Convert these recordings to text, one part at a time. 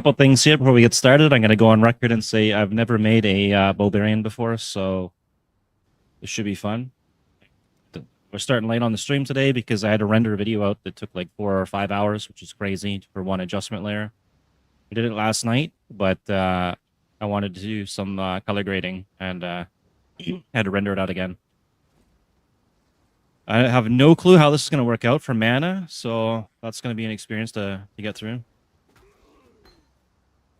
couple things here before we get started. I'm going to go on record and say I've never made a BowBarian before, so this should be fun. We're starting late on the stream today because I had to render a video out that took like 4 or 5 hours, which is crazy for one adjustment layer. We did it last night, but I wanted to do some color grading and had to render it out again. I have no clue how this is going to work out for mana, so that's going to be an experience to get through.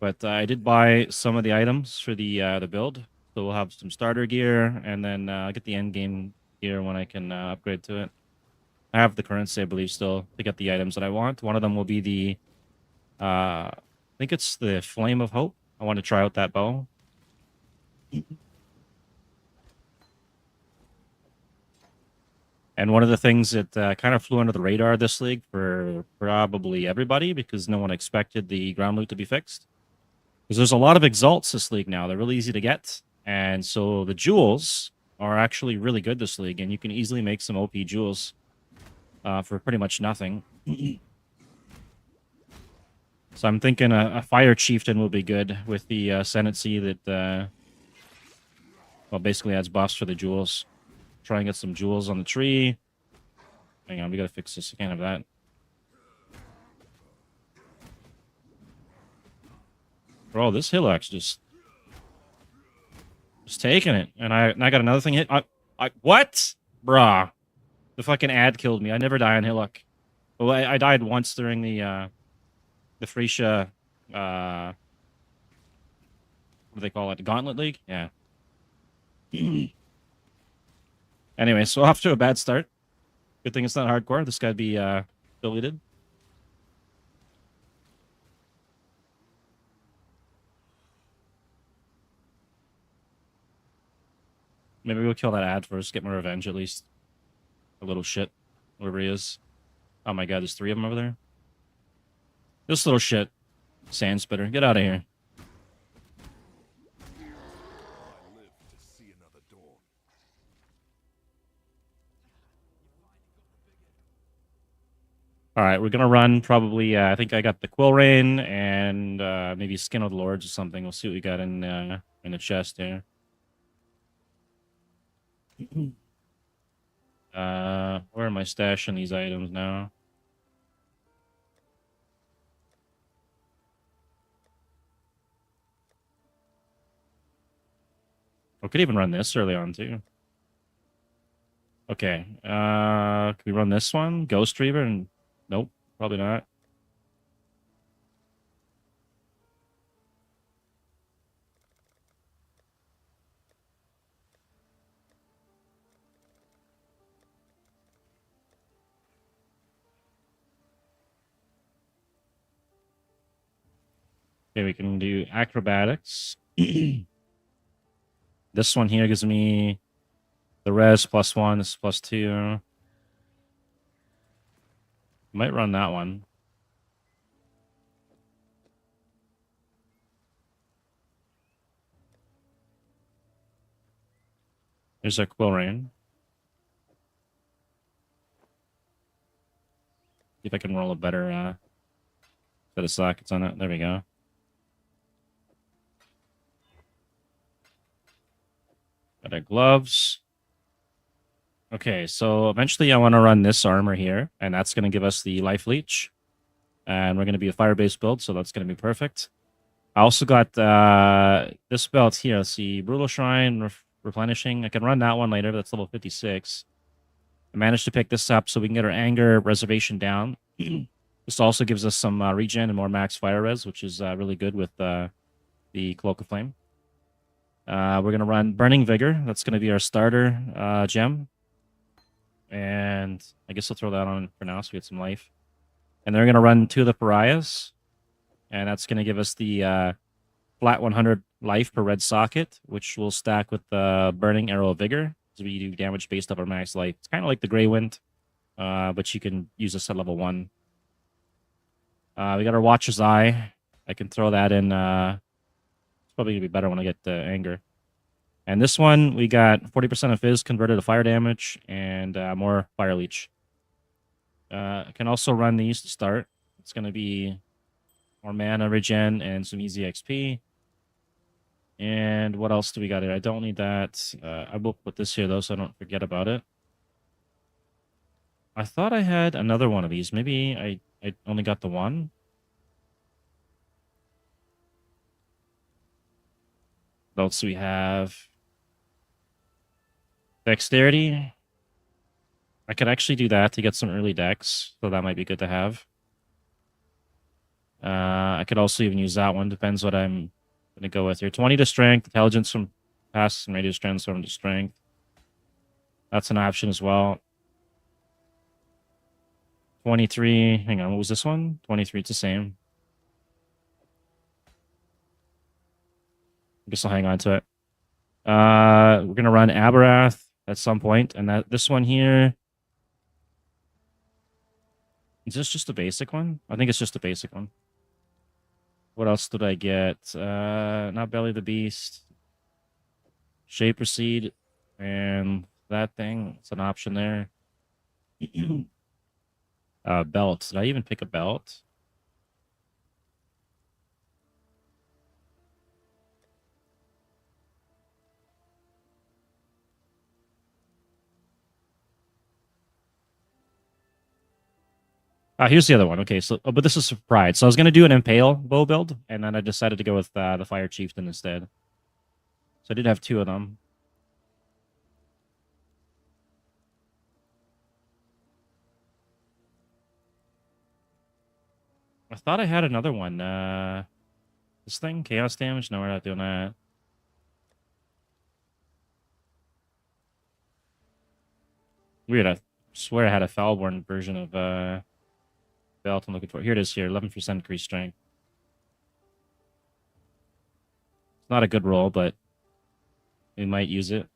But I did buy some of the items for the build, so we'll have some starter gear, and then I'll get the endgame gear when I can upgrade to it. I have the currency, I believe, still to get the items that I want. One of them will be the, I think it's the Flame of Hope. I want to try out that bow. And one of the things that kind of flew under the radar this league for probably everybody, because no one expected the ground loot to be fixed, because there's a lot of exalts this league now. They're really easy to get. And so the jewels are actually really good this league, and you can easily make some OP jewels for pretty much nothing. So I'm thinking a Fire Chieftain will be good with the Ascendancy that, well, basically adds buffs for the jewels. Try and get some jewels on the tree. Hang on, we gotta fix this. I can't have that. Bro, this Hillock's just taking it. And I got another thing hit. What? Bruh. The fucking ad killed me. I never die on Hillock. Well, I died once during the Frisia, what do they call it? The Gauntlet League? Yeah. Anyway, so off to a bad start. Good thing it's not hardcore. This guy'd be deleted. Maybe we'll kill that ad first, get my revenge at least. A little shit, wherever he is. Oh my god, there's 3 of them over there. This little shit. Sand spitter, get out of here. Alright, we're gonna run probably, I think I got the Quill Rain and maybe Skin of the Lords or something. We'll see what we got in the chest here. Where am I stashing these items now? We could even run this early on too. Okay, can we run this one? Ghost Reaver? And nope, probably not. Okay, we can do acrobatics. This one here gives me the res +1, this is +2. Might run that one. There's our Quill Rain. See if I can roll a better set of sockets on it. There we go. Got our gloves. Okay, so eventually I want to run this armor here, and that's going to give us the life leech. And we're going to be a fire-based build, so that's going to be perfect. I also got this belt here. Let's see, Brutal Shrine, replenishing. I can run that one later, but that's level 56. I managed to pick this up so we can get our anger reservation down. This also gives us some regen and more max fire res, which is really good with the Cloak of Flame. We're going to run Burning Vigor. That's going to be our starter gem. And I guess I'll throw that on for now so we get some life. And they're going to run 2 of the Pariahs. And that's going to give us the flat 100 life per red socket, which will stack with the Burning Arrow of Vigor. So we do damage based off our max life. It's kind of like the Grey Wind, but you can use this at level 1. We got our Watcher's Eye. I can throw that in. It's probably going to be better when I get anger. And this one, we got 40% of Fizz converted to fire damage and more Fire Leech. I can also run these to start. It's going to be more mana regen, and some easy XP. And what else do we got here? I don't need that. I will put this here, though, so I don't forget about it. I thought I had another one of these. Maybe I only got the one. What else do we have? Dexterity. I could actually do that to get some early dex, so that might be good to have. I could also even use that one. Depends what I'm going to go with here. 20 to strength, intelligence from pass and radius transform to strength. That's an option as well. 23. Hang on, what was this one? 23, it's the same. I guess I'll hang on to it. We're going to run Aberath at some point, and this one here. Is this just a basic one? I think it's just a basic one. What else did I get? Not Belly the Beast. Shaper Seed. And that thing. It's an option there. Belt. Did I even pick a belt? Here's the other one. Okay, so but this is for Pride. So I was gonna do an Impale bow build, and then I decided to go with the Fire Chieftain instead. So I did have two of them. I thought I had another one. This thing, chaos damage. No, we're not doing that. Weird. I swear I had a Falborn version of belt I'm looking for. Here it is. Here, 11% increased strength. It's not a good roll, but we might use it.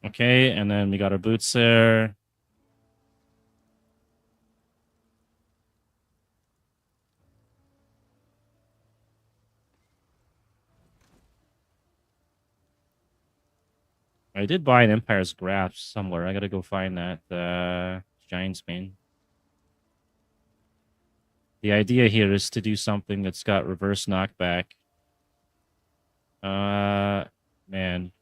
Okay, and then we got our boots there. I did buy an Empire's Grasp somewhere. I gotta go find that Giant's Bane. The idea here is to do something that's got reverse knockback. Man.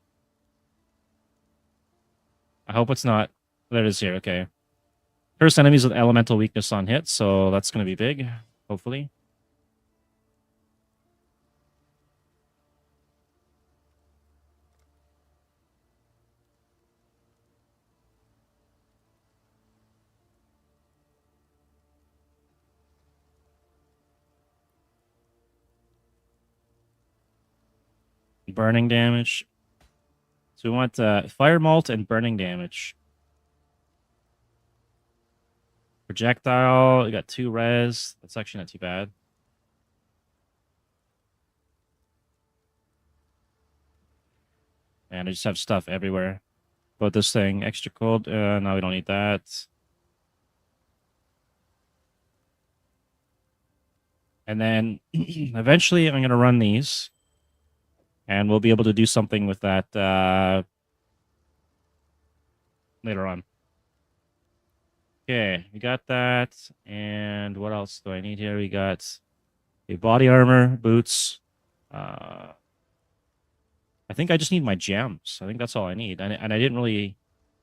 I hope it's not. There it is here. Okay. First enemies with elemental weakness on hit, so that's going to be big, hopefully. Burning damage. So we want Fire Malt and burning damage. Projectile, we got 2 res. That's actually not too bad. And I just have stuff everywhere. But this thing, extra cold. No, we don't need that. And then eventually I'm going to run these. And we'll be able to do something with that later on. Okay, we got that. And what else do I need here? We got a body armor, boots. I think I just need my gems. I think that's all I need. And I didn't really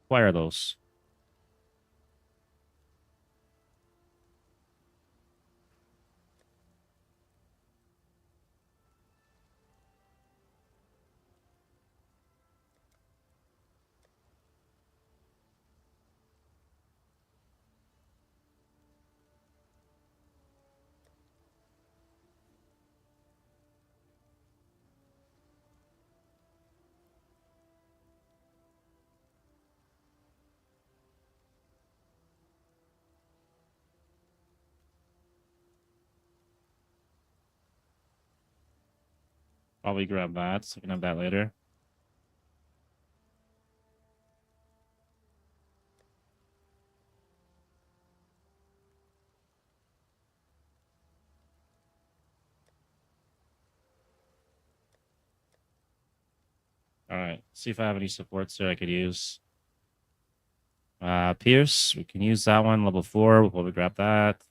acquire those. Probably grab that, so I can have that later. All right, see if I have any supports there I could use. Pierce, we can use that one. Level 4, we'll probably grab that.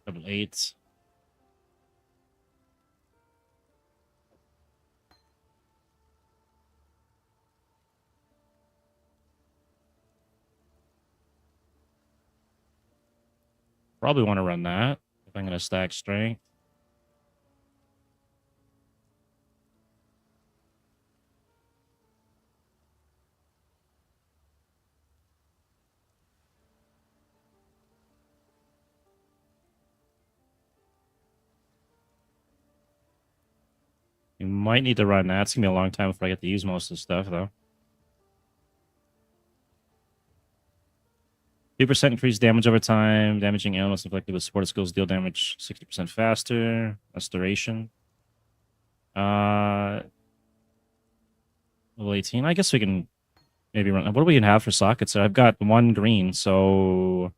Level 8. Probably want to run that if I'm going to stack strength. You might need to run that. It's going to be a long time before I get to use most of the stuff, though. 2% increased damage over time. Damaging elements inflicted with support skills deal damage 60% faster. Restoration. Level 18. I guess we can maybe run. What do we even have for sockets? I've got 1 green, so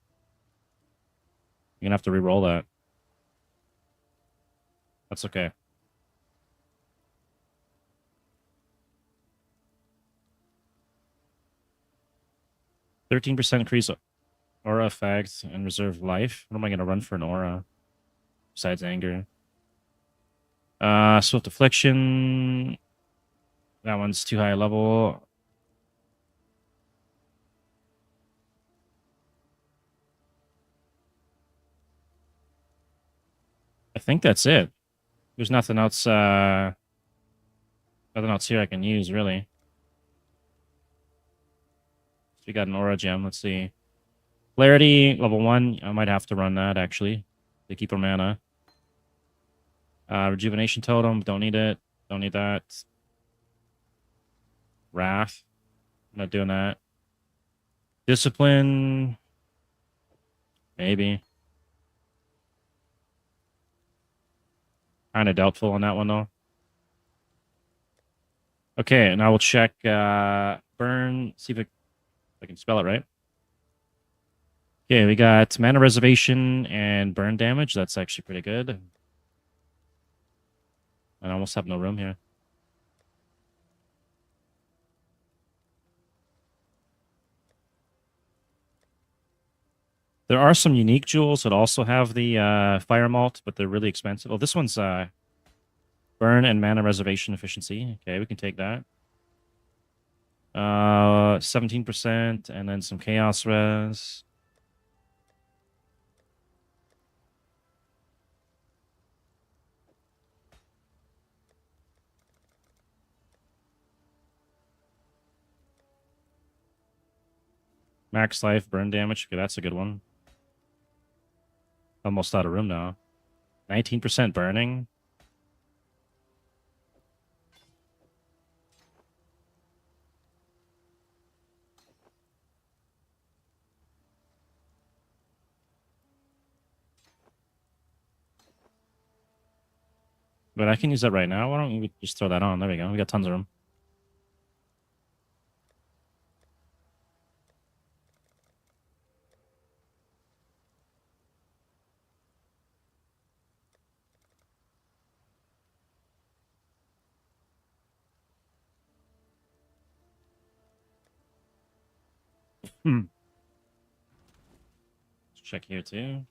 you're gonna have to re-roll that. That's okay. %13 increase aura effect and reserve life. What am I gonna run for an aura? Besides anger. Swift affliction. That one's too high a level. I think that's it. There's nothing else here I can use, really. So we got an aura gem. Let's see. Clarity, level 1. I might have to run that, actually, to keep our mana. Rejuvenation totem. Don't need it. Don't need that. Wrath. I'm not doing that. Discipline. Maybe. Kind of doubtful on that one, though. Okay, and I will check burn. See if I can spell it right. Okay, we got mana reservation and burn damage. That's actually pretty good. I almost have no room here. There are some unique jewels that also have the fire malt, but they're really expensive. Oh, this one's burn and mana reservation efficiency. Okay, we can take that. 17%, and then some chaos res. Max life, burn damage. Okay, that's a good one. Almost out of room now. 19% burning. But I can use that right now. Why don't we just throw that on? There we go. We got tons of room. Let's check here too.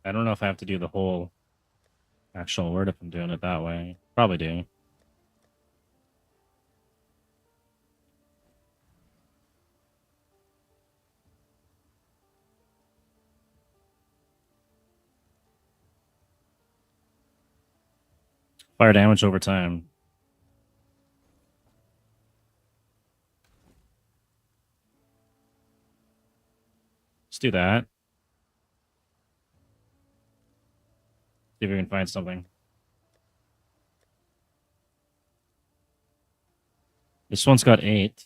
I don't know if I have to do the whole actual word if I'm doing it that way. Probably do. Fire damage over time. Let's do that. See if we can find something. This one's got 8.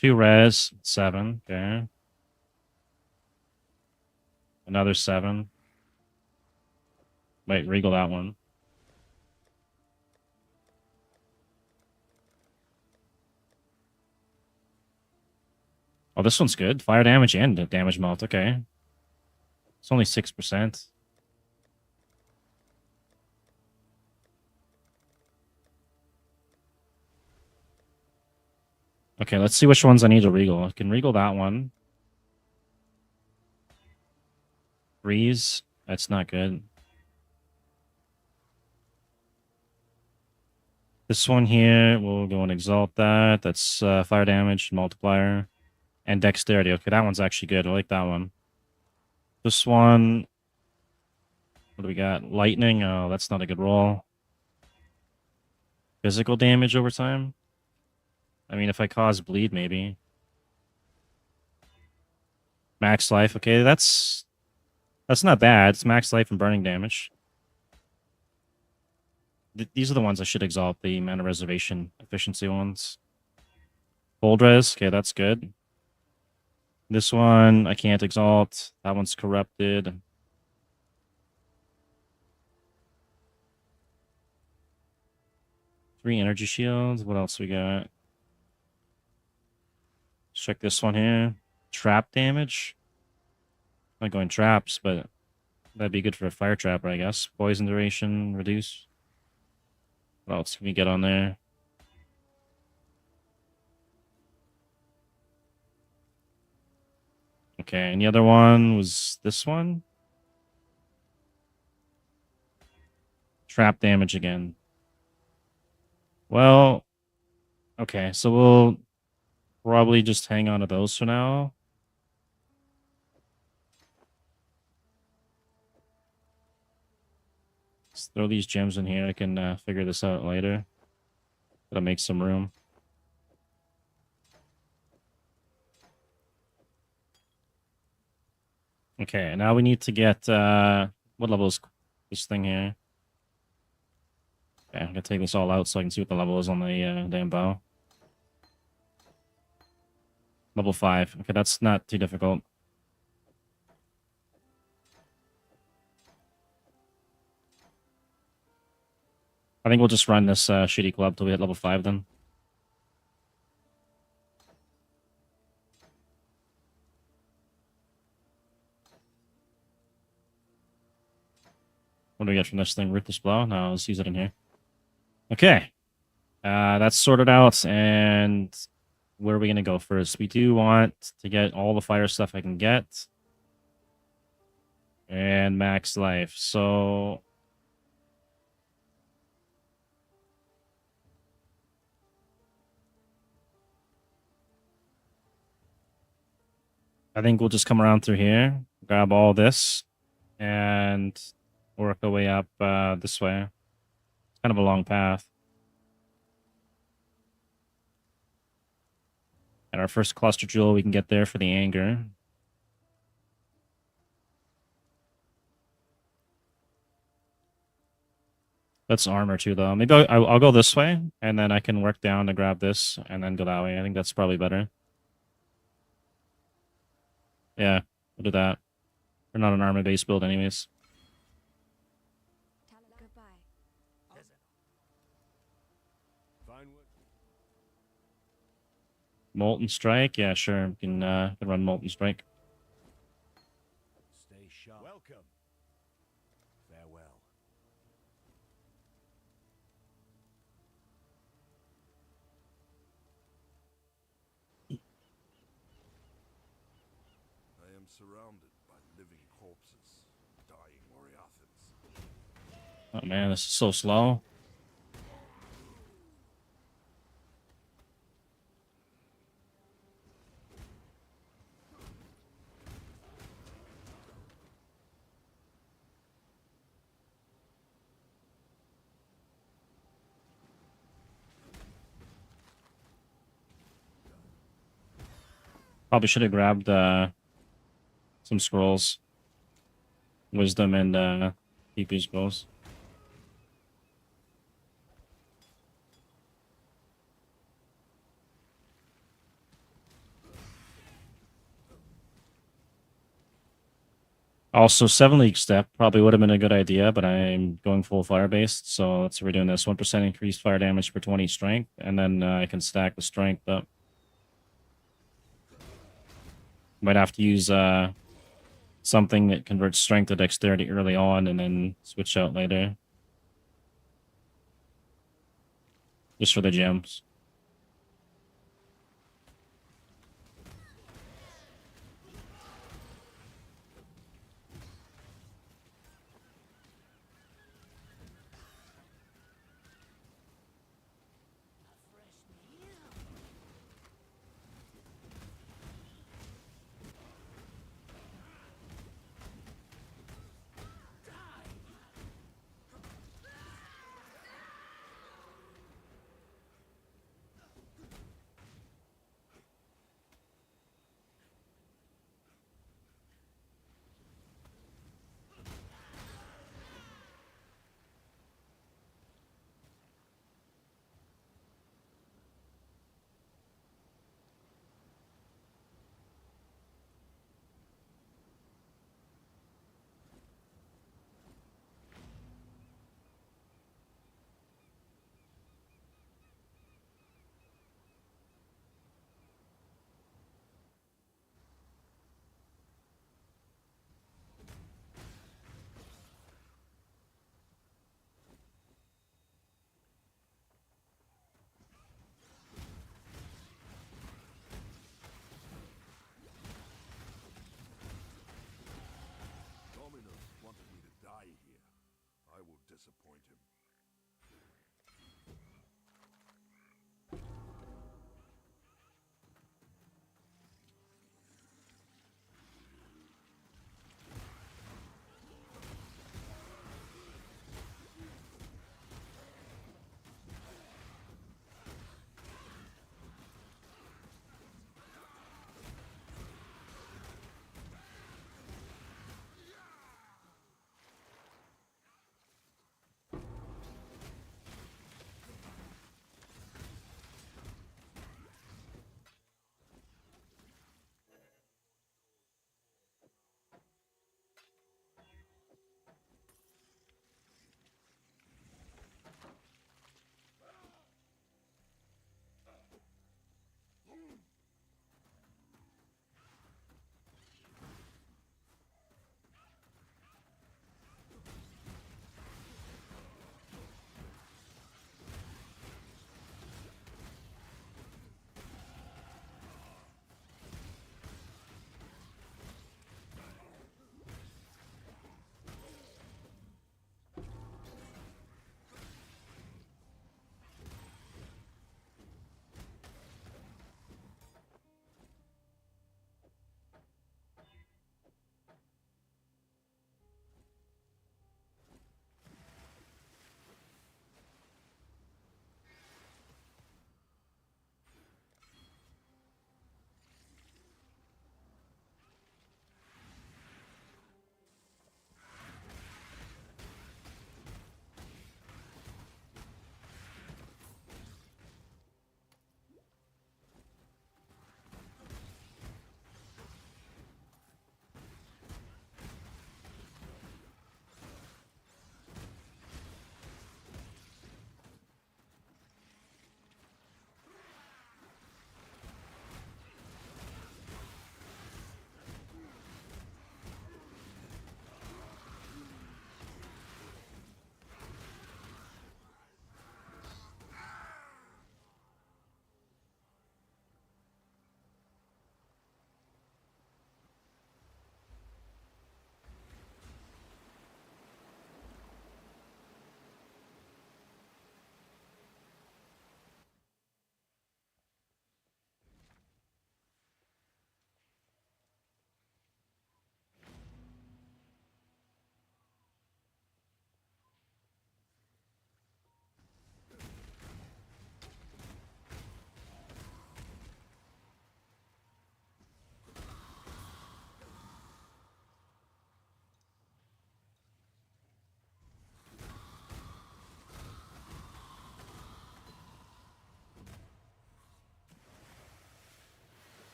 Two res, 7. Okay. Another 7. Wait, regal that one. Oh, this one's good. Fire damage and damage melt. Okay. It's only 6%. Okay, let's see which ones I need to regal. I can regal that one. Freeze. That's not good. This one here, we'll go and exalt that. That's fire damage, multiplier, and dexterity. Okay, that one's actually good. I like that one. This one, what do we got? Lightning. Oh, that's not a good roll. Physical damage over time. I mean, if I cause bleed, maybe. Max life. Okay, that's not bad. It's max life and burning damage. These are the ones I should exalt, the mana reservation efficiency ones. Cold res. Okay, that's good. This one, I can't exalt. That one's corrupted. Three energy shields. What else we got? Let's check this one here. Trap damage. I'm not going traps, but that'd be good for a fire trapper, I guess. Poison duration, reduce. What else can we get on there? Okay, and the other one was this one. Trap damage again. Well, okay, so we'll probably just hang on to those for now. Let's throw these gems in here. I can figure this out later. Gotta make some room. Okay, now we need to get what level is this thing here? Okay, I'm gonna take this all out so I can see what the level is on the damn bow. Level 5. Okay, that's not too difficult. I think we'll just run this shitty club till we hit level 5 then. What do we get from this thing? Ruthless Blow? No, let's use it in here. Okay. That's sorted out, and where are we going to go first? We do want to get all the fire stuff I can get. And max life. So I think we'll just come around through here, grab all this, and work our way up this way. It's kind of a long path. And our first cluster jewel we can get there for the anger. That's armor too, though. Maybe I'll go this way, and then I can work down to grab this, and then go that way. I think that's probably better. Yeah, we'll do that. We're not an armor-based build anyways. Molten Strike? Yeah, sure. We can run Molten Strike. Stay sharp. Welcome. Farewell. I am surrounded by living corpses, dying Warriathans. Oh man, this is so slow. Probably should have grabbed some scrolls. wisdom and TP spells. Also, 7 League step probably would have been a good idea, but I'm going full fire based. So let's see, we're doing this 1% increased fire damage per 20 strength, and then I can stack the strength up. Might have to use something that converts strength to dexterity early on and then switch out later. Just for the gems. Dominus wanted me to die here. I will disappoint him.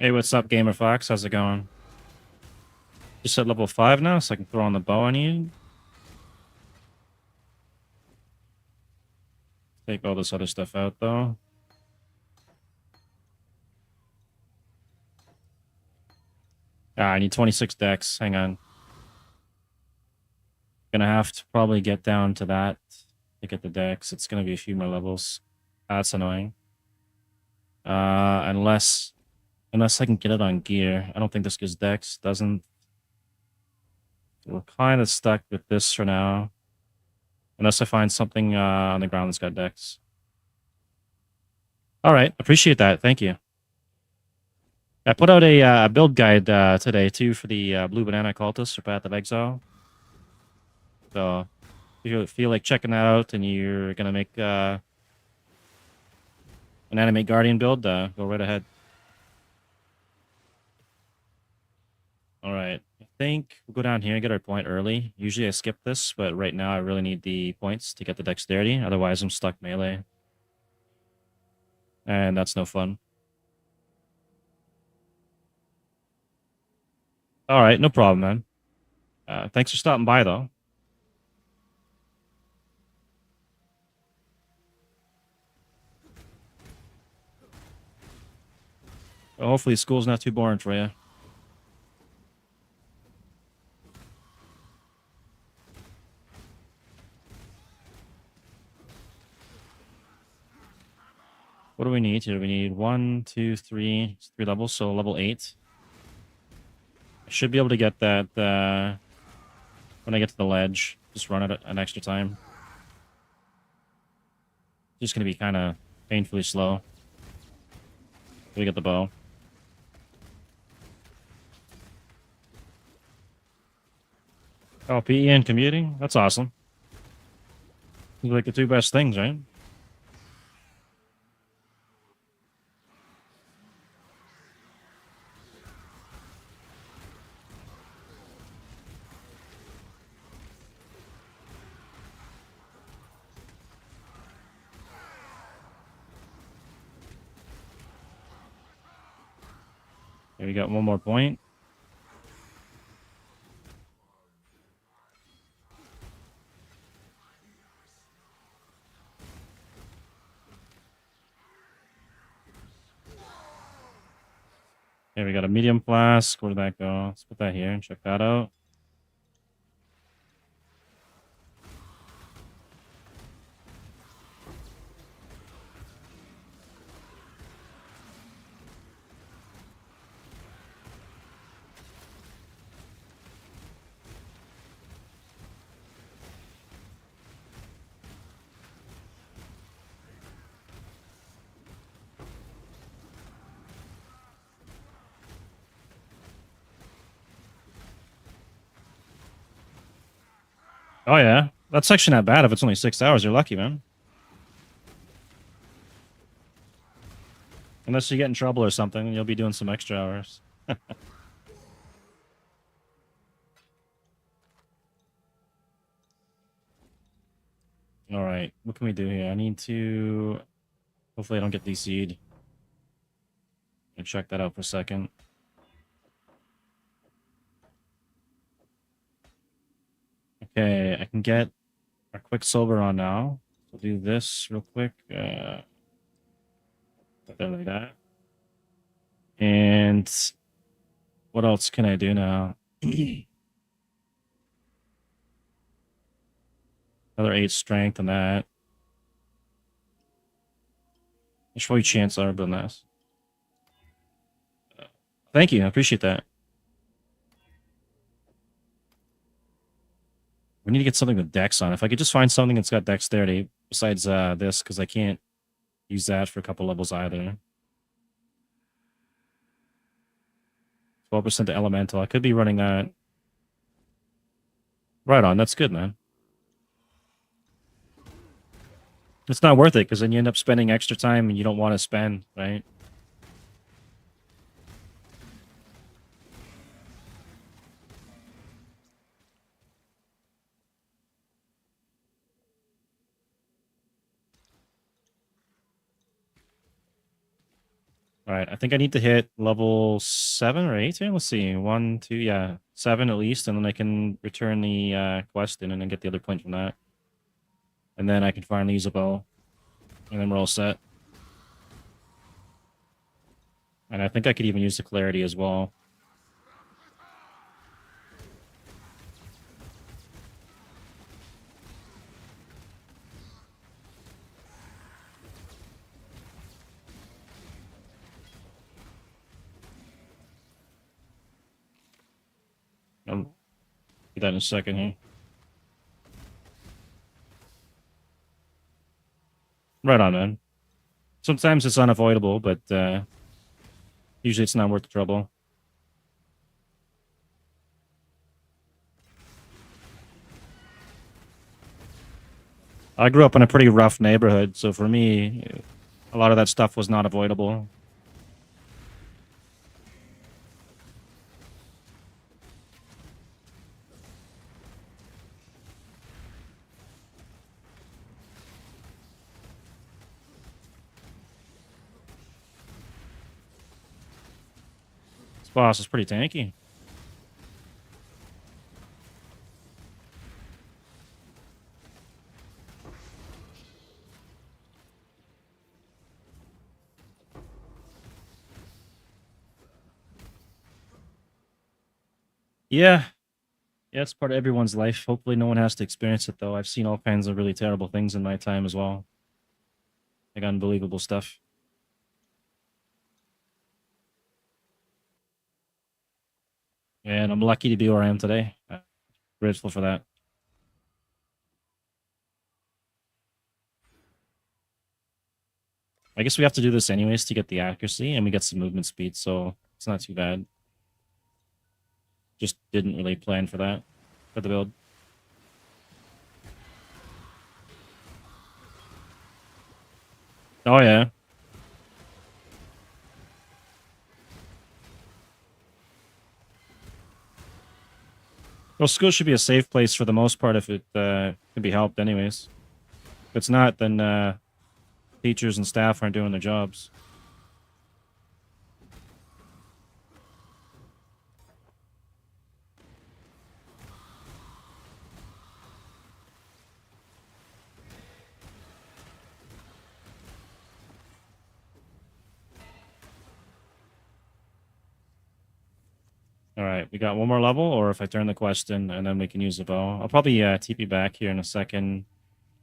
Hey, what's up, Gamer Fox? How's it going? Just at level 5 now, so I can throw on the bow on you. Take all this other stuff out, though. Ah, I need 26 decks. Hang on. Gonna have to probably get down to that to get the decks. It's gonna be a few more levels. That's annoying. Unless I can get it on gear. I don't think this gives decks. Doesn't. We're kind of stuck with this for now. Unless I find something on the ground that's got decks. All right, appreciate that. Thank you. I put out a build guide today too for the Blue Banana Cultist for Path of Exile. So if you feel like checking that out and you're gonna make an Animate Guardian build, go right ahead. All right, I think we'll go down here and get our point early. Usually I skip this, but right now I really need the points to get the dexterity. Otherwise I'm stuck melee. And that's no fun. All right, no problem, man. Thanks for stopping by, though. Well, hopefully school's not too boring for you. What do we need here? We need 1, 2, 3, 3 levels, so level 8. I should be able to get that when I get to the ledge. Just run it an extra time. Just going to be kind of painfully slow. We get the bow. Oh, PE and commuting? That's awesome. Like the two best things, right? Okay, we got one more point. Okay, we got a medium flask. Where did that go? Let's put that here and check that out. Oh, yeah. That's actually not bad if it's only 6 hours. You're lucky, man. Unless you get in trouble or something, you'll be doing some extra hours. All right, what can we do here? I need to... Hopefully I don't get DC'd. I'll check that out for a second. Okay, I can get our Quicksilver on now. We'll do this real quick. Put that like that. And what else can I do now? Another 8 strength on that. I should probably chance our bonus. Thank you, I appreciate that. We need to get something with Dex on. If I could just find something that's got Dexterity besides this, because I can't use that for a couple levels either. 12% to Elemental. I could be running that. Right on, that's good, man. It's not worth it, because then you end up spending extra time and you don't want to spend, right? Alright, I think I need to hit level 7 or 8 here. Let's see. 1, 2, yeah. 7 at least, and then I can return the quest in and then get the other point from that. And then I can finally use a bow. And then we're all set. And I think I could even use the clarity as well. I'll do that in a second here. Right on, man. Sometimes it's unavoidable, but usually it's not worth the trouble. I grew up in a pretty rough neighborhood, so for me, a lot of that stuff was not avoidable. This boss is pretty tanky. Yeah. Yeah, it's part of everyone's life. Hopefully no one has to experience it, though. I've seen all kinds of really terrible things in my time as well. Like unbelievable stuff. And I'm lucky to be where I am today. I'm grateful for that. I guess we have to do this anyways to get the accuracy, and we get some movement speed, so it's not too bad. Just didn't really plan for that, for the build. Oh, yeah. Well, school should be a safe place for the most part if it can be helped anyways. If it's not, then teachers and staff aren't doing their jobs. All right, we got one more level, or if I turn the quest in, and then we can use the bow. I'll probably TP back here in a second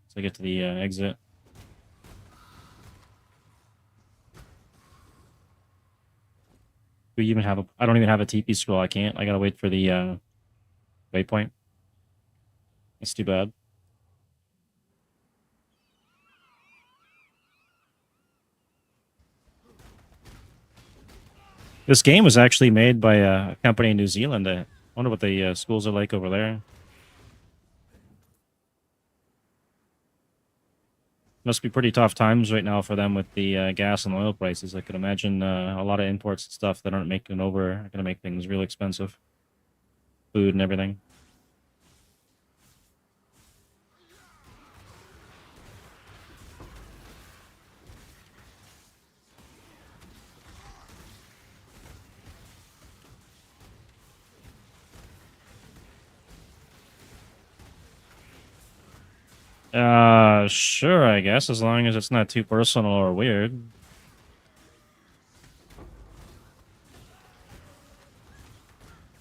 so I get to the exit. We even have a. I don't even have a TP scroll. I can't. I gotta wait for the waypoint. That's too bad. This game was actually made by a company in New Zealand. I wonder what the schools are like over there. Must be pretty tough times right now for them with the gas and oil prices. I could imagine a lot of imports and stuff that aren't making it over are going to make things real expensive. Food and everything. Sure, I guess, as long as it's not too personal or weird.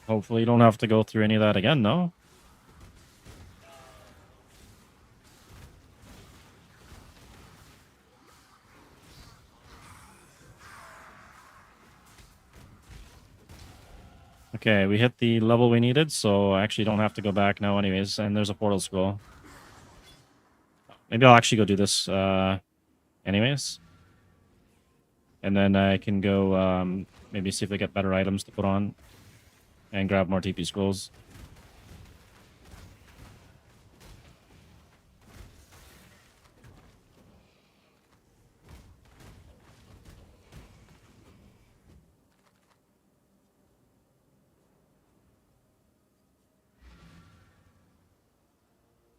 Hopefully you don't have to go through any of that again, no? Okay, we hit the level we needed, so I actually don't have to go back now anyways, and there's a portal scroll. Maybe I'll actually go do this anyways. And then I can go maybe see if I get better items to put on and grab more TP scrolls.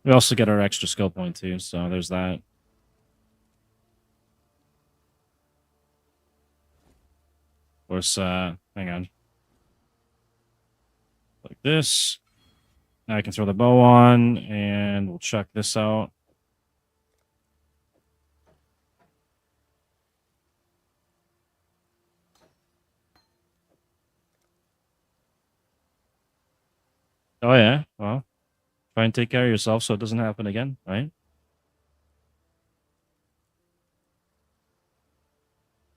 We also get our extra skill point too, so there's that. course, hang on. Like this. Now I can throw the bow on, and we'll check this out. Oh, yeah. Well, try and take care of yourself so it doesn't happen again, right?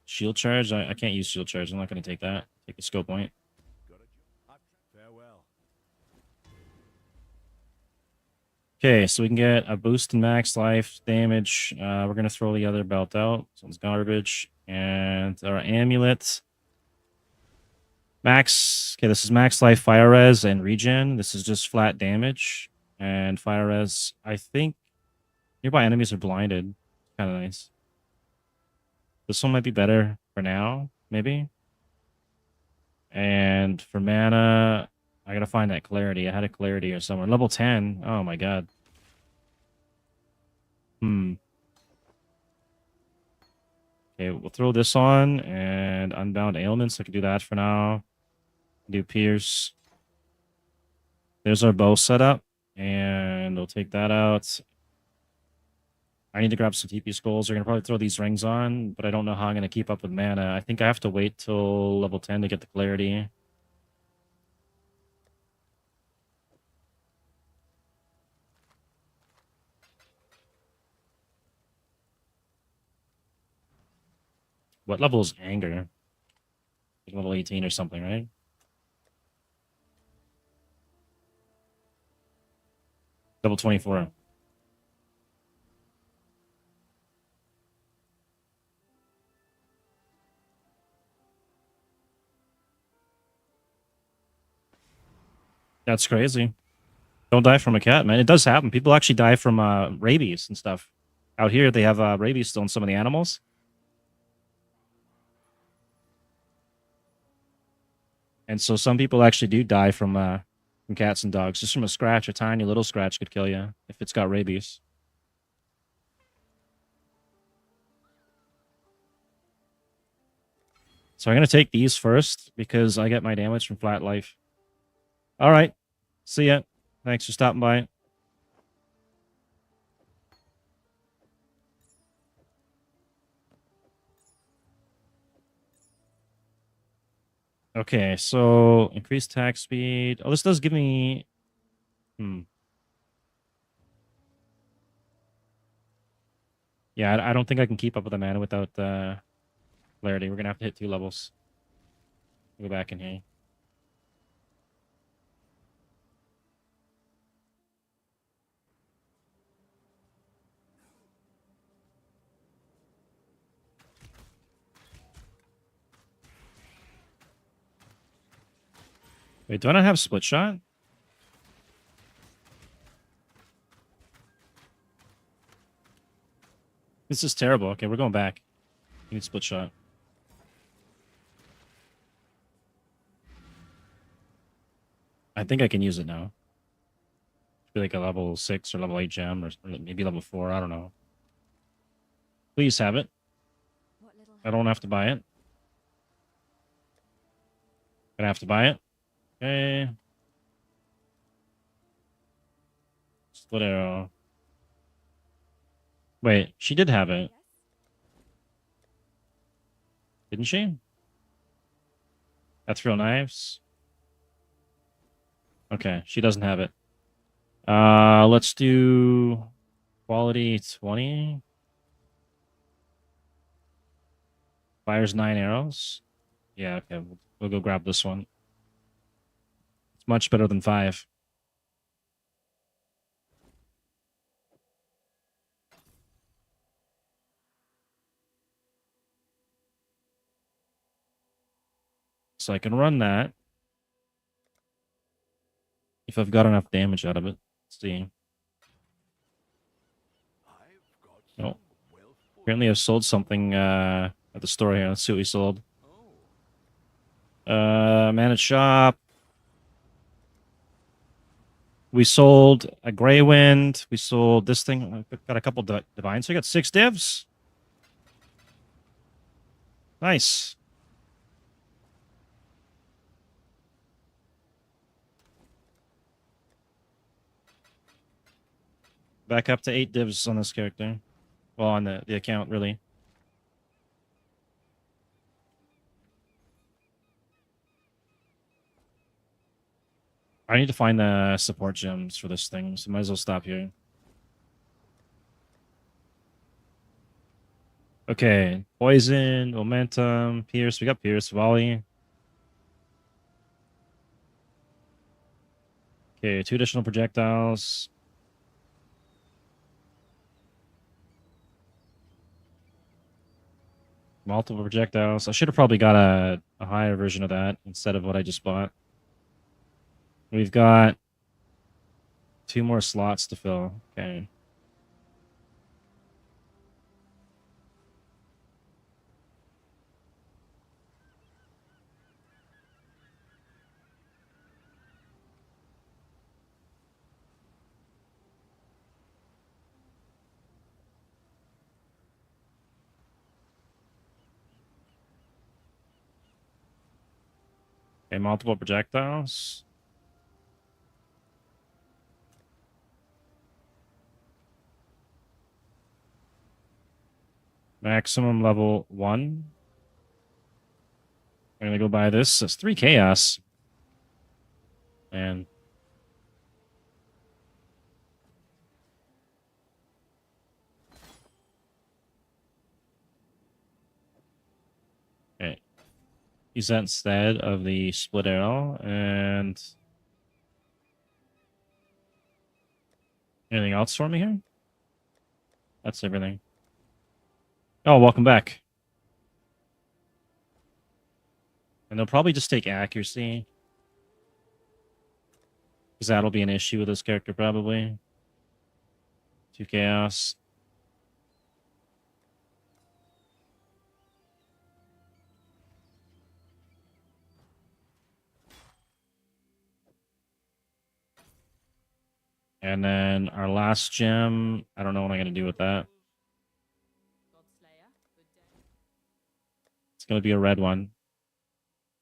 Shield charge? I can't use shield charge. I'm not going to take that. Take a skill point. Got a job. Farewell. Okay, so we can get a boost in max life damage. We're going to throw the other belt out. So it's garbage. And our amulet. Max. Okay, this is max life, fire res, and regen. This is just flat damage. And fire res, I think nearby enemies are blinded. Kind of nice. This one might be better for now, maybe. And for mana, I gotta find that clarity. I had a clarity or somewhere. Level 10. Oh my god. Okay, we'll throw this on and unbound ailments. I can do that for now. Do pierce. There's our bow setup. And we'll take that out. I need to grab some TP skulls. We're gonna probably throw these rings on, but I don't know how I'm gonna keep up with mana. I think I have to wait till level 10 to get the clarity. What level is anger? Like level 18 or something, right? Level 24. That's crazy. Don't die from a cat, man. It does happen. People actually die from rabies and stuff. Out here, they have rabies still in some of the animals. And so some people actually do die from cats and dogs. Just from a scratch, a tiny little scratch could kill you if it's got rabies. So I'm going to take these first because I get my damage from flat life. All right. See ya. Thanks for stopping by. Okay, so increased attack speed. Oh, this does give me... Yeah, I don't think I can keep up with the mana without clarity. We're going to have to hit 2 levels. Go back in here. Wait, do I not have split shot? This is terrible. Okay, we're going back. We need split shot. I think I can use it now. Be like a level 6 or level 8 gem or maybe level 4. I don't know. Please have it. I don't have to buy it. Gonna have to buy it. Okay. Split arrow. Wait, she did have it. Didn't she? Ethereal knives. Okay, she doesn't have it. Let's do quality 20. Fires 9 arrows. Yeah, okay, we'll go grab this one. It's much better than 5. So I can run that. If I've got enough damage out of it. Let's see. No. Apparently I've sold something at the store here. Let's see what we sold. Managed shop. We sold a Grey Wind. We sold this thing. I got a couple divines. So I got 6 divs. Nice. Back up to 8 divs on this character. Well, on the account, really. I need to find the support gems for this thing, so might as well stop here. Okay, poison, momentum, pierce. We got pierce, volley. Okay, 2 additional projectiles. Multiple projectiles. I should have probably got a higher version of that instead of what I just bought. We've got 2 more slots to fill. Okay. Okay, multiple projectiles. Maximum level 1. I'm gonna go buy this. It's 3 chaos. And okay. Use that instead of the split arrow. And anything else for me here? That's everything. Oh, welcome back. And they'll probably just take accuracy. Because that'll be an issue with this character, probably. 2 chaos. And then our last gem, I don't know what I'm going to do with that. It's going to be a red one.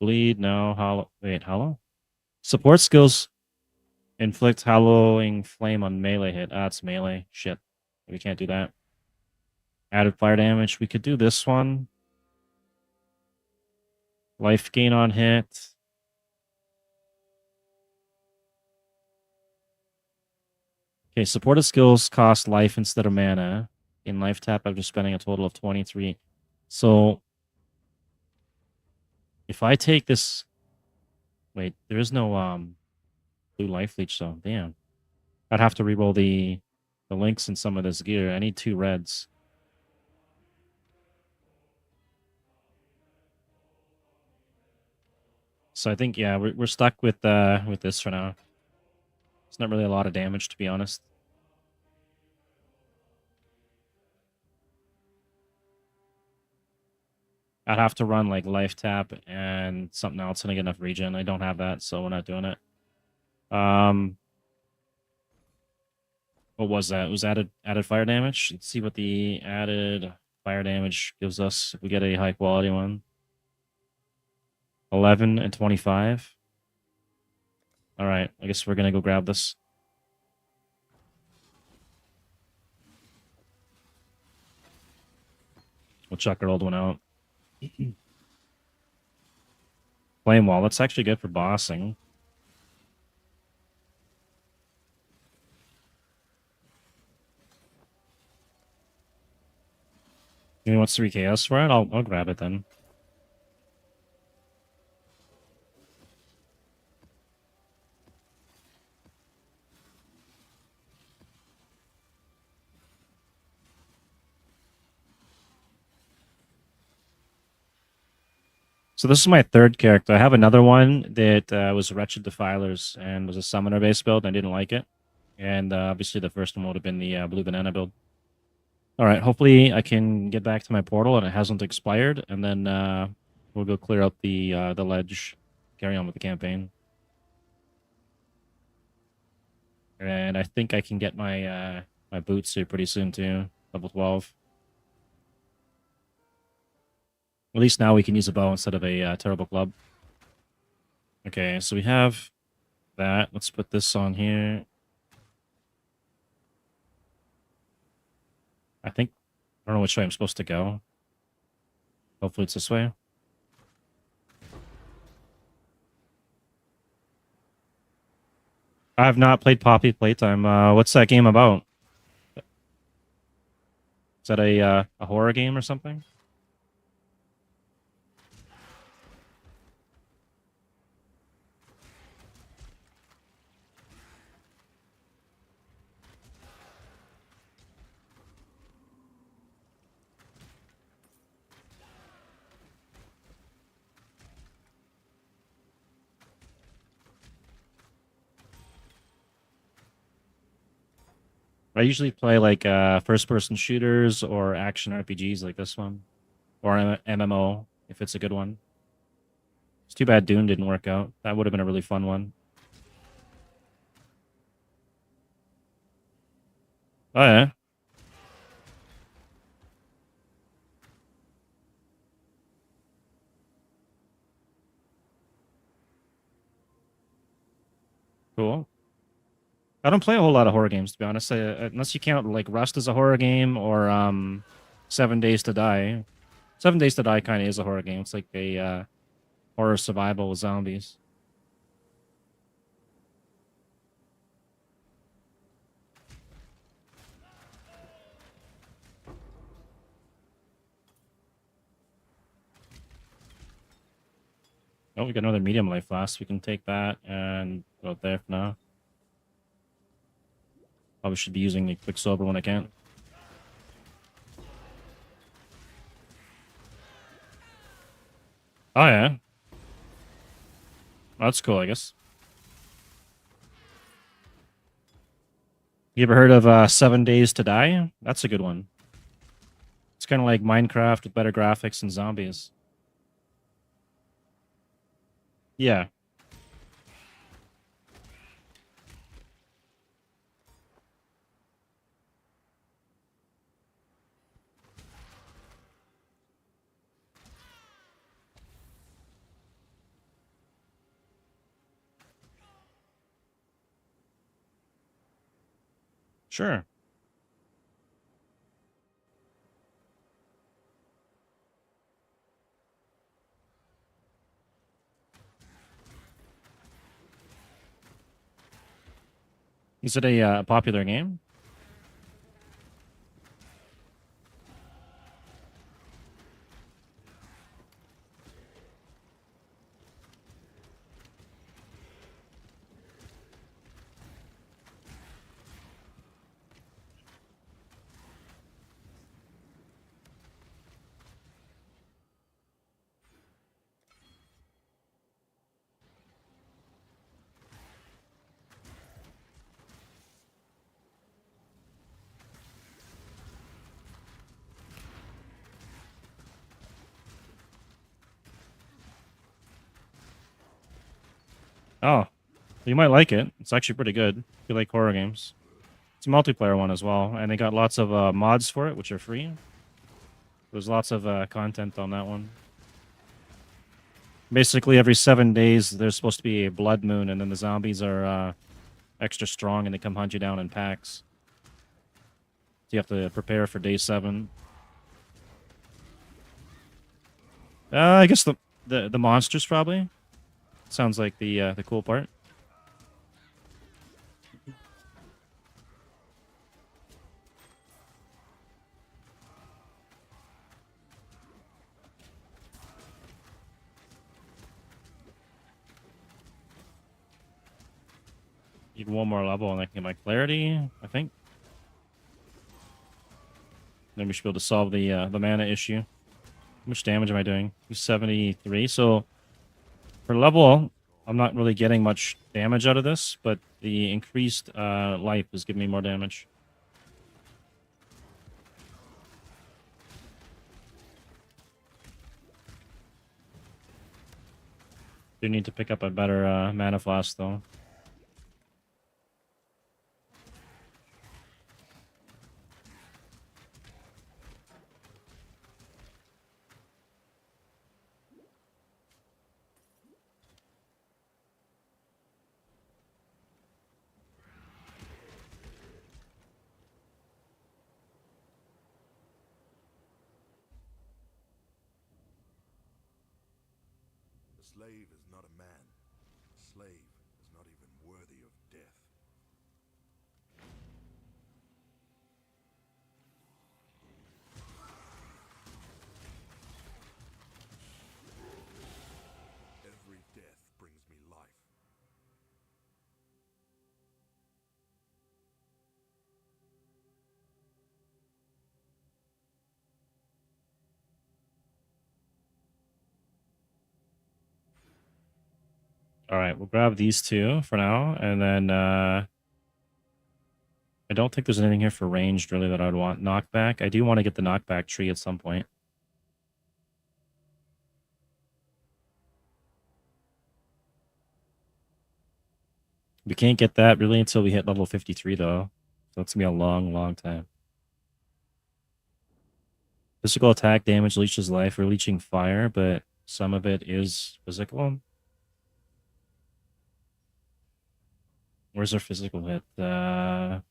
Bleed, no. Hollow. Wait, hollow? Support skills inflict hallowing flame on melee hit. Ah, it's melee. Shit. We can't do that. Added fire damage. We could do this one. Life gain on hit. Okay, supported skills cost life instead of mana. In life tap after spending a total of 23. So if I take this, wait, there is no blue life leech, so damn. I'd have to reroll the links in some of this gear. I need 2 reds. So I think yeah, we're stuck with this for now. It's not really a lot of damage, to be honest. I'd have to run like life tap and something else and I get enough regen. I don't have that, so we're not doing it. What was that? It was added fire damage. Let's see what the added fire damage gives us if we get a high quality one. 11 and 25. All right, I guess we're gonna go grab this. We'll chuck our old one out. Flame wall. That's actually good for bossing. You want 3 chaos for it? I'll grab it then. So this is my 3rd character. I have another one that was Wretched Defilers and was a summoner-based build. I didn't like it. And obviously the first one would have been the Blue Banana build. All right, hopefully I can get back to my portal and it hasn't expired. And then we'll go clear up the ledge, carry on with the campaign. And I think I can get my my boots here pretty soon too, level 12. At least now we can use a bow instead of a terrible club. Okay, so we have that. Let's put this on here. I think I don't know which way I'm supposed to go. Hopefully it's this way. I have not played Poppy Playtime. What's that game about? Is that a horror game or something? I usually play like first person shooters or action RPGs like this one. Or MMO if it's a good one. It's too bad Dune didn't work out. That would have been a really fun one. Oh yeah. Cool. I don't play a whole lot of horror games to be honest. Unless you count like Rust as a horror game or 7 Days to Die. 7 Days to Die kind of is a horror game. It's like a horror survival with zombies. Oh, we got another medium life flask. We can take that and go out there for now. Probably should be using the Quicksilver when I can. Oh yeah. That's cool, I guess. You ever heard of 7 Days to Die? That's a good one. It's kind of like Minecraft with better graphics and zombies. Yeah, sure. Is it a popular game? Oh, you might like it. It's actually pretty good if you like horror games. It's a multiplayer one as well, and they got lots of mods for it, which are free. There's lots of content on that one. Basically, every 7 days, there's supposed to be a blood moon, and then the zombies are extra strong, and they come hunt you down in packs. So you have to prepare for day 7. I guess the monsters probably sounds like the cool part. Need one more level, and I can get my clarity. I think. Then we should be able to solve the mana issue. How much damage am I doing? 273. So for level, I'm not really getting much damage out of this, but the increased life is giving me more damage. Do need to pick up a better mana flask though. slave is not a man. A slave is not even worthy of death. Every death brings me life. All right, we'll grab these two for now, and then I don't think there's anything here for ranged really that I'd want knockback. I do want to get the knockback tree at some point. We can't get that really until we hit level 53 though. So it's gonna be a long, long time. Physical attack damage leeches life. We're leeching fire, but some of it is physical. Where's our physical hit? Fire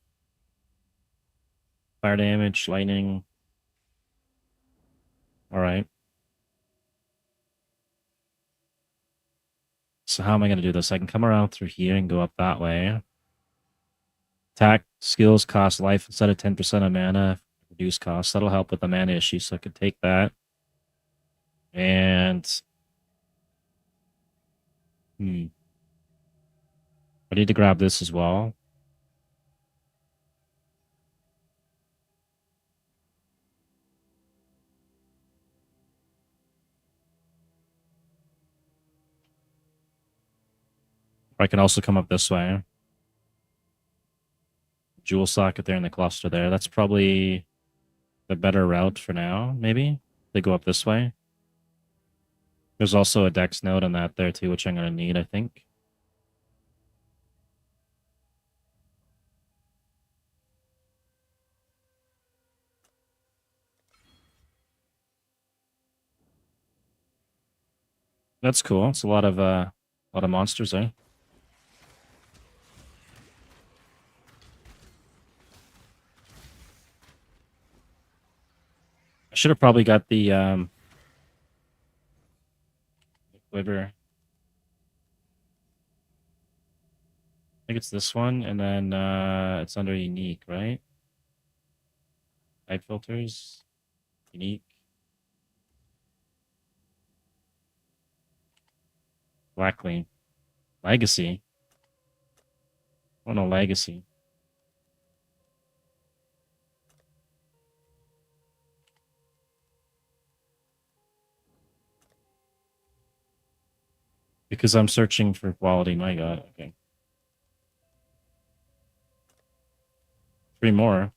damage, lightning. All right. So how am I going to do this? I can come around through here and go up that way. Attack skills cost life instead of 10% of mana. Reduce cost. That'll help with the mana issue, so I could take that. And... I need to grab this as well. I can also come up this way. Jewel socket there in the cluster there. That's probably the better route for now, maybe? They go up this way. There's also a dex node on that there too, which I'm going to need, I think. That's cool. It's a lot of monsters there. I should have probably got the quiver. I think it's this one, and then it's under unique, right? Light filters, unique. Black clean. Legacy. Oh no, legacy. Because I'm searching for quality, my god. Okay. 3 more.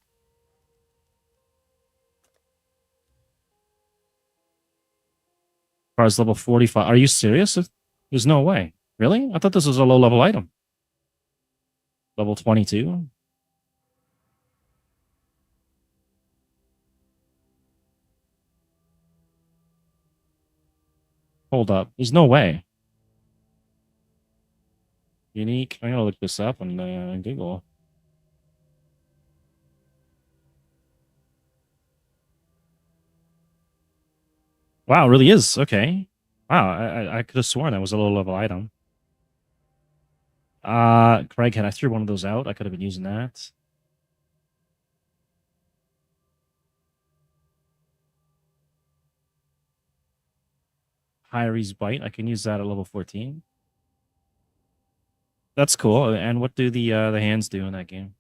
Car's level 45. Are you serious? There's no way. Really? I thought this was a low level item. Level 22? Hold up. There's no way. Unique. I'm gonna look this up on Google. Wow, it really is. Okay. Wow, I could have sworn that was a low level item. Craighead, I threw one of those out. I could have been using that. Hyries Bite. I can use that at level 14. That's cool. And what do the hands do in that game?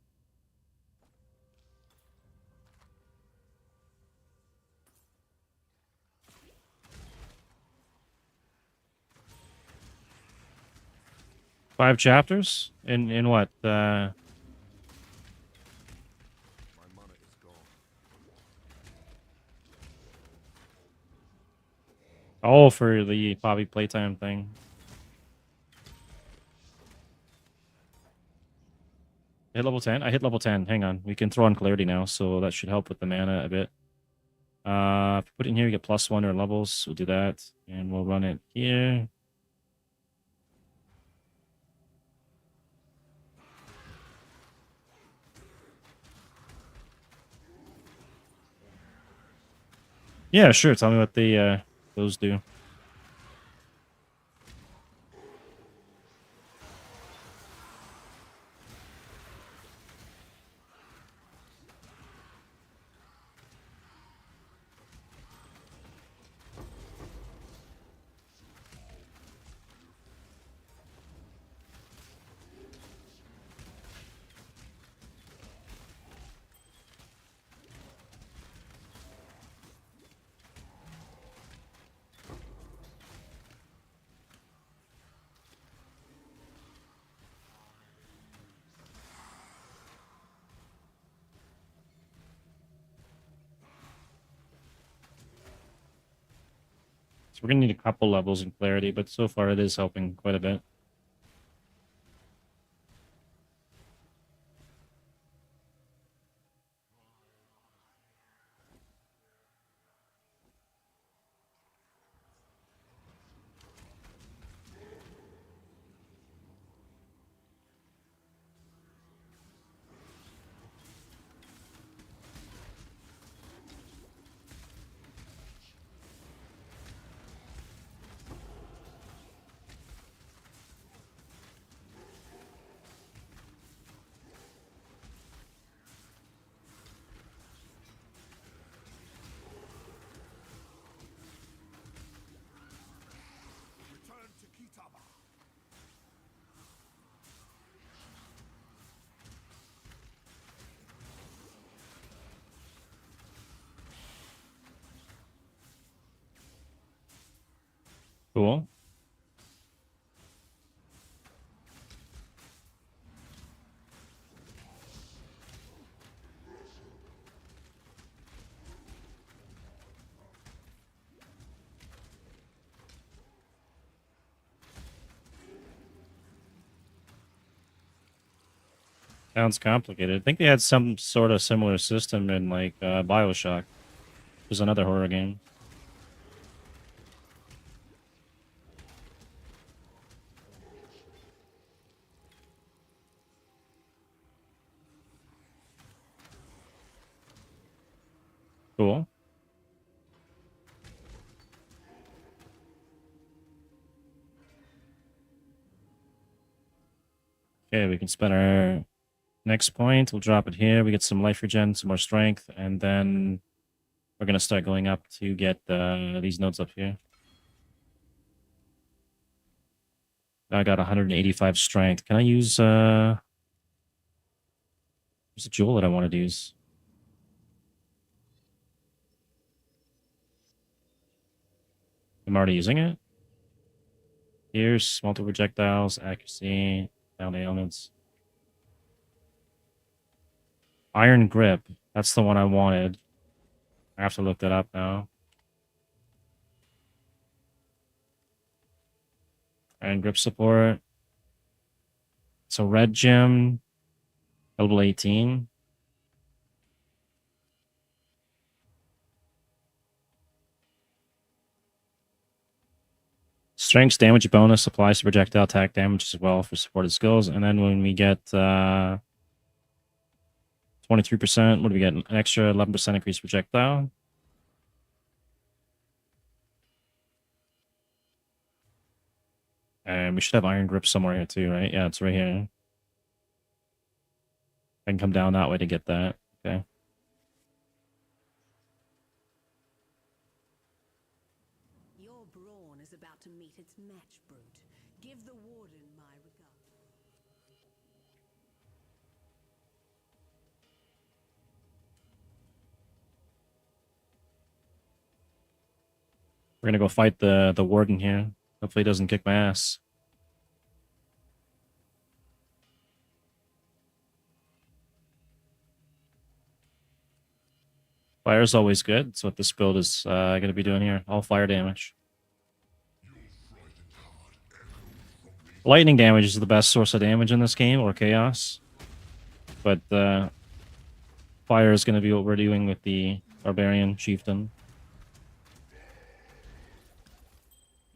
Five chapters? In what? My mana is gone. Oh, for the Bobby playtime thing. Hit level 10? I hit level 10. Hang on. We can throw on clarity now, so that should help with the mana a bit. If you put it in here, you get +1 or levels. We'll do that. And we'll run it here. Yeah, sure. Tell me what those do. So we're gonna need a couple levels in clarity, but so far it is helping quite a bit. Return to Kitaba. Cool. Sounds complicated. I think they had some sort of similar system in like BioShock. There's another horror game. Cool. Okay, we can spend our next point. We'll drop it here. We get some life regen, some more strength, and then we're gonna start going up to get these nodes up here. I got 185 strength. Can I use there's a jewel that I wanted to use. I'm already using it. Here's multiple projectiles, accuracy, down the elements. Iron grip. That's the one I wanted. I have to look that up now. Iron grip support. So red gem, level 18. Strength damage bonus applies to projectile attack damage as well for supported skills. And then when we get 23%, what do we get? An extra 11% increased projectile. And we should have iron grip somewhere here too, right? Yeah, it's right here. I can come down that way to get that. Okay. Your brawn is about to meet its match, brute. Give the warden my regard. We're gonna go fight the warden here. Hopefully he doesn't kick my ass. Fire is always good. That's what this build is going to be doing here. All fire damage. Lightning damage is the best source of damage in this game, or chaos. But fire is going to be what we're doing with the barbarian chieftain.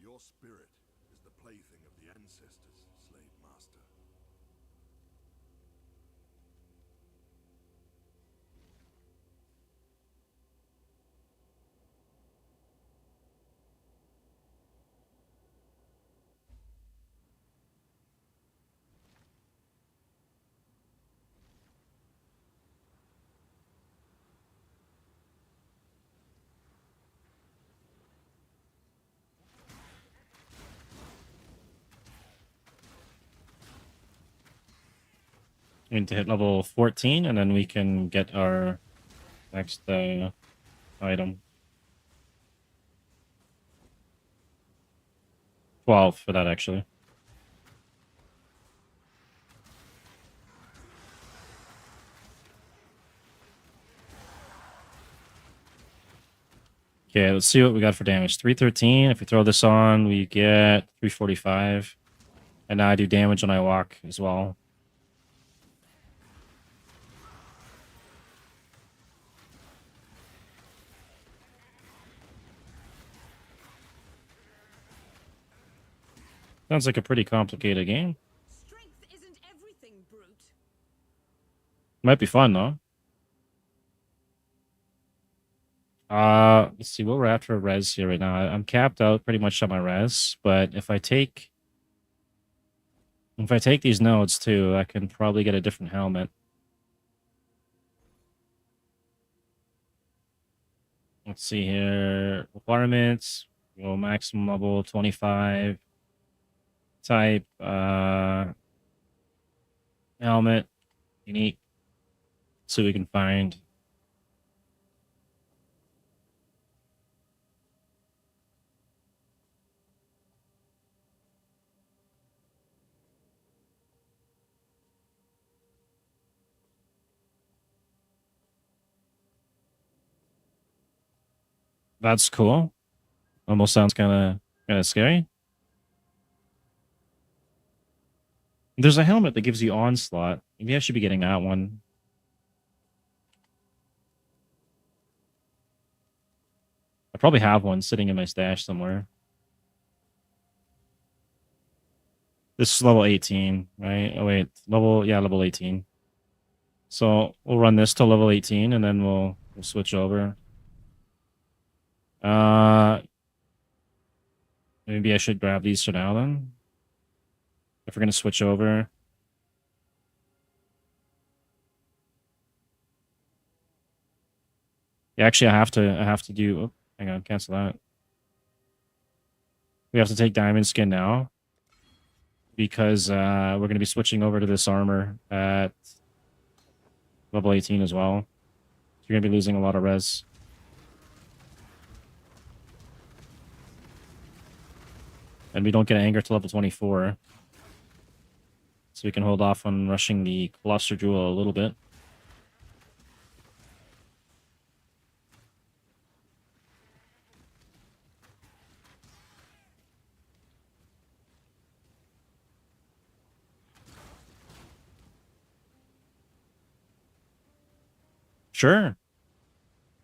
Your spirit is the plaything of the ancestors, slave master. We need to hit level 14, and then we can get our next item. 12 for that, actually. Okay, let's see what we got for damage. 313. If we throw this on, we get 345. And now I do damage when I walk as well. Sounds like a pretty complicated game. Strength isn't everything, brute. Might be fun though. Let's see what we're at for res here right now. I'm capped out pretty much on my res, but if I take these nodes too, I can probably get a different helmet. Let's see here. Requirements. Go maximum level 25. Type helmet. Unique. See what we can find. That's cool. Almost sounds kind of scary. There's a helmet that gives you onslaught. Maybe I should be getting that one. I probably have one sitting in my stash somewhere. This is level 18, right? Oh wait, level 18. So we'll run this to level 18 and then we'll switch over. Maybe I should grab these for now then. If we're gonna switch over. Yeah, actually I have to do hang on, cancel that. We have to take diamond skin now. Because we're gonna be switching over to this armor at level 18 as well. So you're gonna be losing a lot of res. And we don't get anger to level 24. So we can hold off on rushing the Cluster Jewel a little bit. Sure.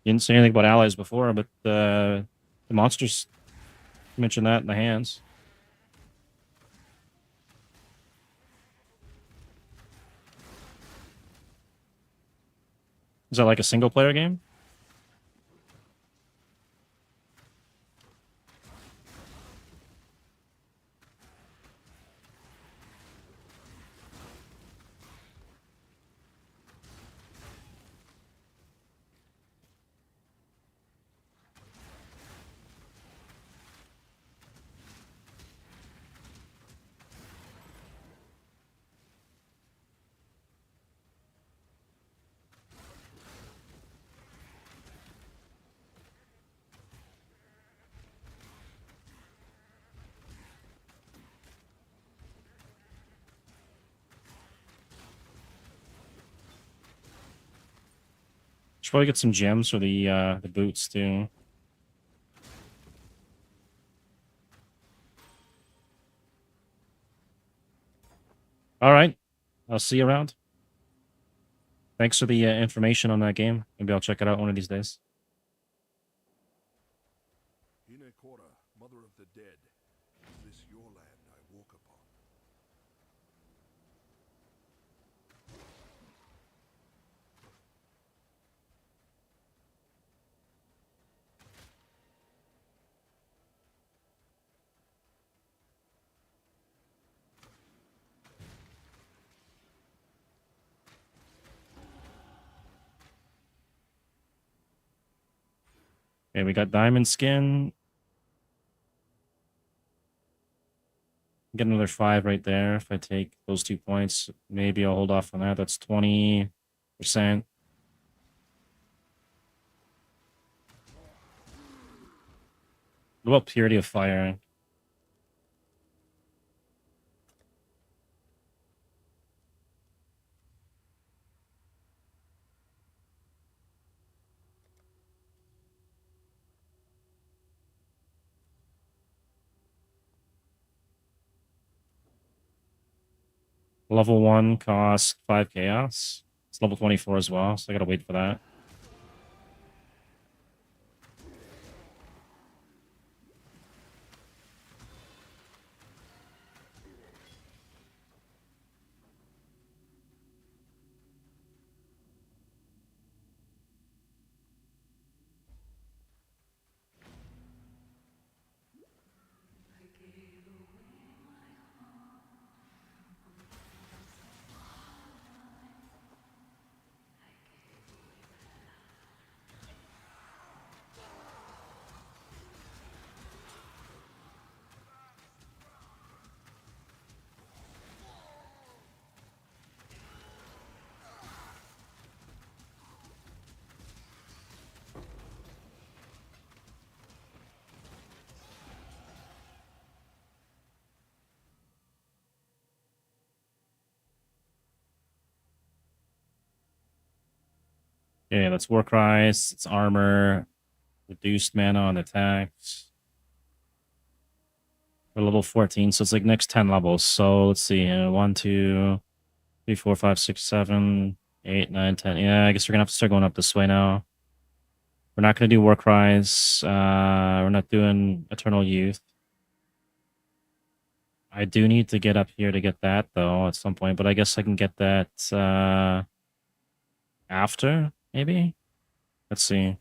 You didn't say anything about allies before, but the monsters mentioned that in the hands. Is that like a single player game? Should probably get some gems for the boots too. All right, I'll see you around. Thanks for the information on that game. Maybe I'll check it out one of these days. Mother of the dead, is this your land I walk upon? Okay, we got diamond skin. Get another 5 right there. If I take those 2 points, maybe I'll hold off on that. That's 20%. What about Purity of Fire? Level 1 cost 5 chaos. It's level 24 as well, so I gotta wait for that. Okay, that's War Cries, it's armor, reduced mana on attacks. We're level 14, so it's like next 10 levels. So let's see, 1, 2, 3, 4, 5, 6, 7, 8, 9, 10. Yeah, I guess we're gonna have to start going up this way now. We're not gonna do War Cries. We're not doing Eternal Youth. I do need to get up here to get that though at some point, but I guess I can get that after, maybe? Let's see.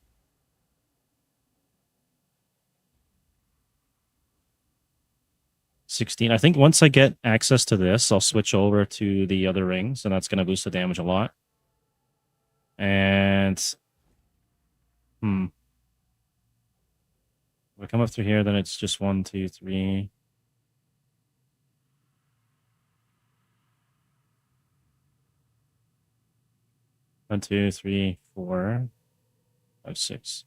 16. I think once I get access to this, I'll switch over to the other rings, and that's going to boost the damage a lot. And if I come up through here, then it's just 1, 2, 3. One, two, three, 4, 5, 6.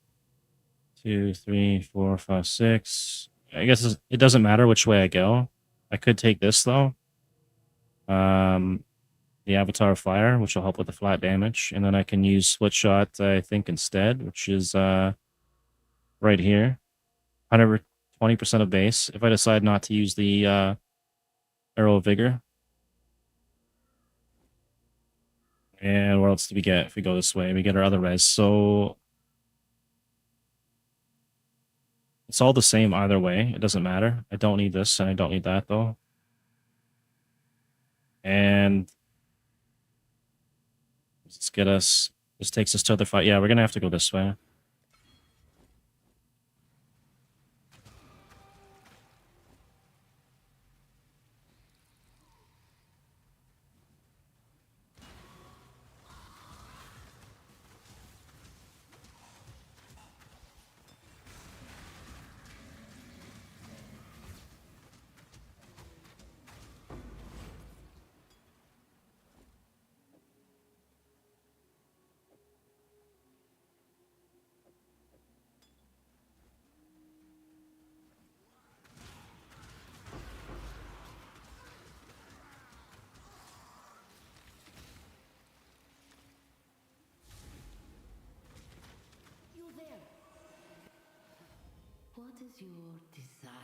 2, 3, 4, 5, 6. I guess it doesn't matter which way I go. I could take this though. The Avatar of Fire, which will help with the flat damage, and then I can use Split Shot, I think, instead, which is right here. 120% of base. If I decide not to use the Arrow of Vigor. And what else do we get if we go this way? We get our other res. So it's all the same either way. It doesn't matter. I don't need this and I don't need that though. And let's get us. This takes us to other fight. Yeah, we're gonna have to go this way. You're there. What is your desire?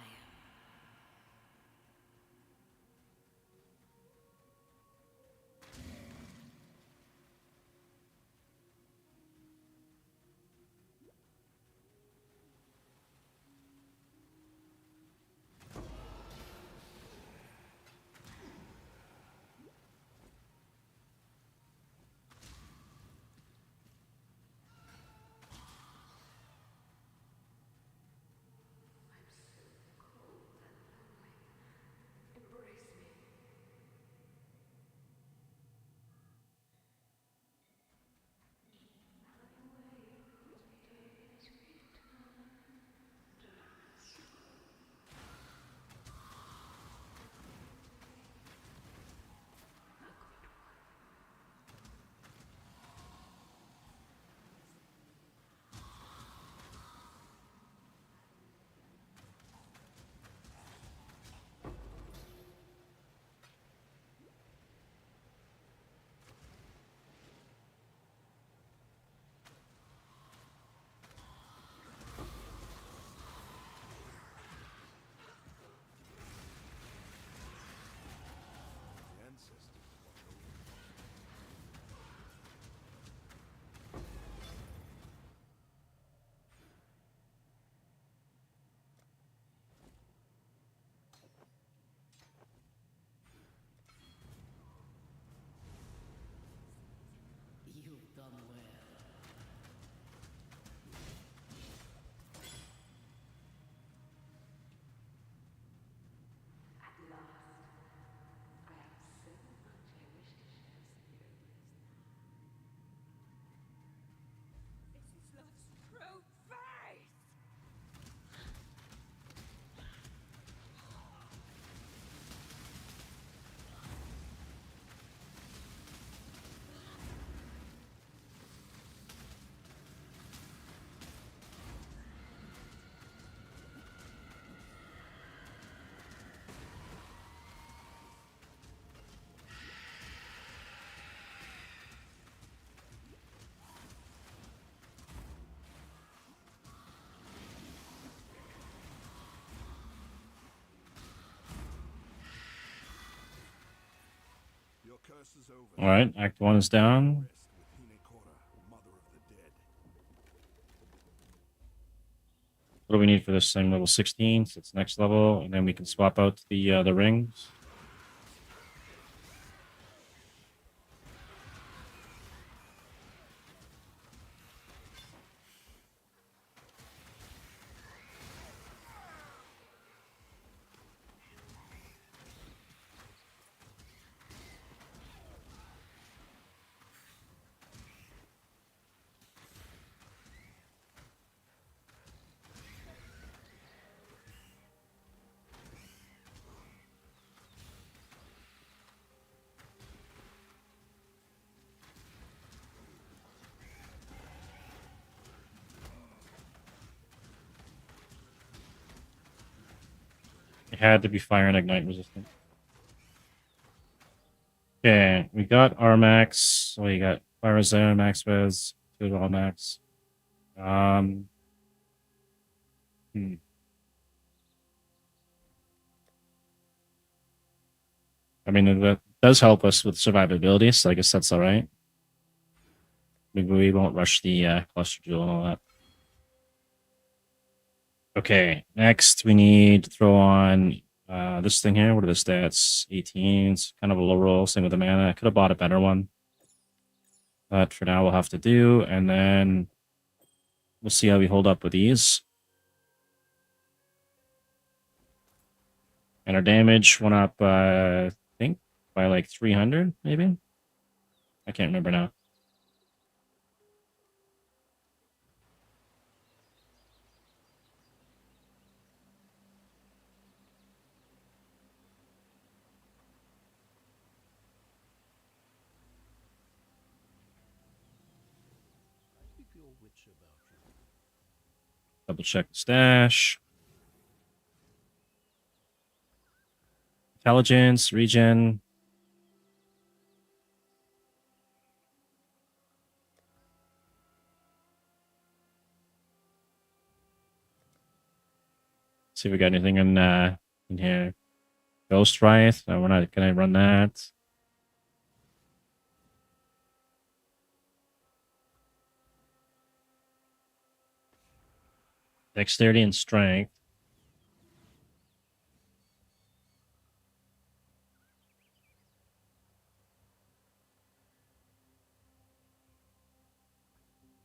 curse is over. All right, Act 1 is down. Rest with Hinekora, mother of the dead. What do we need for this thing? Level 16, so it's next level, and then we can swap out the rings. It had to be fire and ignite resistant. Okay, we got our max. So we got fire zone, max res, two all max. Hmm. I mean, that does help us with survivability, so I guess that's all right. Maybe we won't rush the cluster jewel and all that. Okay, next we need to throw on this thing here. What are the stats? 18. It's kind of a low roll. Same with the mana. I could have bought a better one. But for now, we'll have to do. And then we'll see how we hold up with these. And our damage went up, I think, by like 300, maybe? I can't remember now. Double check the stash. Intelligence, regen. See if we got anything in here. Ghost Wraith. No, we're not gonna run that. Dexterity and strength.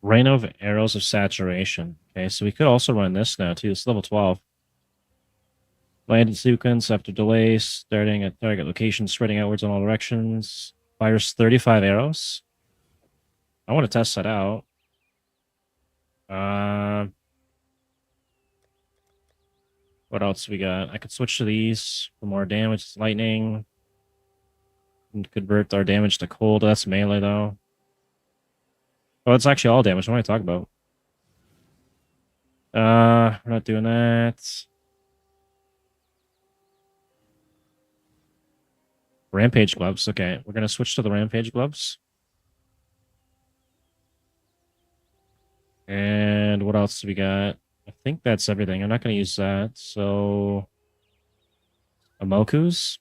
Rain of Arrows of Saturation. Okay, so we could also run this now too. It's level 12. Landing sequence after delay, starting at target location, spreading outwards in all directions. Fires 35 arrows. I want to test that out. What else we got? I could switch to these for more damage. Lightning. And convert our damage to cold. That's melee though. Oh, it's actually all damage. What am I talking about? We're not doing that. Rampage gloves. Okay, we're gonna switch to the rampage gloves. And what else do we got? I think that's everything. I'm not gonna use that. So, Amokus.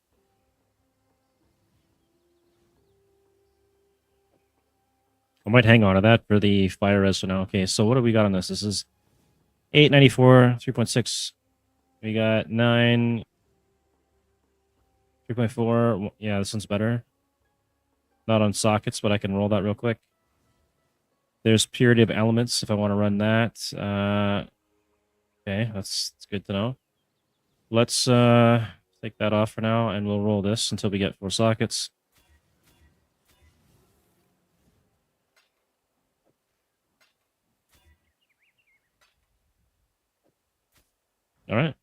I might hang on to that for the fire res for now. Okay, so what do we got on this? This is 894, 3.6. We got 9, 3.4. Yeah, this one's better. Not on sockets, but I can roll that real quick. There's Purity of Elements if I want to run that. Okay, that's good to know. Let's take that off for now, and we'll roll this until we get 4 sockets. All right.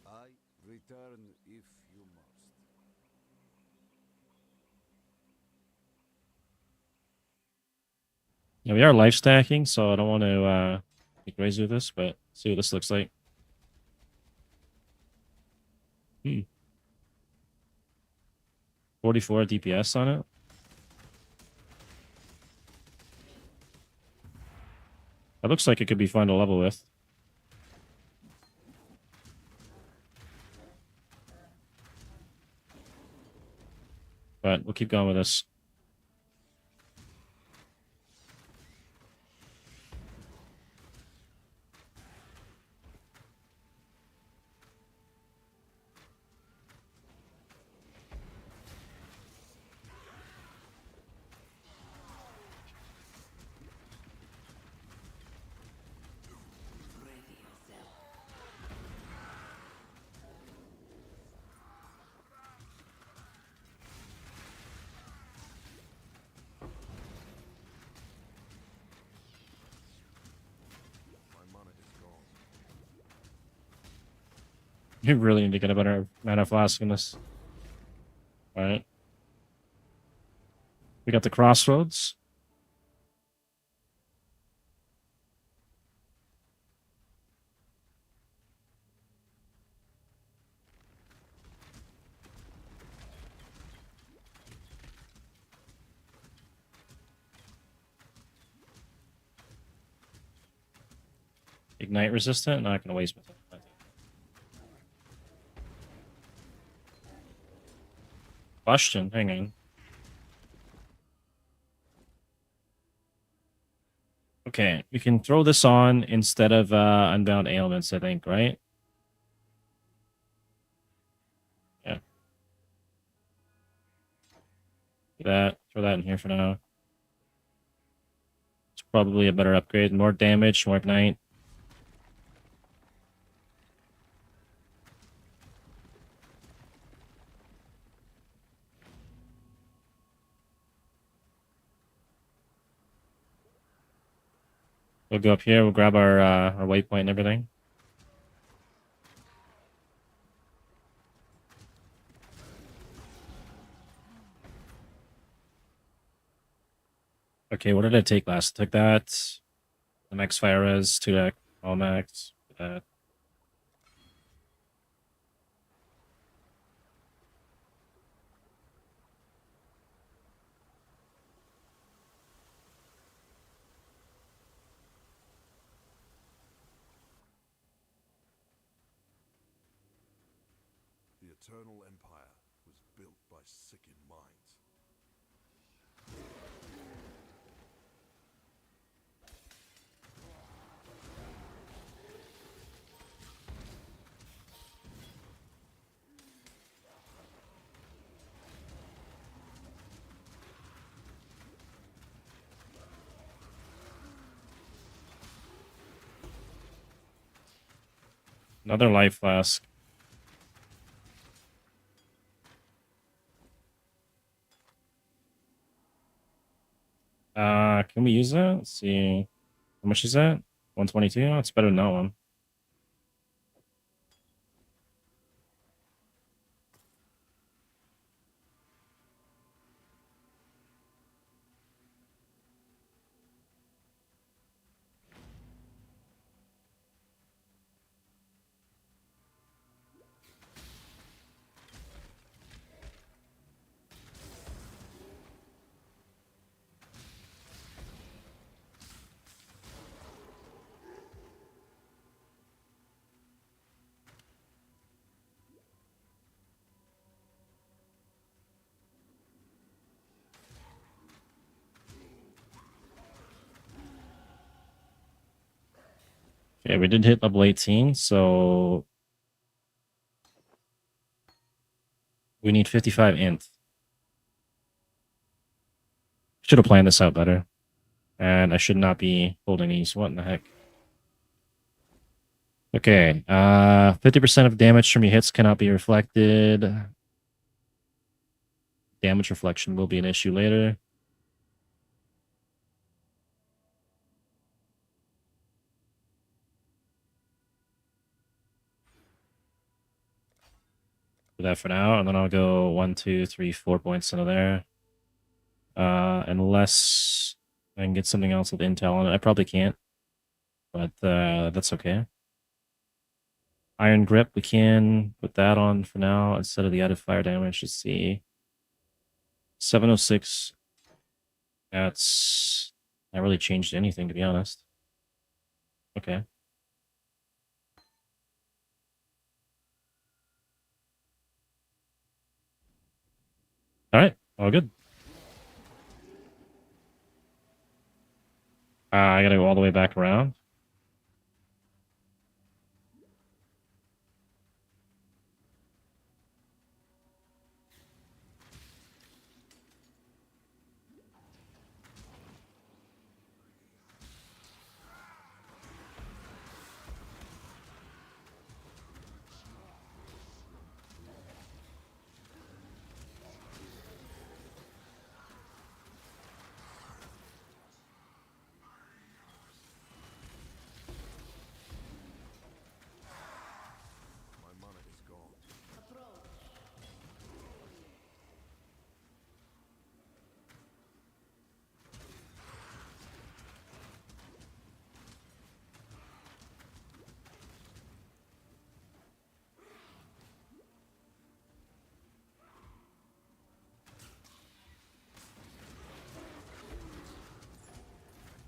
I return if you must. Yeah, we are life stacking, so I don't want to get crazy with this, but see what this looks like. 44 DPS on it. That looks like it could be fun to level with. But we'll keep going with this. My mana is gone. You really need to get a better mana flask in this. Alright. We got the crossroads. Ignite resistant? Not gonna waste my time. Question, hang on. Okay, we can throw this on instead of Unbound Ailments, I think, right? Yeah. Throw that in here for now. It's probably a better upgrade. More damage, more ignite. We'll go up here, we'll grab our waypoint and everything. Okay, what did I take last? I took that. The max fire res, 2 deck, all max. That. The Eternal Empire was built by sickened minds. Another life flask. Can we use that? Let's see. How much is that? 122? Oh, it's better than that one. Okay, we did hit level 18, so we need 55 int. Should have planned this out better. And I should not be holding these. What in the heck? Okay, 50% of damage from your hits cannot be reflected. Damage reflection will be an issue later. Do that for now, and then I'll go 1, 2, 3, 4 points into there. Unless I can get something else with intel on it. I probably can't, but that's okay. Iron Grip, we can put that on for now instead of the added fire damage. Let's see. 706. That's not really changed anything, to be honest. Okay. All right. All good. I gotta go all the way back around. My mana is gone. I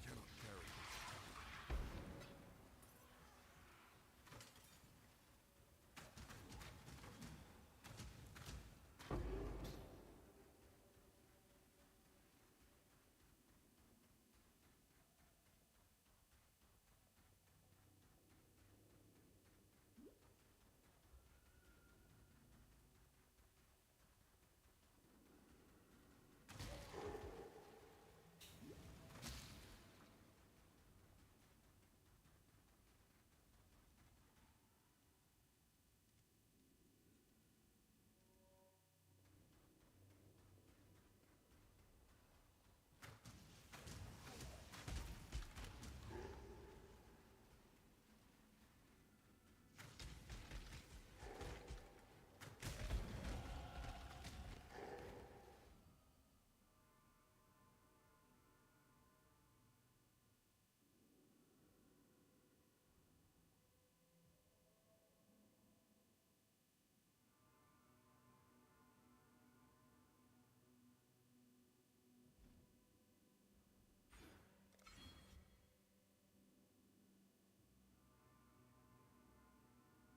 cannot carry this.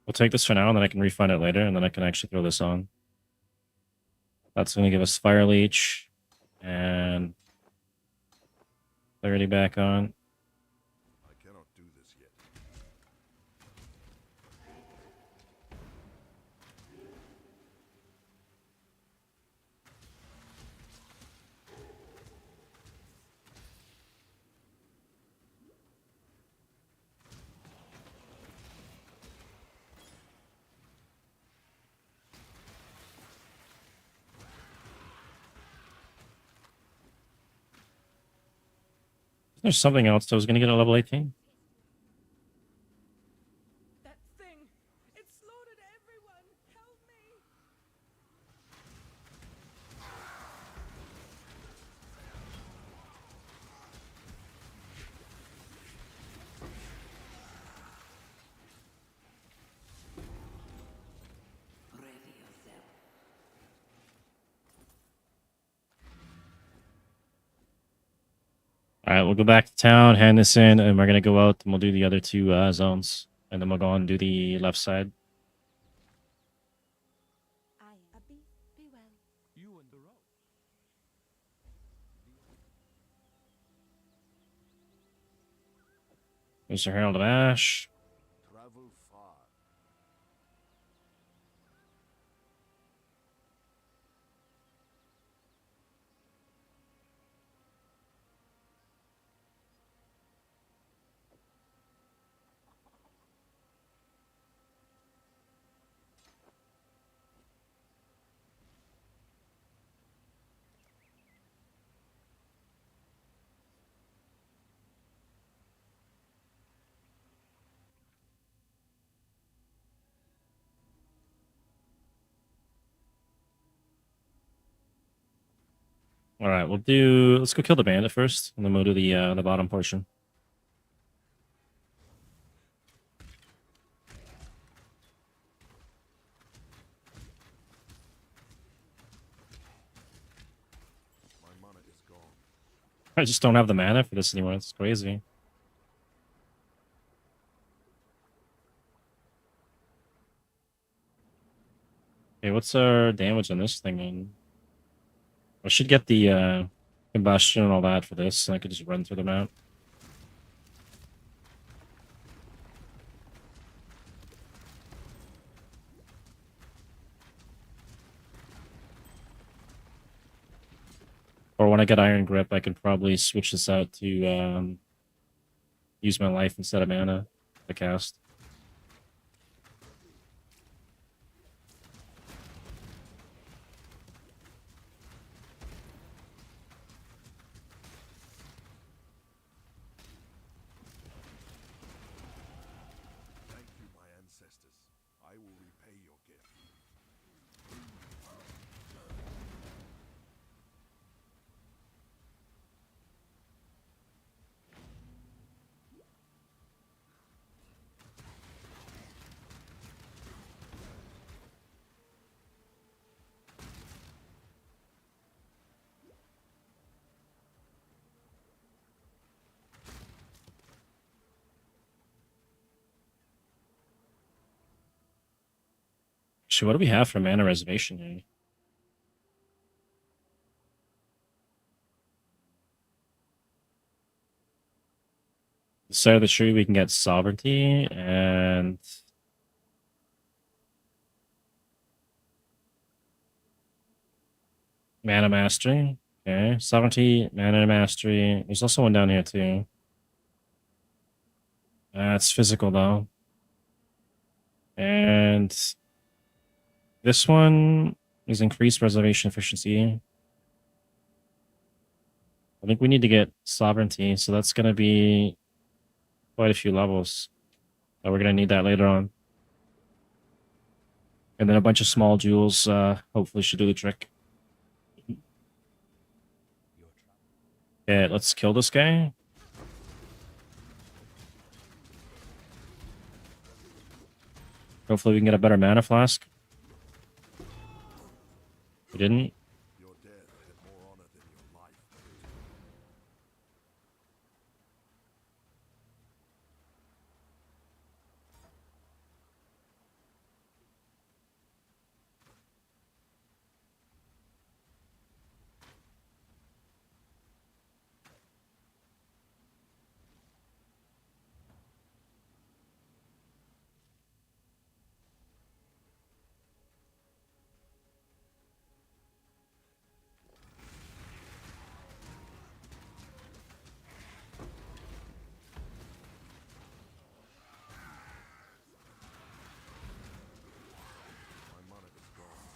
We'll take this for now, and then I can refund it later, and then I can actually throw this on. That's going to give us Fire Leech and clarity back on. I cannot do this yet. There's something else that was going to get a level 18. That thing! It slaughtered everyone! Help me! All right, we'll go back to town, hand this in, and we're going to go out, and we'll do the other two zones. And then we'll go on and do the left side. I be well. You and the road. Mr. Herald of Ash. Travel far. All right, let's go kill the bandit first, and then we'll do the bottom portion. My mana is gone. I just don't have the mana for this anymore. It's crazy. Okay, what's our damage on this thing? I should get the combustion and all that for this, and I could just run through them out. Or when I get Iron Grip, I can probably switch this out to use my life instead of mana to cast. Thank you, my ancestors. I will repay your gift. Actually, what do we have for mana reservation here? The side of the tree, we can get Sovereignty and Mana Mastery. Okay, Sovereignty, Mana Mastery. There's also one down here too. It's physical though. And this one is increased reservation efficiency. I think we need to get Sovereignty, so that's going to be quite a few levels. We're going to need that later on. And then a bunch of small jewels hopefully should do the trick. Okay, let's kill this guy. Hopefully we can get a better mana flask. We didn't. Your death had more honor than your life. My monarch is gone.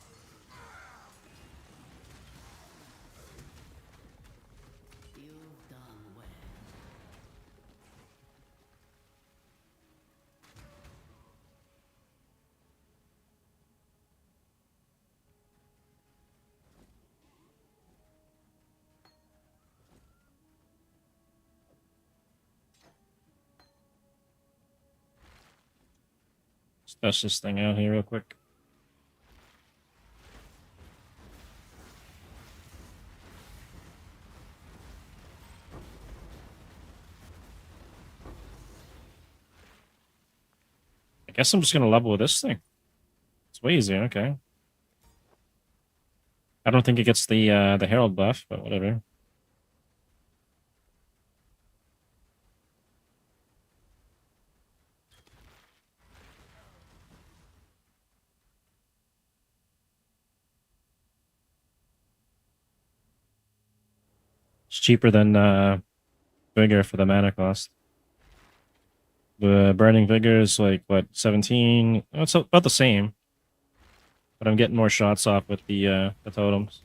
You've done well. Let's test this thing out here real quick. I guess I'm just going to level with this thing. It's way easier, okay. I don't think it gets the Herald buff, but whatever. It's cheaper than Vigor for the mana cost. The Burning Vigor is like, what, 17? Oh, it's about the same. But I'm getting more shots off with the totems.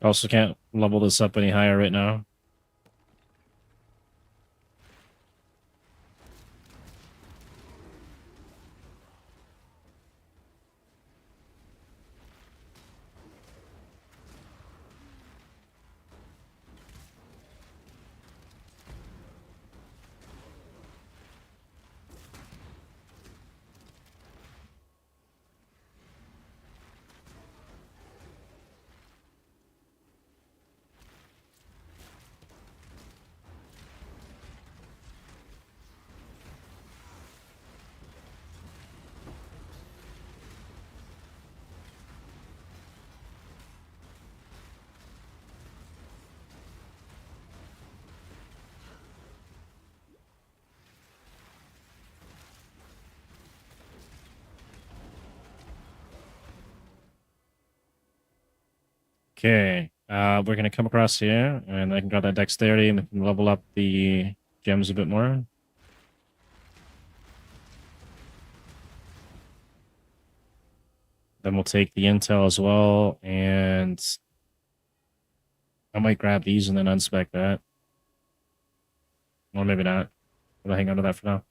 I also can't level this up any higher right now. Okay, we're gonna come across here, and I can grab that dexterity, and we can level up the gems a bit more. Then we'll take the intel as well, and I might grab these and then unspec that. Or maybe not. I'll hang on to that for now.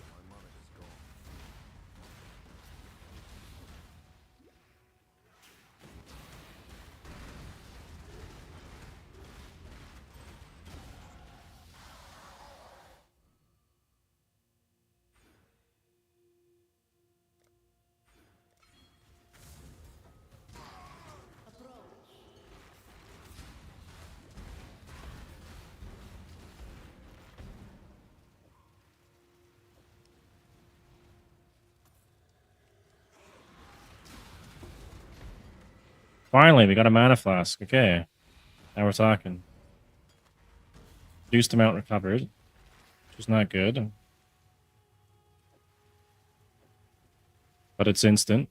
My mana is gone. Finally, we got a mana flask. Okay. Now we're talking. Reduced amount recovered, which is not good. But it's instant.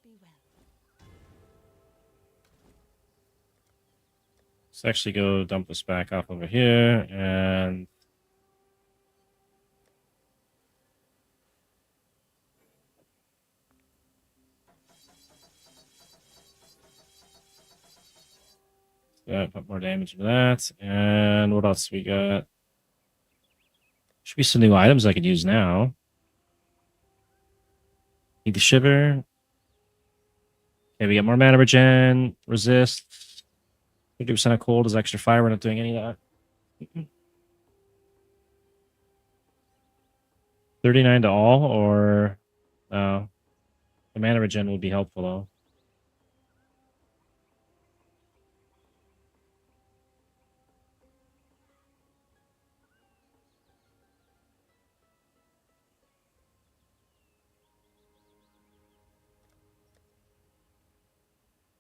Be well. Let's actually go dump this back off over here, and put more damage into that. And what else we got? Should be some new items I could use now. Need the shiver. Okay, we got more mana regen, resist. 50% of cold is extra fire. We're not doing any of that. 39 to all, or no? The mana regen would be helpful though.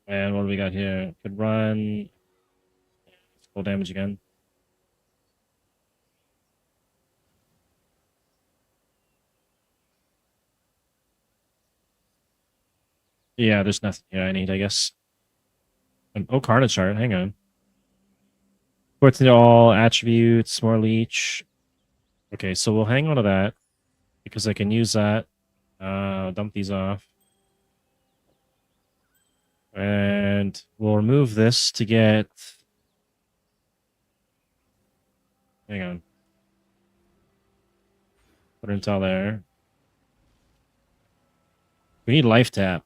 And what do we got here? Could run full damage again. Yeah, there's nothing here I need, I guess. Oh, Carnage chart. Hang on. Put to all attributes, more leech. Okay, so we'll hang on to that because I can use that. Dump these off. And we'll remove this to get. Hang on. Put intel there. We need life tap.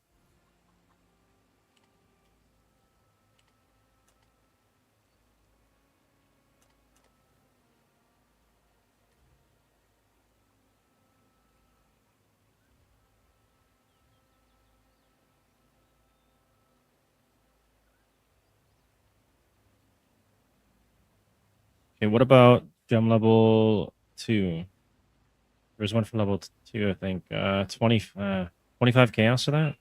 Okay, what about gem level 2? There's one for level 2, I think. 25 chaos for that?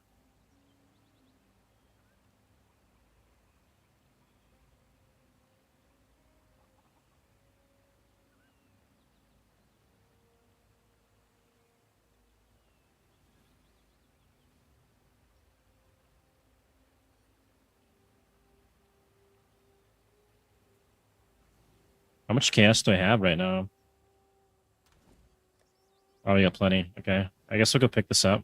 How much chaos do I have right now? Oh, we got plenty. Okay. I guess we'll go pick this up.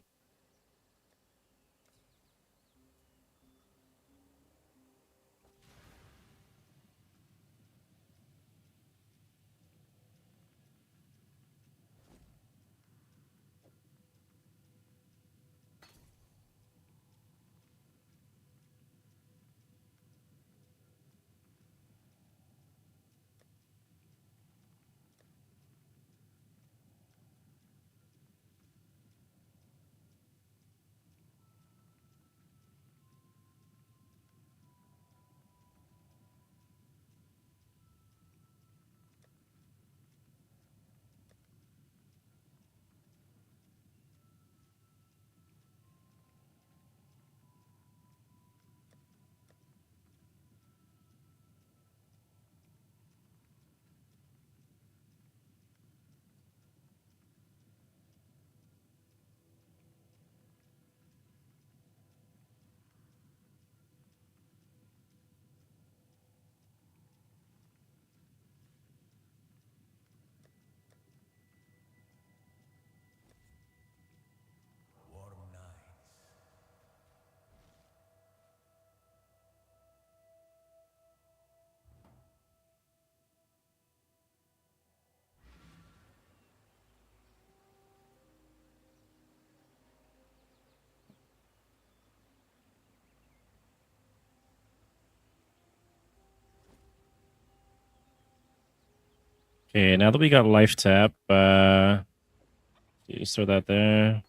Okay, now that we got life tap, you throw that there.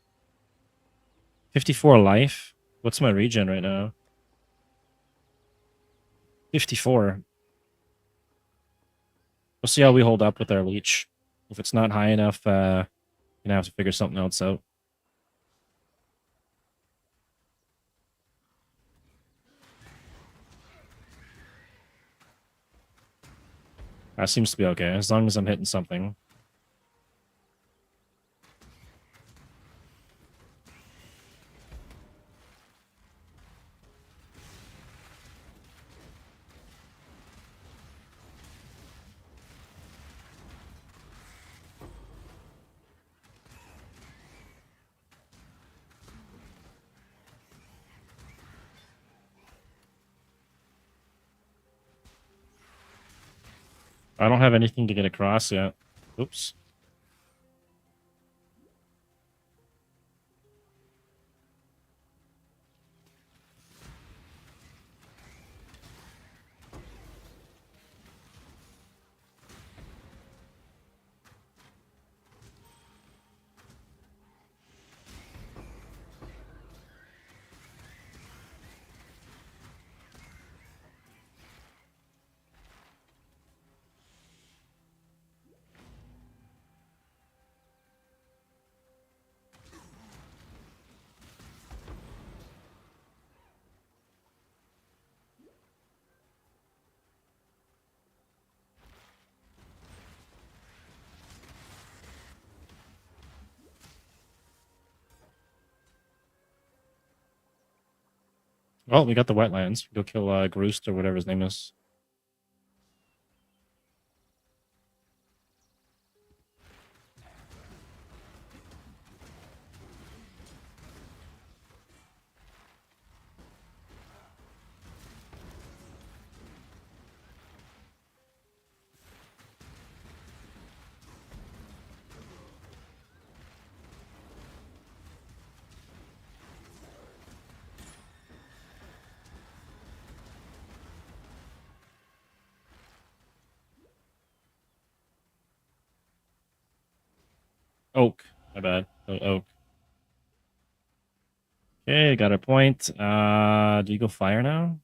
54 life. What's my regen right now? 54. We'll see how we hold up with our leech. If it's not high enough, gonna have to figure something else out. That seems to be okay, as long as I'm hitting something. I don't have anything to get across yet. Oops. Well, we got the wetlands. Go kill Groost or whatever his name is. Oak. My bad. Oh, oak. Okay, got a point. Do you go fire now?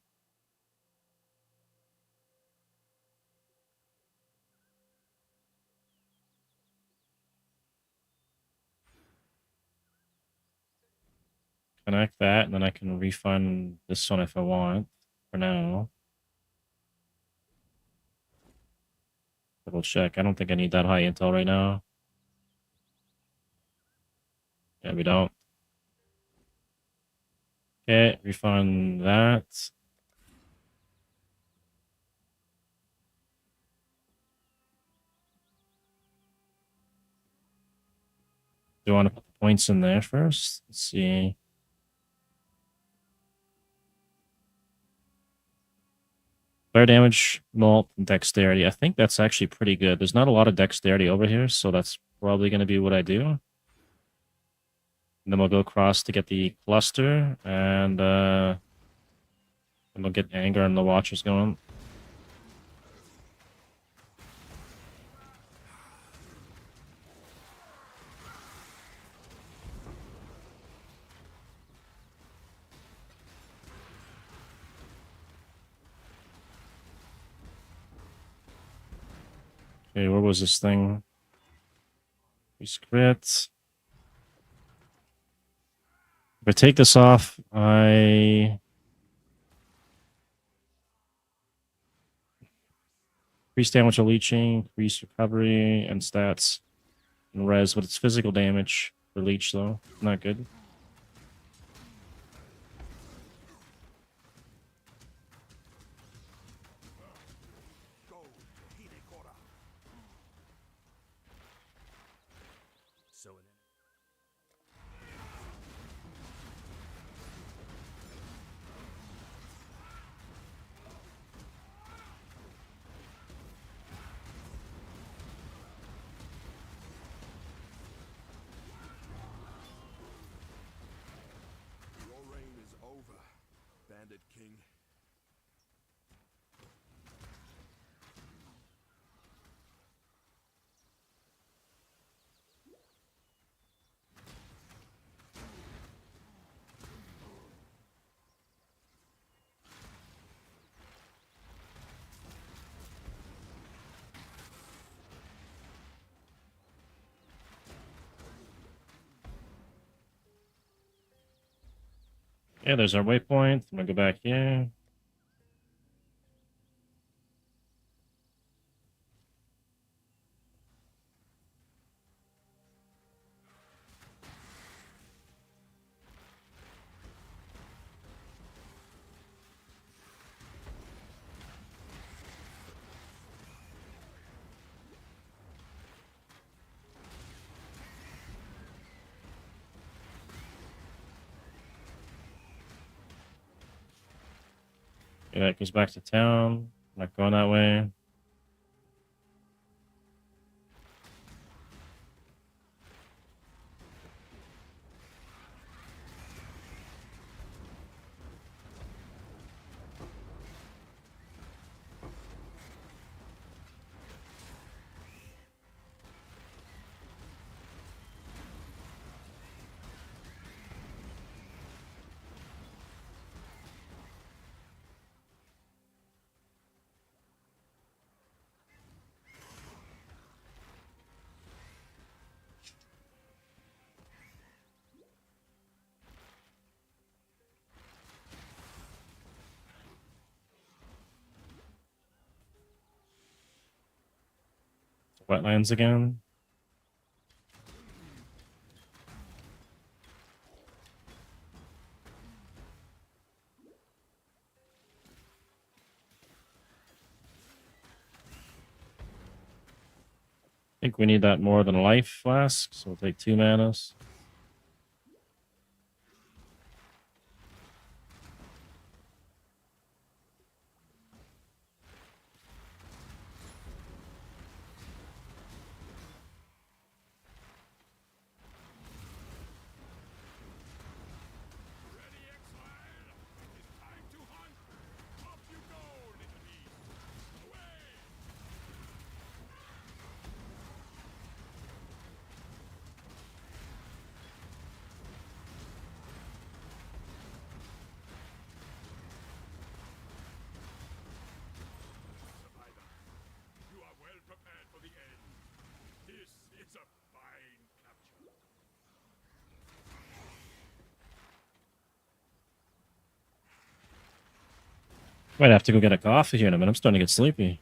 Connect that, and then I can refund this one if I want. For now. Double check. I don't think I need that high intel right now. Yeah, we don't. Okay, refund that. Do you want to put the points in there first? Let's see. Fire damage, mult, and dexterity. I think that's actually pretty good. There's not a lot of dexterity over here, so that's probably going to be what I do. And then we'll go across to get the cluster, and we'll get anger and the watchers going. Okay, where was this thing? Crit. If I take this off, I increase damage of leeching, increase recovery and stats and res, but it's physical damage for leech though. Not good. Your reign is over, Bandit King. Yeah, there's our waypoint. I'm gonna go back here. Yeah, it goes back to town. I'm not going that way. Wetlands again. think we need that more than a life flask, so we'll take 2 manas. Ready, exile? It's time to hunt. Off you go, little beast. Away! Survivor, you are well prepared for the end. This is a fine capture. Might have to go get a coffee here in a minute. I'm starting to get sleepy.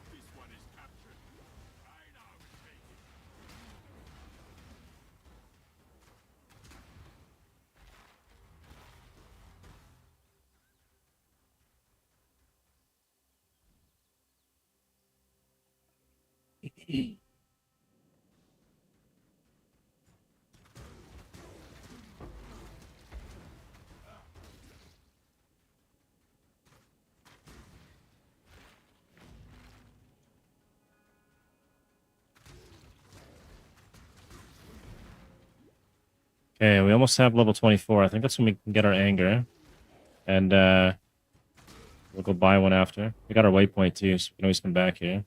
This one is captured. I now take it. Okay, we almost have level 24. I think that's when we can get our anger. And we'll go buy one after. We got our waypoint too, so we can always come back here.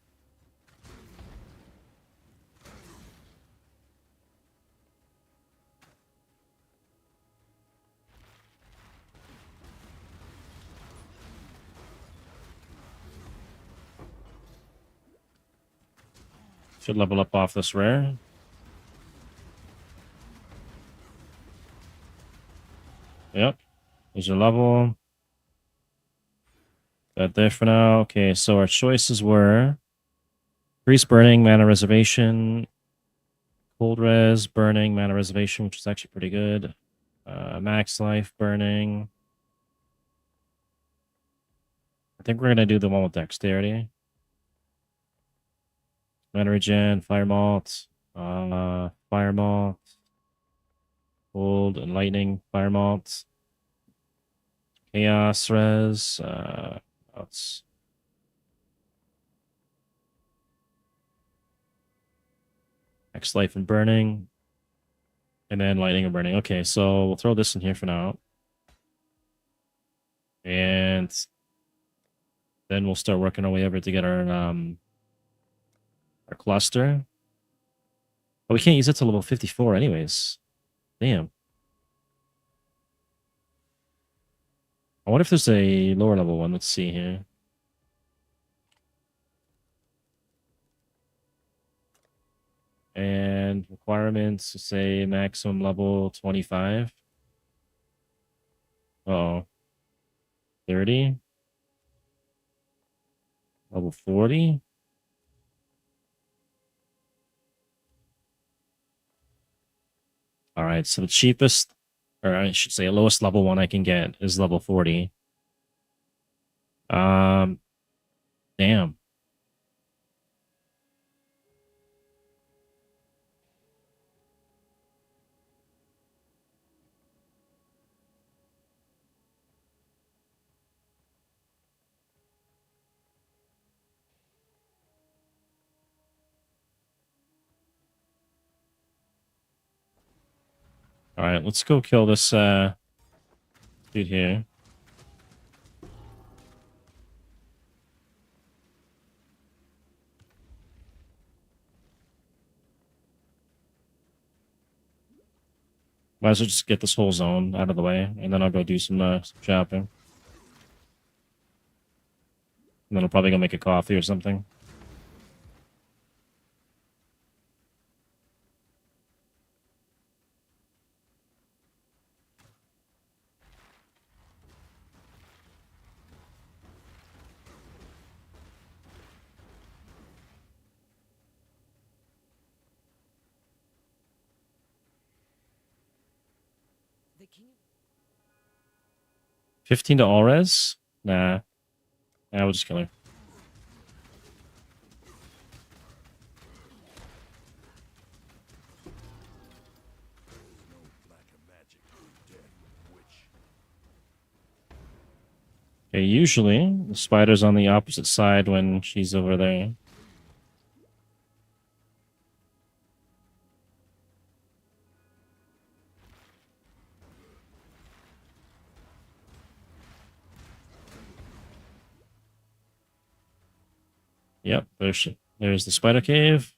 Should level up off this rare. Yep. There's your level. That there for now. Okay, so our choices were Grease Burning, Mana Reservation, Cold Res, Burning, Mana Reservation, which is actually pretty good. Max Life, Burning. I think we're going to do the one with Dexterity. Mana Regen, Fire Malt, Fire Malt, Cold and Lightning, Fire Malt, Chaos Res, what's Max Life and Burning, and then Lightning and Burning. Okay, so we'll throw this in here for now. And then we'll start working our way over to get our cluster. But we can't use it till level 54 anyways. Damn. I wonder if there's a lower level one. Let's see here. And requirements, say maximum level 25. Oh. 30. Level 40. All right, so the cheapest, or I should say lowest level one I can get is level 40. Damn. All right, let's go kill this dude here. Might as well just get this whole zone out of the way, and then I'll go do some shopping. And then I'll probably go make a coffee or something. The king 15 to all res? Nah. I will just kill her. Okay, usually the spider's on the opposite side when she's over there. Yep, there's the spider cave.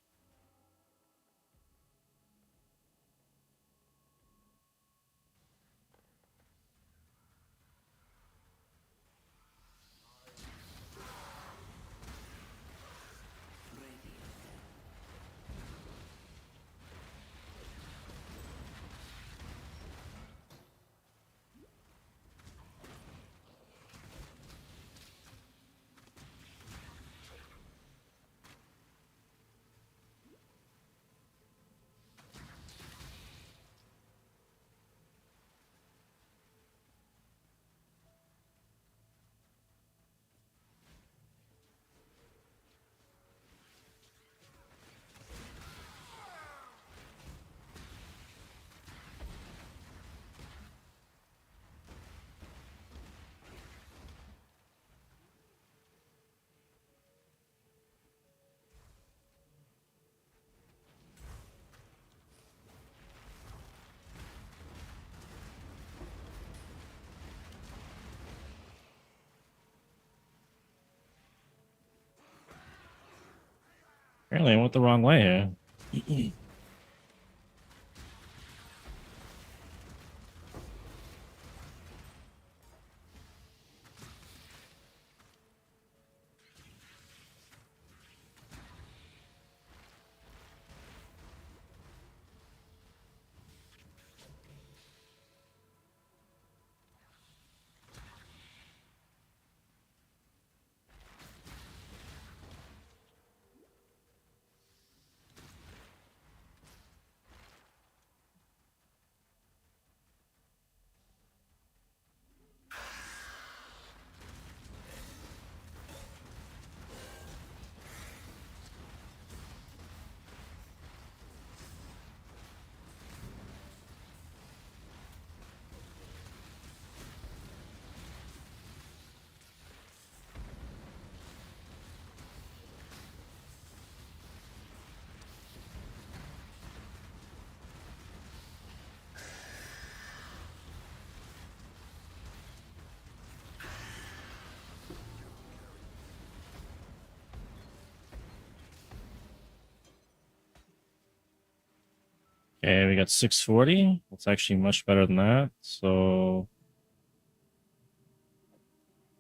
Apparently I went the wrong way here. Okay, we got 640. That's actually much better than that. So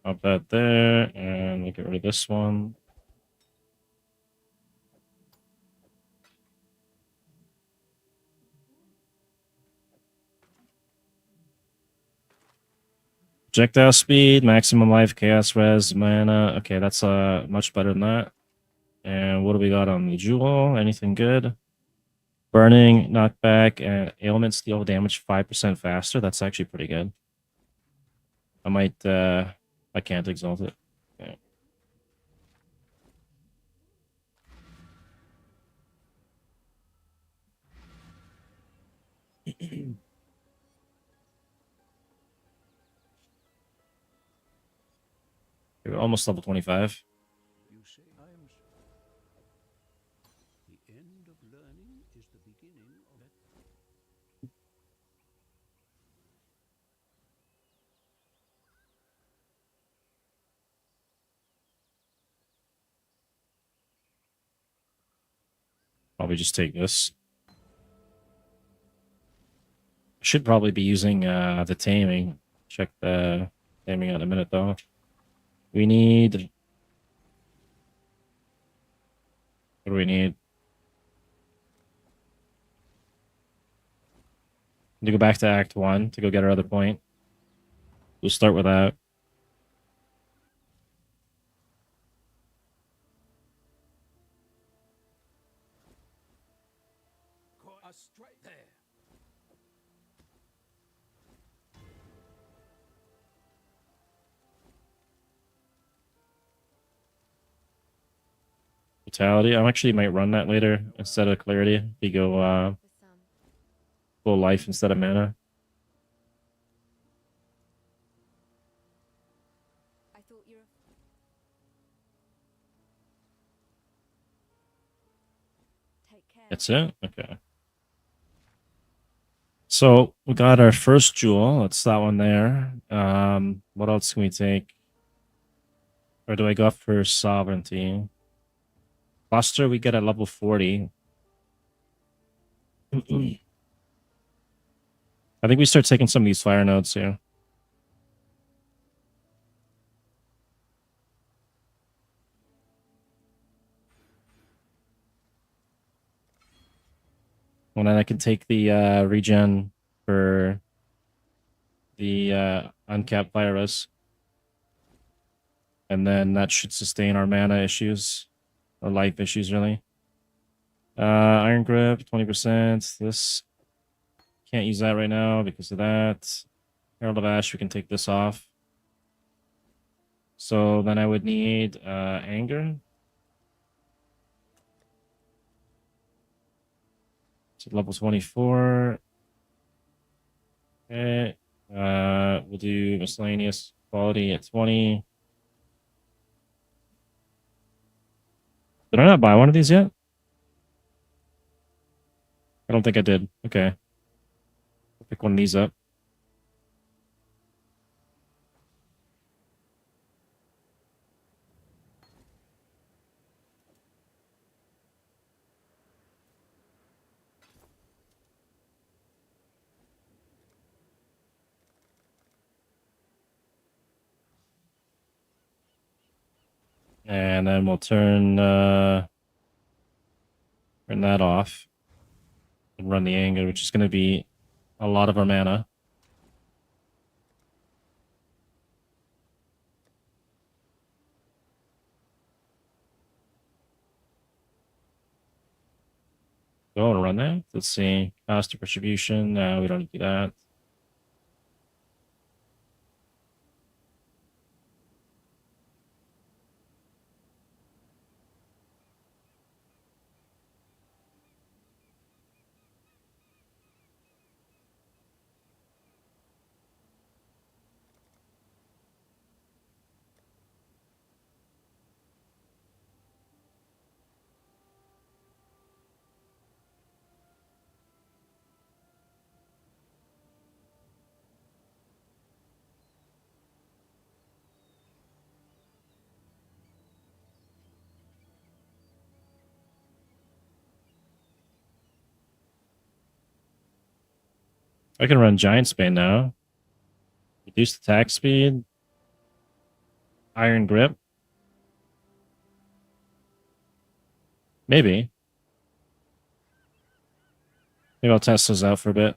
pop that there, and we'll get rid of this one. Projectile speed, maximum life, chaos res, mana. Okay, that's much better than that. And what do we got on the jewel? Anything good? Burning, knockback, and ailment steal damage 5% faster. That's actually pretty good. I might I can't exalt it. Yeah. We're almost level 25. You say I am. The end of learning is the beginning of it. Probably just take this. Should probably be using the taming. Check the taming out in a minute though. We need. What do we need? To go back to Act 1 to go get our other point. We'll start with that. Caught us straight there. Fatality. I actually might run that later instead of clarity. We go For some. full life instead of mana. I thought you were. Take care. That's it? Okay. So we got our first jewel. That's that one there. What else can we take? Or do I go up for sovereignty? Cluster we get at level 40. I think we start taking some of these fire nodes here. And then I can take the regen for the uncapped virus. And then that should sustain our mana issues. Or life issues, really. Iron Grip, 20%. This can't use that right now because of that. Herald of Ash, we can take this off. So then I would need Anger. So level 24. Okay. We'll do miscellaneous quality at 20. Did I not buy one of these yet? I don't think I did. Okay. I'll pick one of these up. And then we'll turn that off and run the anger, which is going to be a lot of our mana. Go and run that. Let's see. Cost of distribution. No, we don't do that. I can run Giant Span now. Reduced attack speed. Iron Grip. Maybe. Maybe I'll test those out for a bit.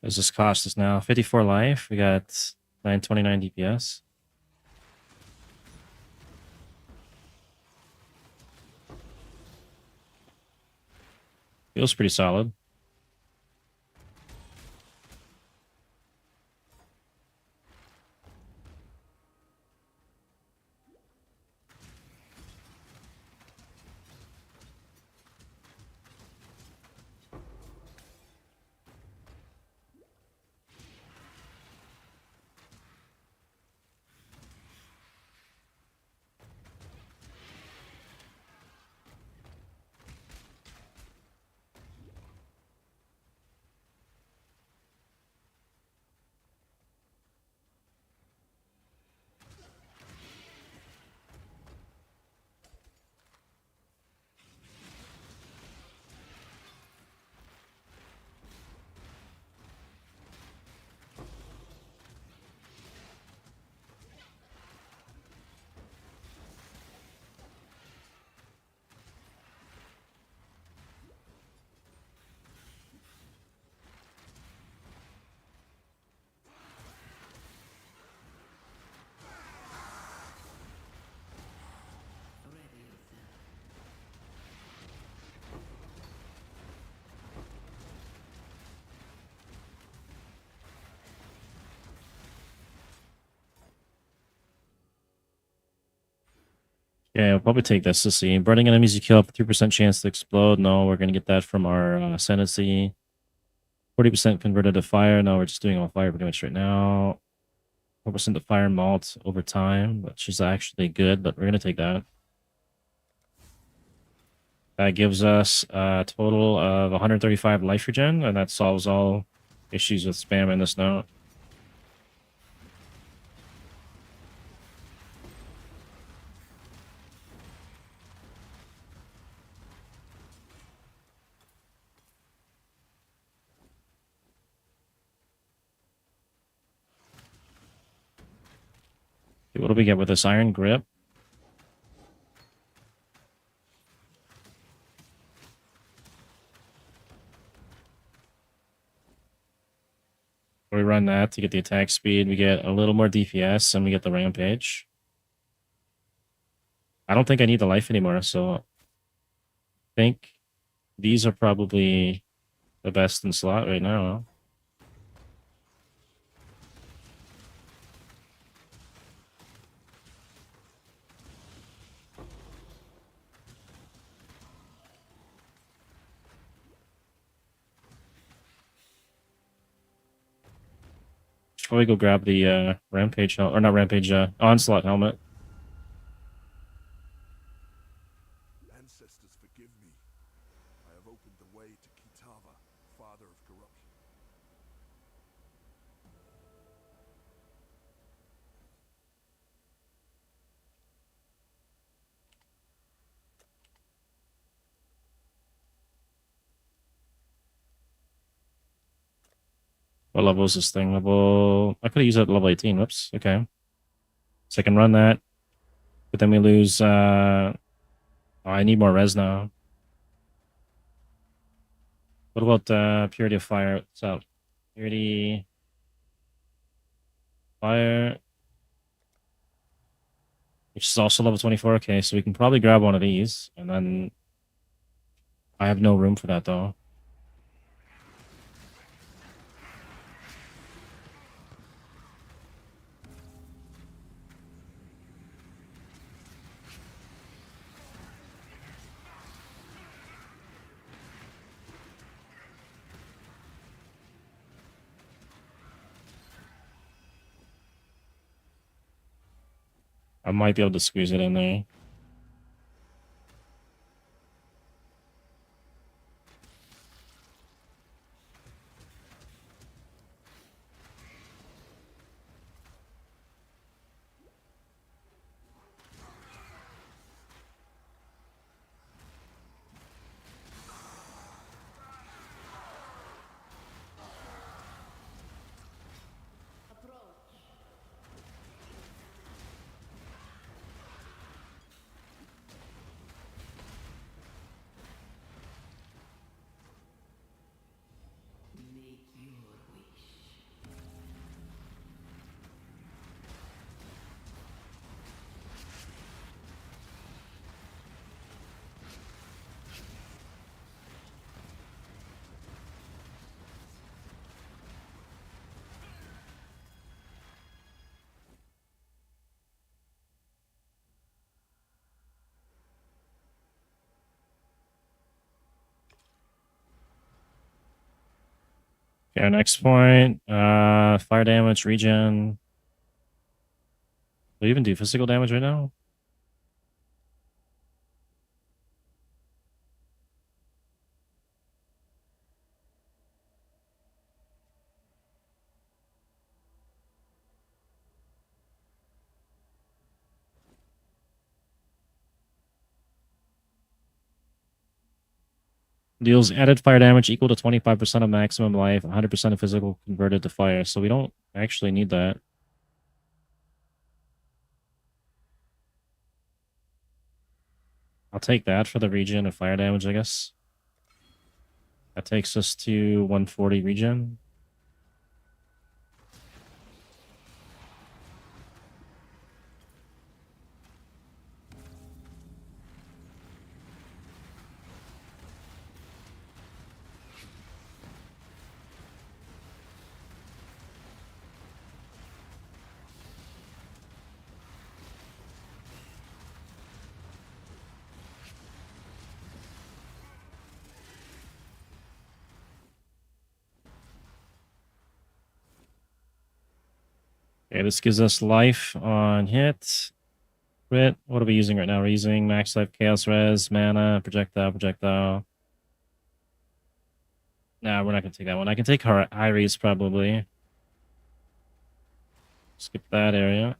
What does this cost us now? 54 life. We got 929 DPS. Feels pretty solid. Yeah, we'll probably take this to see. Burning enemies you kill have 3% chance to explode. No, we're going to get that from our Ascendancy. 40% converted to fire. No, we're just doing all fire pretty much right now. 4% to fire malt over time, which is actually good, but we're going to take that. That gives us a total of 135 life regen, and that solves all issues with spam in this note. Okay, what do we get with this iron grip? We run that to get the attack speed. We get a little more DPS, and we get the rampage. I don't think I need the life anymore, so I think these are probably the best in slot right now. Should probably go grab the rampage or not rampage onslaught helmet. Ancestors, forgive me. I have opened the way to Kitava, father of corruption. What level is this thing? Level. I could have used it at level 18. Whoops. Okay. So I can run that. But then we lose. Oh, I need more res now. What about Purity of Fire? What's up? Purity. Fire. Which is also level 24. Okay, so we can probably grab one of these. And then. I have no room for that though. I might be able to squeeze it in there. Okay, our next point. Fire damage, regen. Do we even do physical damage right now? Deals added fire damage equal to 25% of maximum life, 100% of physical converted to fire. So we don't actually need that. I'll take that for the regen of fire damage, I guess. That takes us to 140 regen. Okay, this gives us life on hit. Crit. What are we using right now? We're using max life, chaos res, mana, projectile, projectile. Nah, we're not gonna take that one. I can take Iris probably. Skip that area.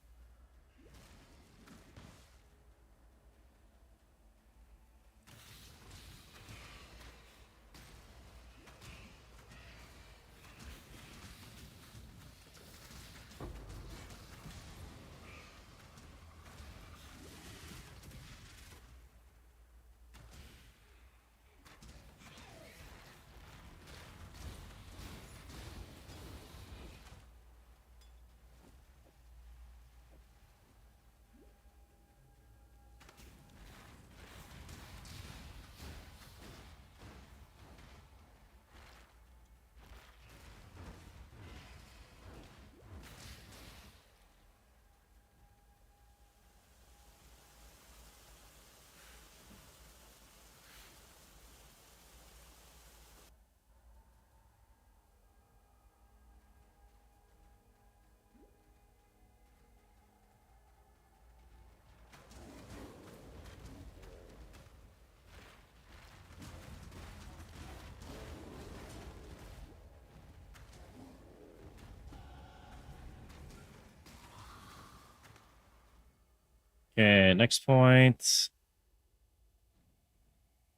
Okay, next point.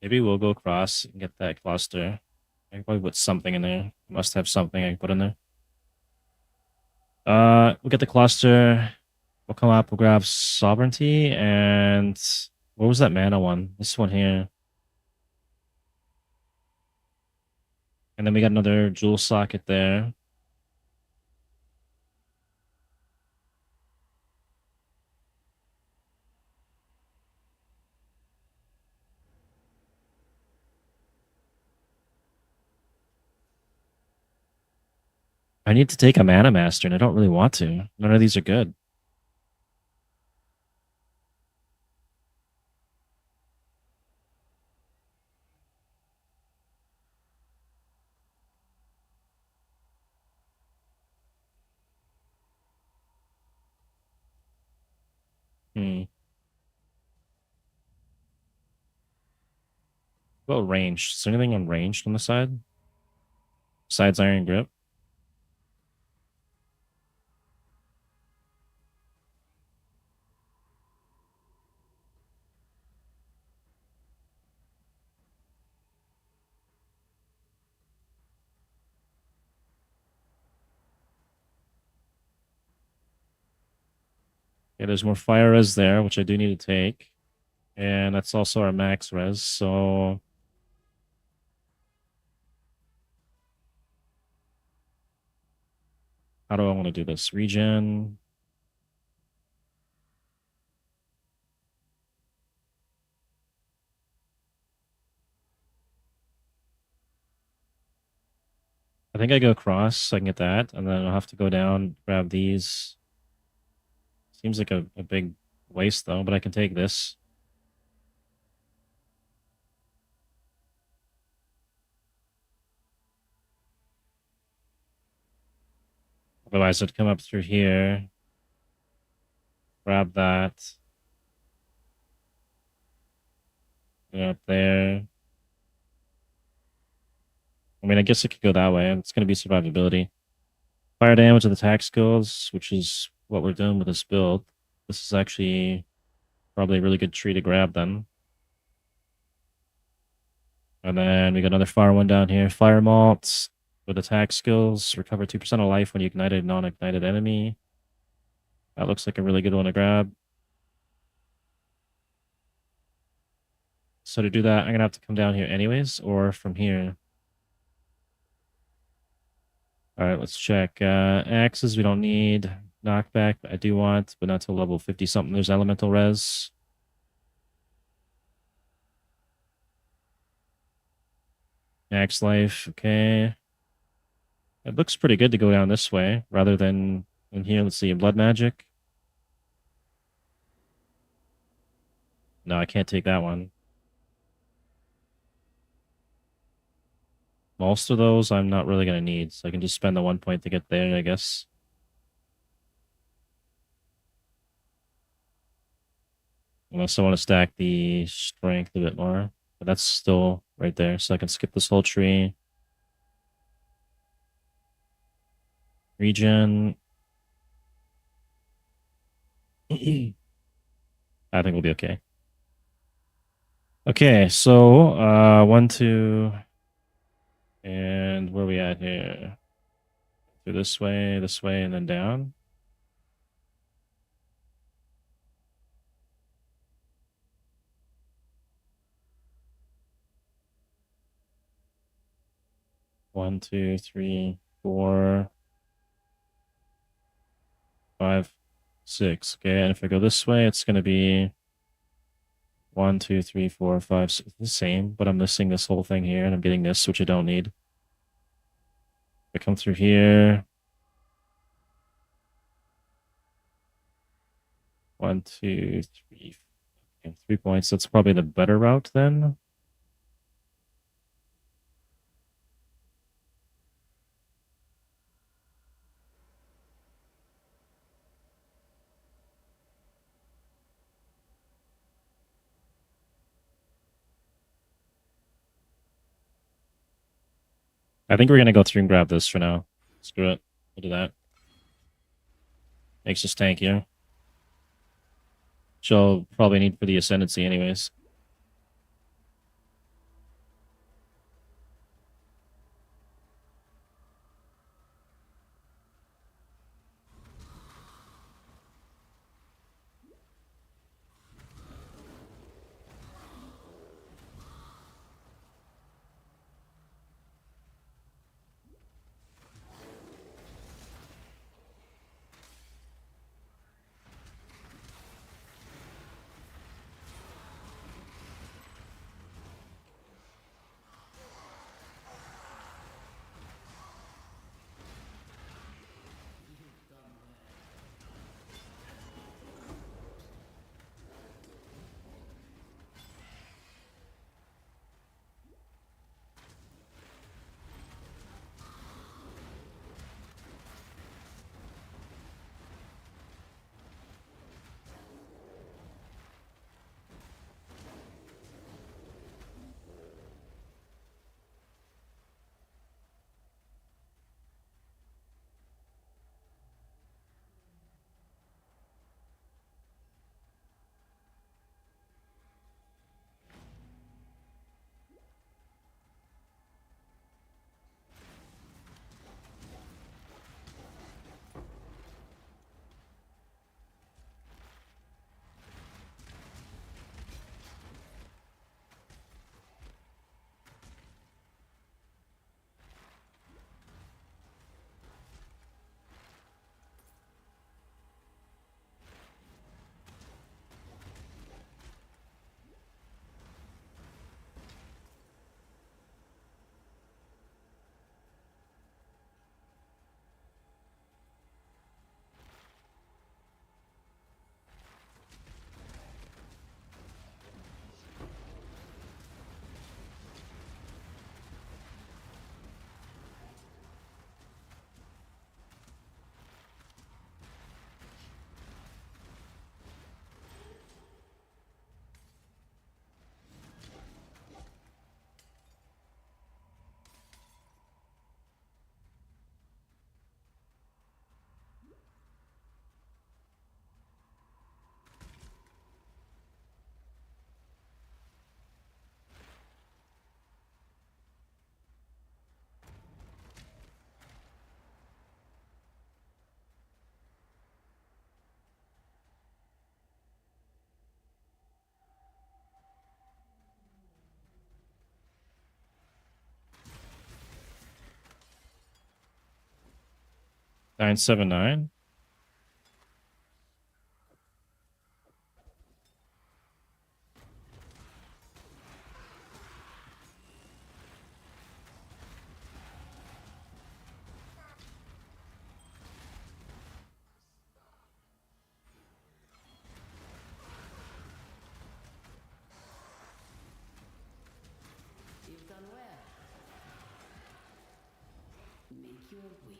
Maybe we'll go across and get that cluster. I can probably put something in there. Must have something I can put in there. We'll get the cluster. We'll come up, we'll grab sovereignty, and what was that mana one? This one here. And then we got another jewel socket there. I need to take a mana master, and I don't really want to. None of these are good. Hmm. What about range? Is there anything on ranged on the side? Besides Iron Grip? Yeah, there's more fire res there, which I do need to take. And that's also our max res, so how do I want to do this? Regen. I think I go across so I can get that, and then I'll have to go down, grab these. Seems like a big waste though, but I can take this. Otherwise, I'd come up through here, grab that, go up there. I mean, I guess it could go that way. It's going to be survivability. Fire damage with attack skills, which is what we're doing with this build. This is actually probably a really good tree to grab then. And then we got another fire one down here. Fire malt with attack skills. Recover 2% of life when you ignite a non-ignited enemy. That looks like a really good one to grab. So to do that, I'm going to have to come down here anyways, or from here. All right, let's check. Axes we don't need. Knockback I do want, but not till level 50 something. There's elemental res. Max life, okay. It looks pretty good to go down this way rather than in here. Let's see, blood magic. No, I can't take that one. Most of those I'm not really going to need, so I can just spend the 1 point to get there, I guess. Unless I want to stack the strength a bit more. But that's still right there, so I can skip this whole tree. Regen. I think we'll be okay. Okay, so 1, 2, and where are we at here? Through this way, and then down. One, two, three, 4, 5, 6. Okay, and if I go this way, it's gonna be 1, 2, 3, 4, 5, 6. The same, but I'm missing this whole thing here, and I'm getting this, which I don't need. If I come through here. 1, 2, 3. Okay, 3 points. That's probably the better route then. I think we're gonna go through and grab this for now. Screw it. We'll do that. Makes us tankier. She'll probably need for the ascendancy anyways. Nine, 7, 9. You've done well. Make your wish.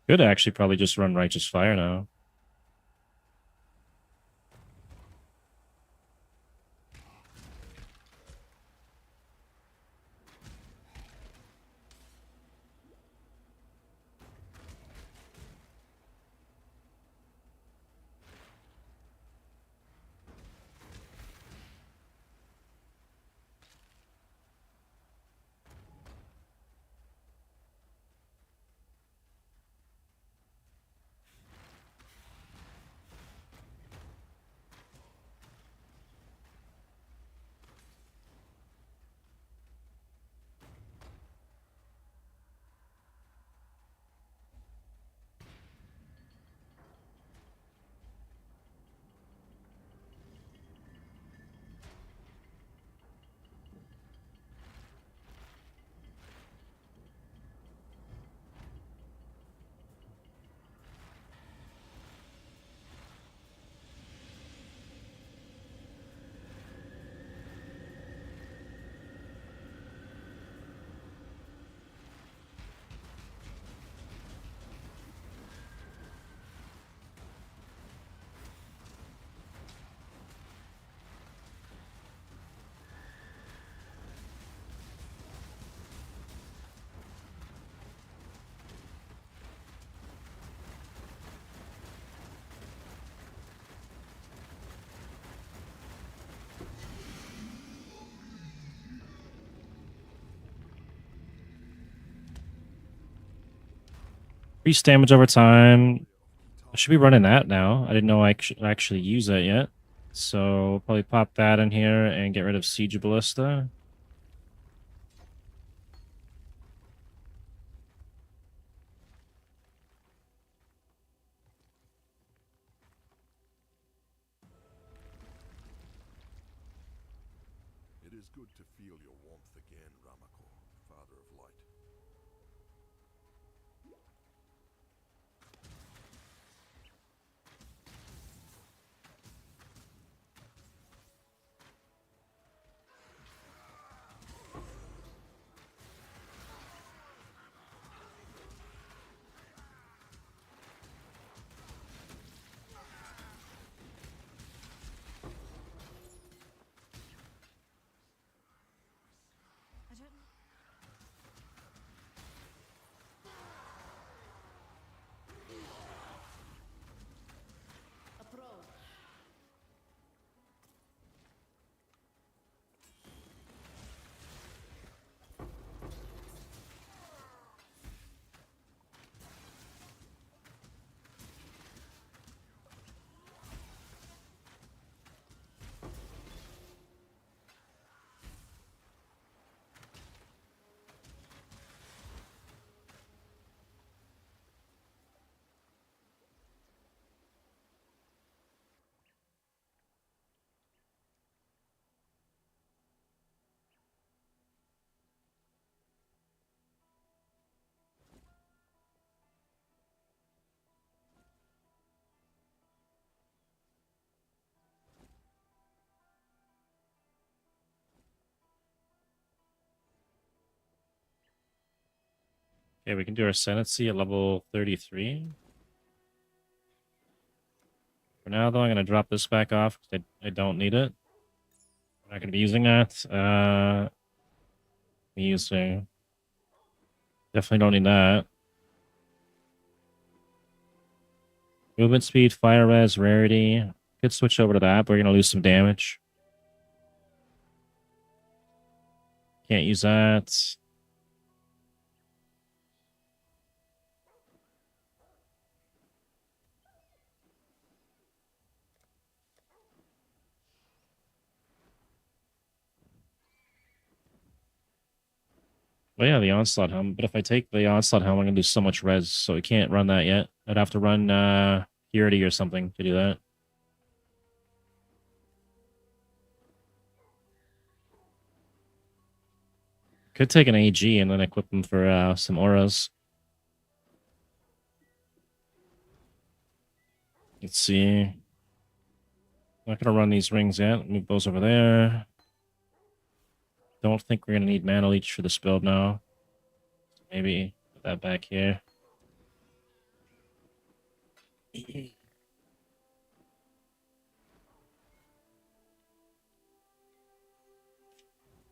Could actually probably just run Righteous Fire now. Increase damage over time. I should be running that now. I didn't know I should actually use that yet. So probably pop that in here and get rid of Siege Ballista. It is good to feel your warmth again, Ramako, Father of Light. I don't. Okay, we can do our Ascendancy at level 33. For now, though, I'm going to drop this back off because I don't need it. I'm not going to be using that. Using. Definitely don't need that. Movement speed, fire res, rarity. Could switch over to that, but we're going to lose some damage. Can't use that. Well, yeah, the Onslaught Helm. But if I take the Onslaught Helm, I'm going to lose so much res, so I can't run that yet. I'd have to run Purity or something to do that. Could take an AG and then equip them for some auras. Let's see. Not going to run these rings yet. Move those over there. Don't think we're going to need Mana Leech for this build now. Maybe put that back here.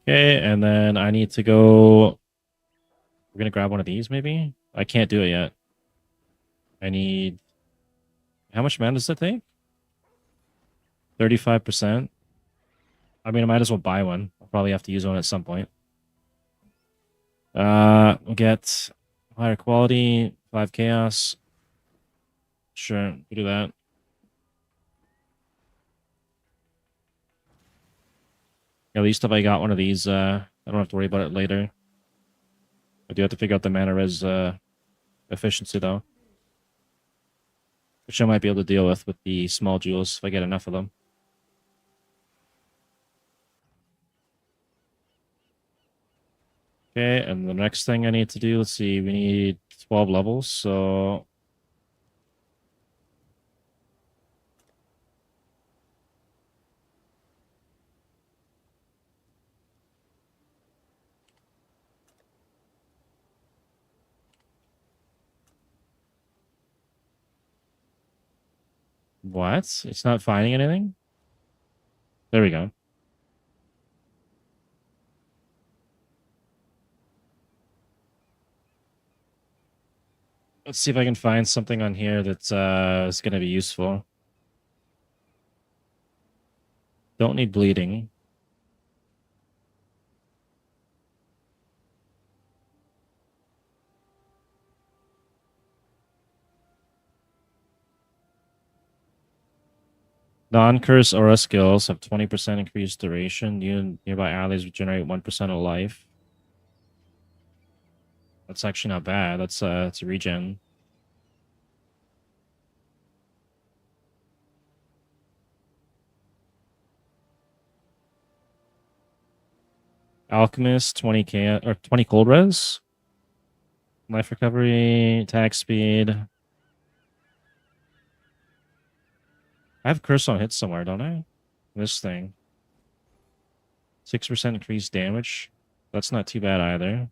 Okay, and then I need to go. We're gonna grab one of these, maybe? I can't do it yet. I need. How much mana does it take? 35%. I mean, I might as well buy one. I'll probably have to use one at some point. We'll get higher quality, 5 chaos. Sure, we'll do that. At least if I got one of these, I don't have to worry about it later. I do have to figure out the mana res efficiency though, which I might be able to deal with the small jewels if I get enough of them. Okay, and the next thing I need to do, let's see, we need 12 levels, so what? It's not finding anything? There we go. Let's see if I can find something on here that's is going to be useful. Don't need bleeding. Non-curse aura skills have 20% increased duration. Nearby allies regenerate 1% of life. That's actually not bad. That's it's a regen. Alchemist, 20k or 20 cold res. Life recovery, attack speed. I have curse on hit somewhere, don't I? This thing. 6% increased damage. That's not too bad either.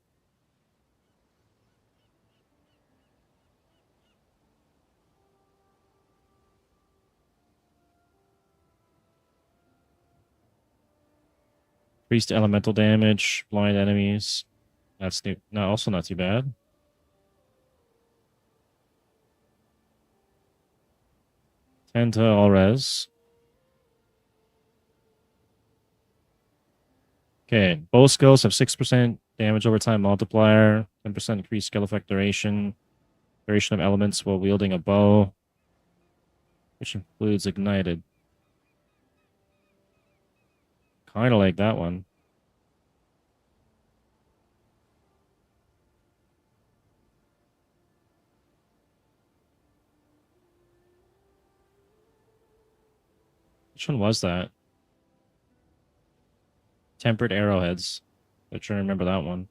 Increased elemental damage, blind enemies. That's new. No, also not too bad. Tend to all res. Okay, bow skills have 6% damage over time multiplier, 10% increased skill effect duration, duration of elements while wielding a bow, which includes ignited. Kind of like that one. Which one was that? Tempered arrowheads. I'm trying to remember that one.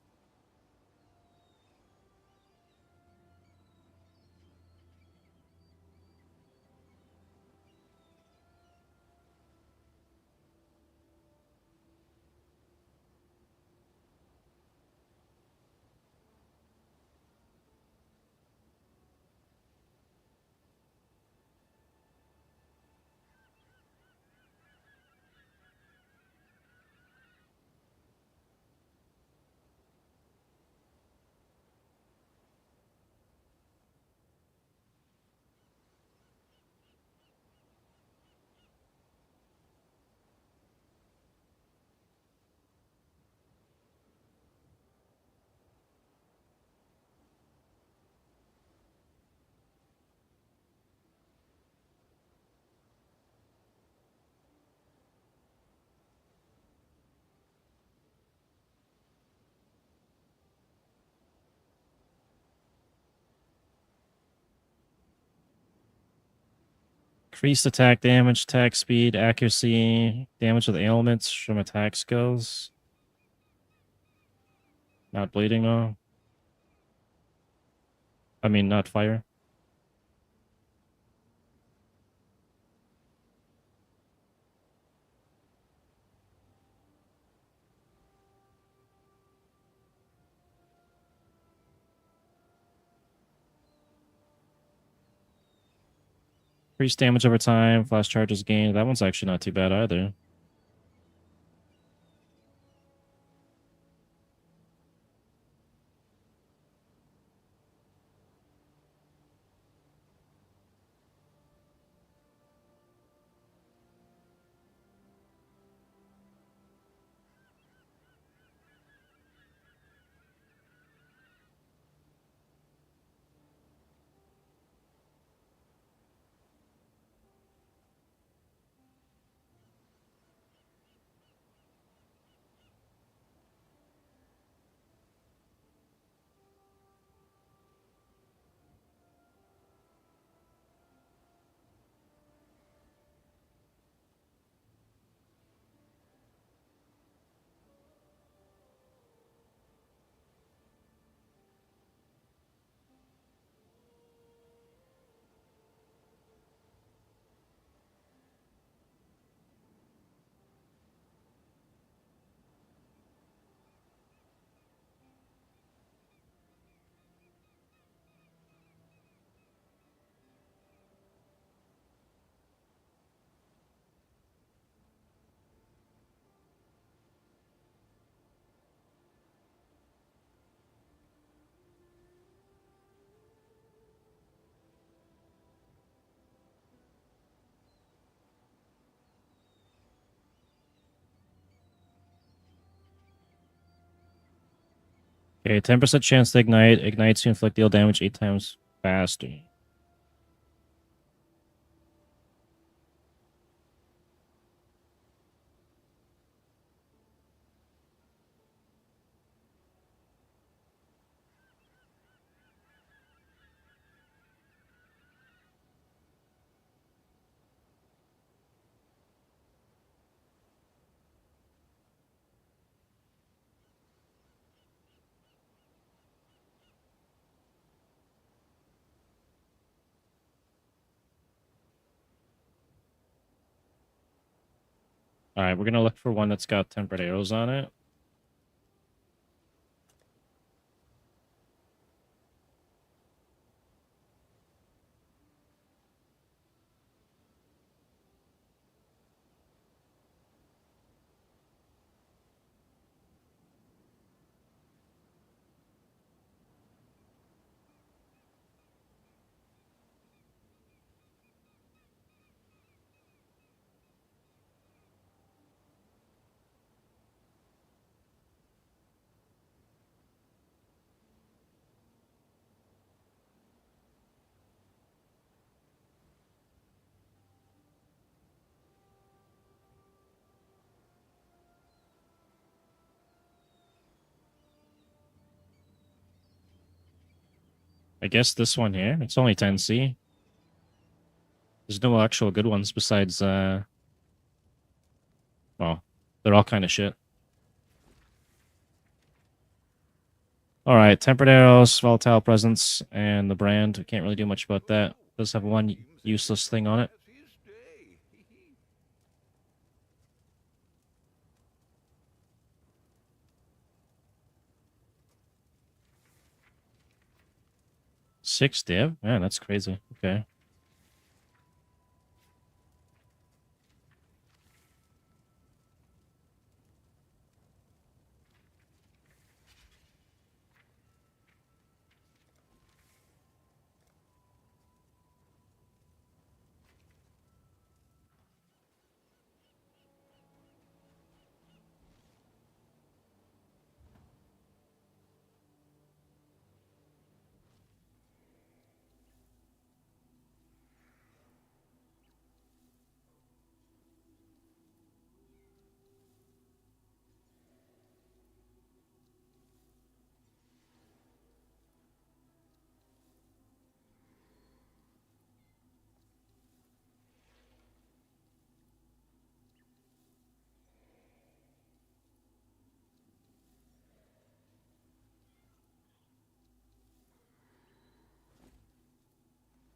Increased attack damage, attack speed, accuracy, damage with ailments from attack skills. Not bleeding though. I mean, not fire. Increased damage over time, flash charges gained. That one's actually not too bad either. Okay, 10% chance to ignite. Ignites to inflict deal damage 8 times faster. All right, we're gonna look for one that's got tempered arrows on it. I guess this one here. It's only 10C. There's no actual good ones besides well, they're all kind of shit. All right, tempered arrows, volatile presence, and the brand. We can't really do much about that. It does have one useless thing on it. As his day. 6 div? Man, that's crazy. Okay.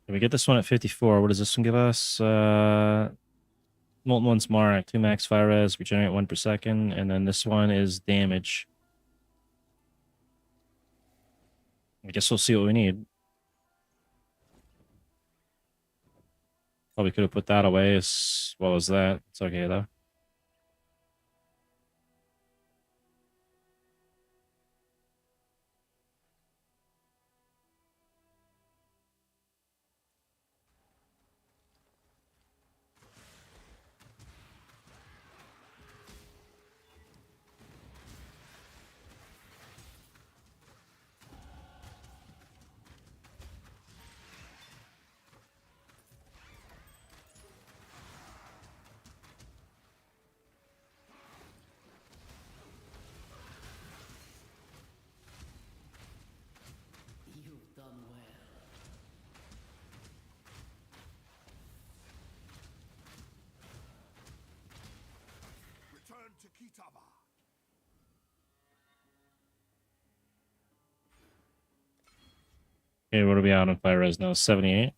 If we get this one at 54, what does this one give us? Molten One's Mark, 2 max fire res, regenerate 1 per second, and then this one is damage. I guess we'll see what we need. Probably could have put that away as well as that. It's okay though. You've done well. Return to Kitaba. Okay, what are we on fire res now? 78.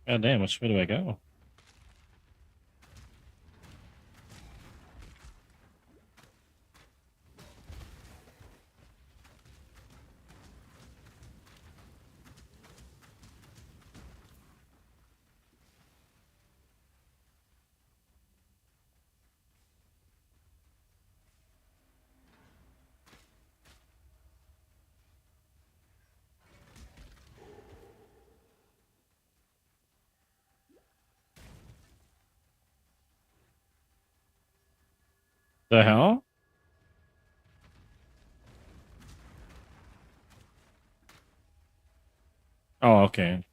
God damn, which way do I go? The hell? Oh, okay.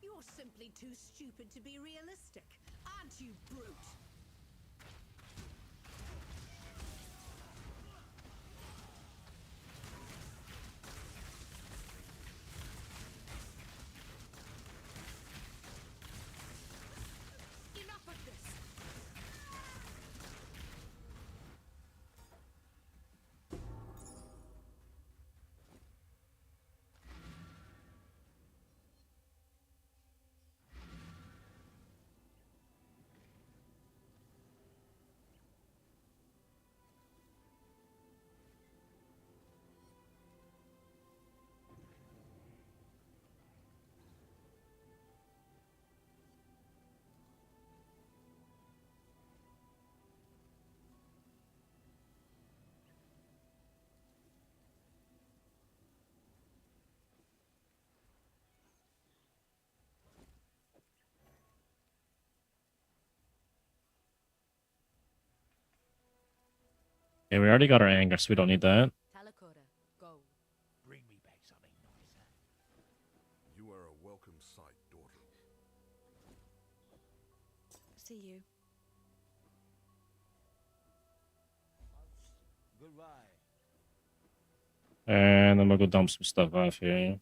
You're simply too stupid to be realistic, aren't you, brute? Enough of this! Okay, we already got our anger, so we don't need that. Talakora, go. Bring me back something nicer. You are a welcome sight, daughter. See you. Goodbye. And then we'll go dump some stuff off here.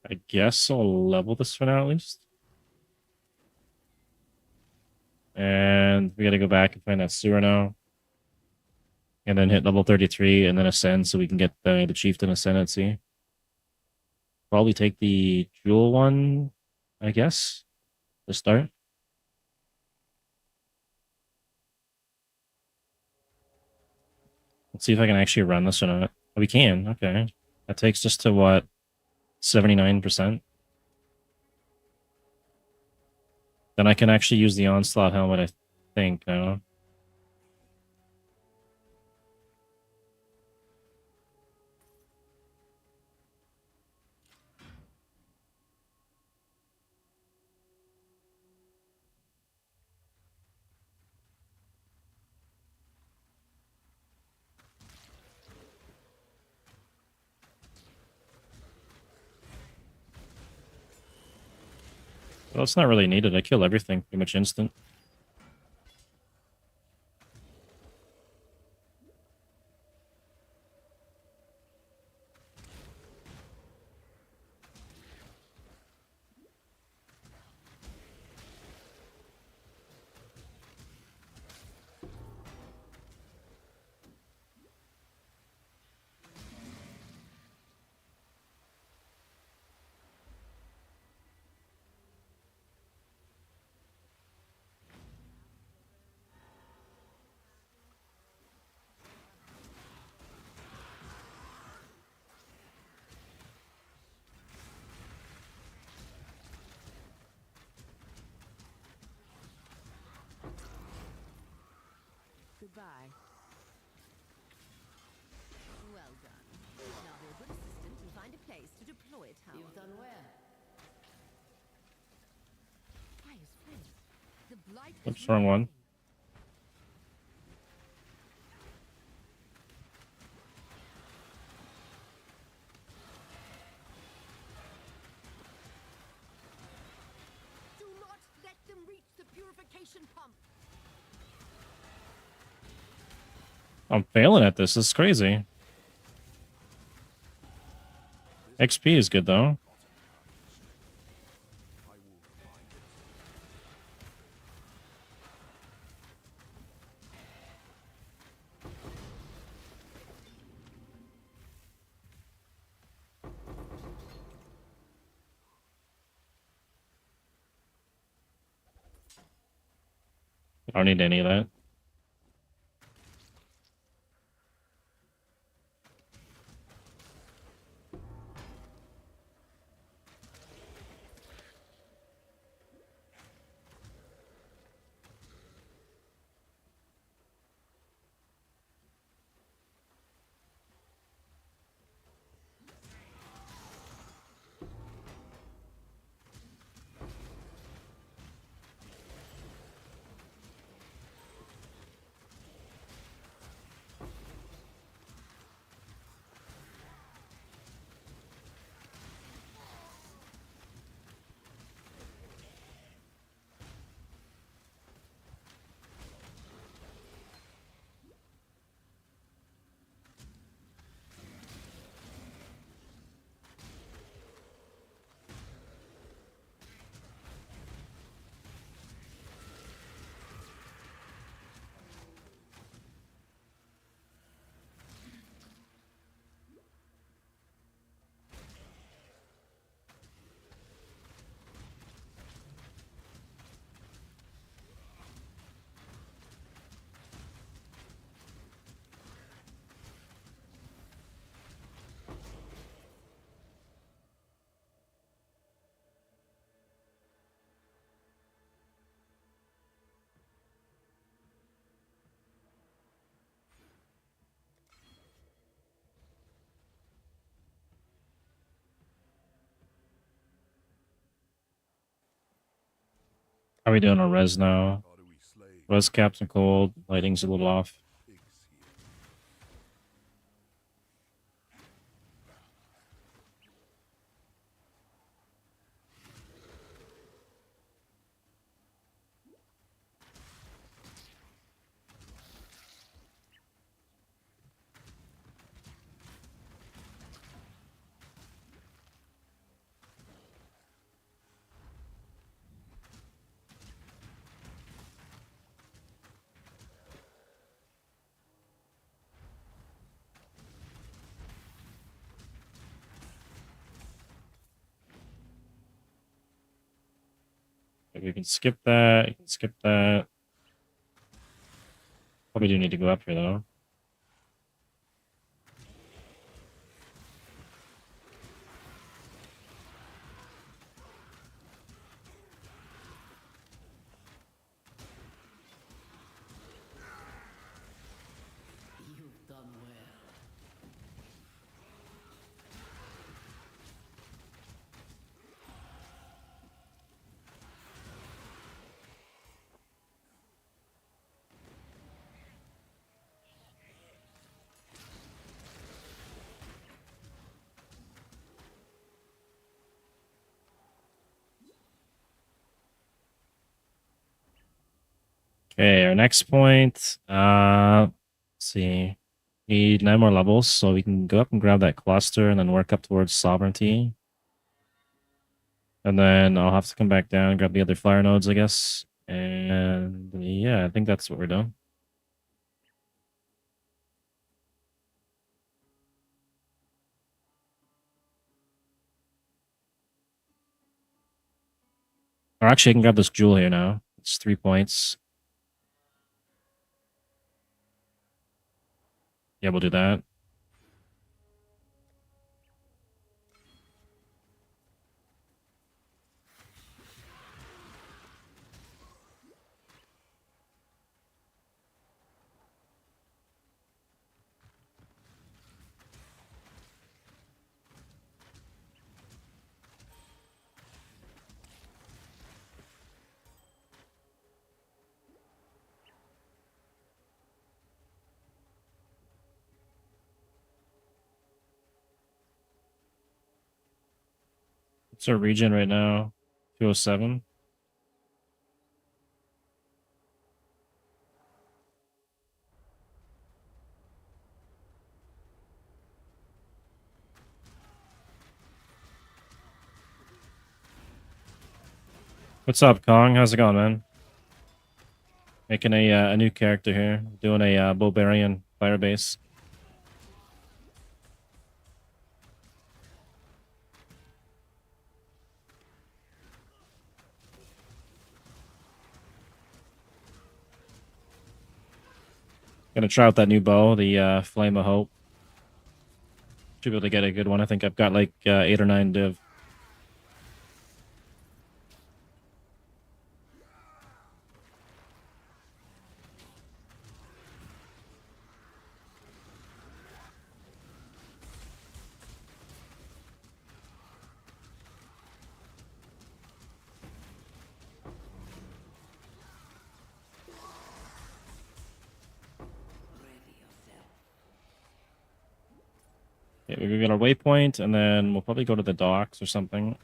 I guess I'll level this for now at least. And we gotta go back and find that sewer now. And then hit level 33 and then ascend so we can get the chieftain ascendancy. Probably take the jewel one, I guess, to start. Let's see if I can actually run this or not. Oh, we can, okay. That takes us to what? 79%. Then I can actually use the onslaught helmet, I think, now. Well, it's not really needed. I kill everything pretty much instant. Goodbye. Well done. Now be a good assistant and find a place to deploy it, Howard. You've done well. Pious friend, the blight is Oops, wrong one. Do not let them reach the purification pump. I'm failing at this. This is crazy. XP is good, though. I will find it. I don't need any of that. How are we doing on res now? How do we slay Res Captain Cold. Lighting's a little off. pigs here? We can skip that. You can skip that. Probably do need to go up here though. You've done well. Okay, our next point. Let's see. Need 9 more levels, so we can go up and grab that cluster and then work up towards sovereignty. And then I'll have to come back down and grab the other fire nodes, I guess. And yeah, I think that's what we're doing. Or actually, I can grab this jewel here now. It's 3 points. Yeah, we'll do that. What's our region right now? 207. What's up, Kong? How's it going, man? Making a new character here. Doing a BowBarian fire base. Gonna try out that new bow, the Flame of Hope. Should be able to get a good one. I think I've got like 8 or 9 div. Okay, we got our waypoint, and then we'll probably go to the docks or something.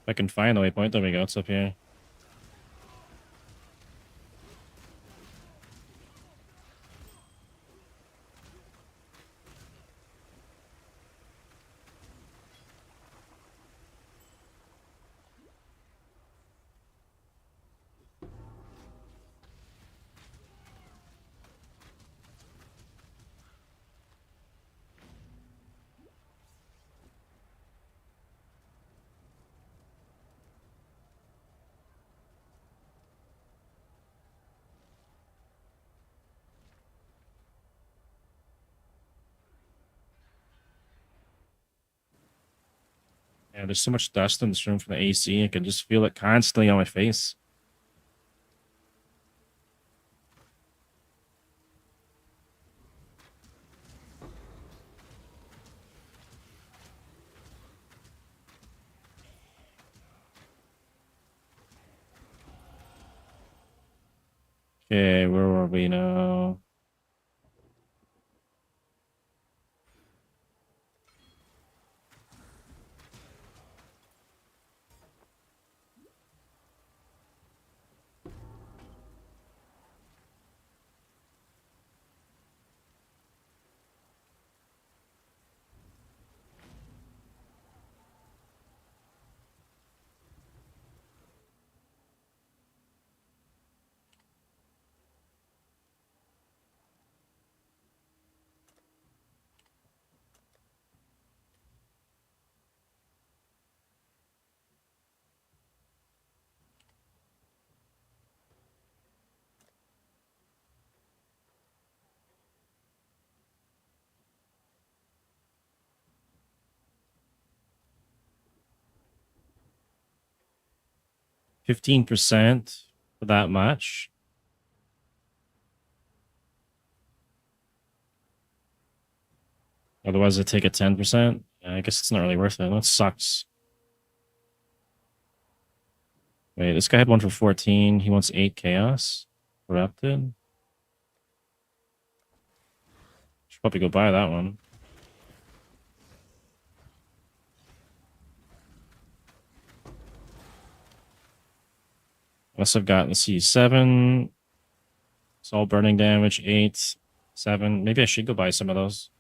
If I can find the waypoint, there we go. It's up here. Yeah, there's so much dust in this room from the AC. I can just feel it constantly on my face. Okay, where were we now? %15% for that much. Otherwise, I take a 10%. I guess it's not really worth it. That sucks. Wait, this guy had one for 14. He wants 8 chaos. Corrupted. Should probably go buy that one. Unless I've got, let's see, 7. It's all burning damage. 8, 7. Maybe I should go buy some of those.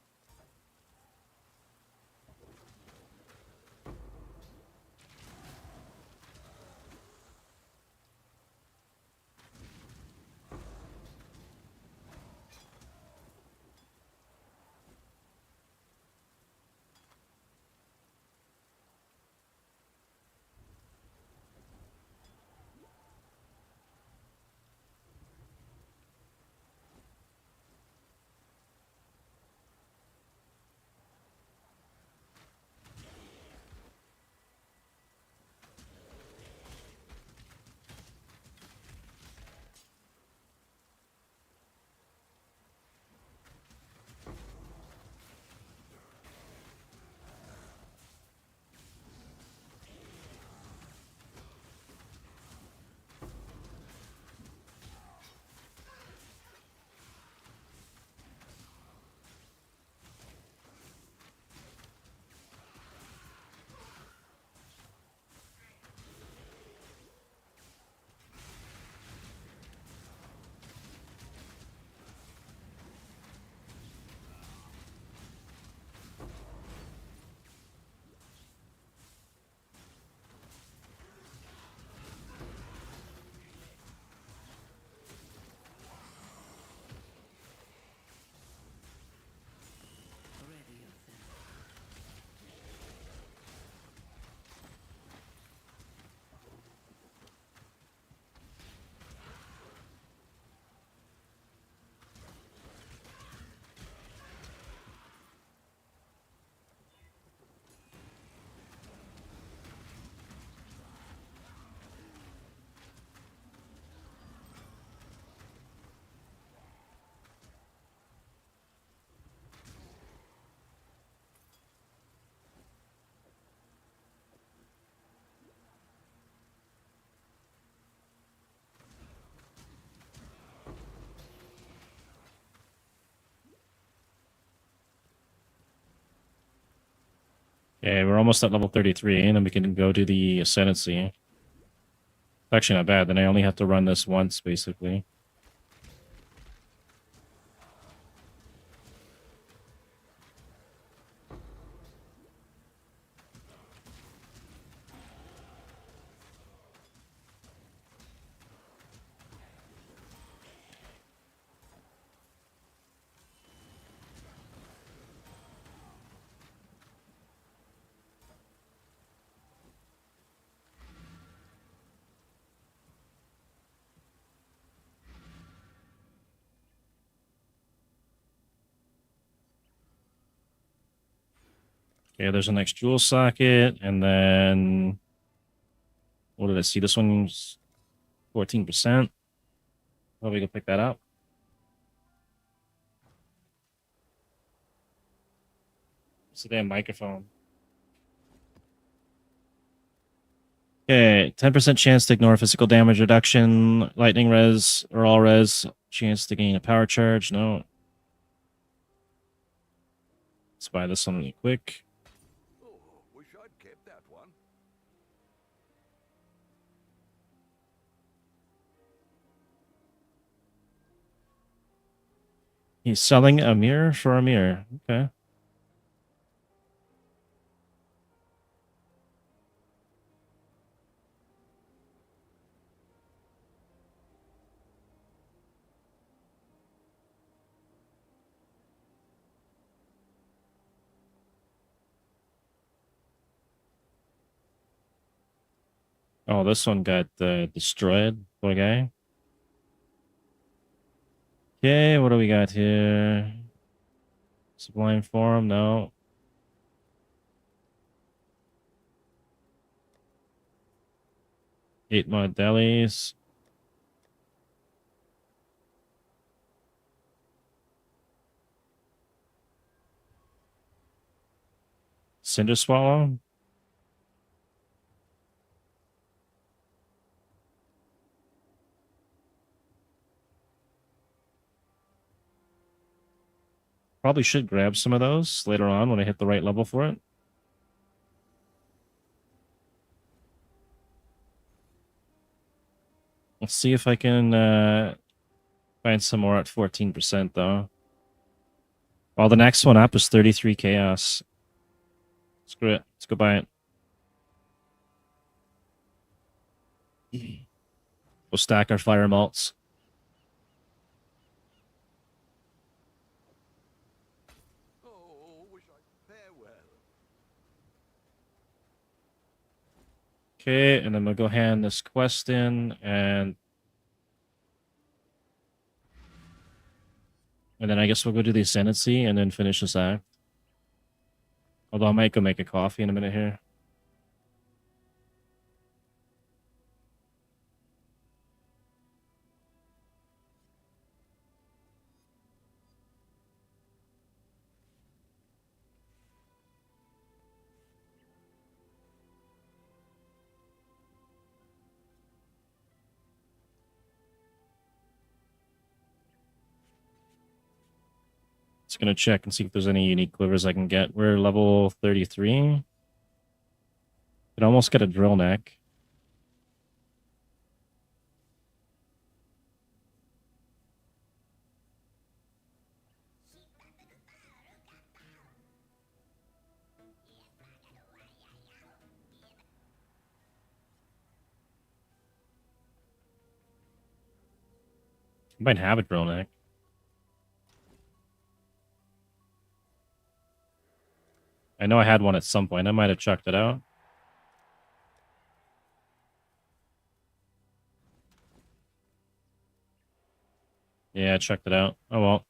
Ready your fill. Okay, we're almost at level 33, and then we can go do the Ascendancy. It's actually not bad. Then I only have to run this once, basically. Okay, there's a next jewel socket, and then what did I see? This one's 14%. Probably go pick that up. It's a damn microphone. Okay, 10% chance to ignore physical damage reduction, lightning res or all res, chance to gain a power charge. No. Let's buy this one really quick. Oh, wish I'd kept that one. He's selling a mirror for a mirror. Okay. Oh, this one got destroyed. Poor guy. Okay, what do we got here? Sublime Form, no. Eight mod delis. Cinder Swallow. Probably should grab some of those later on when I hit the right level for it. Let's see if I can find some more at 14% though. Well, the next one up is 33 chaos. Screw it. Let's go buy it. We'll stack our fire malts. Oh, wish I'd farewell. Okay, and then we'll go hand this quest in and then I guess we'll go do the Ascendancy and then finish this act. Although I might go make a coffee in a minute here. Just gonna check and see if there's any unique quivers I can get. We're level 33. Could almost get a drill neck. I might have a drill neck. I know I had one at some point. I might have chucked it out. Yeah, I checked it out. Oh well.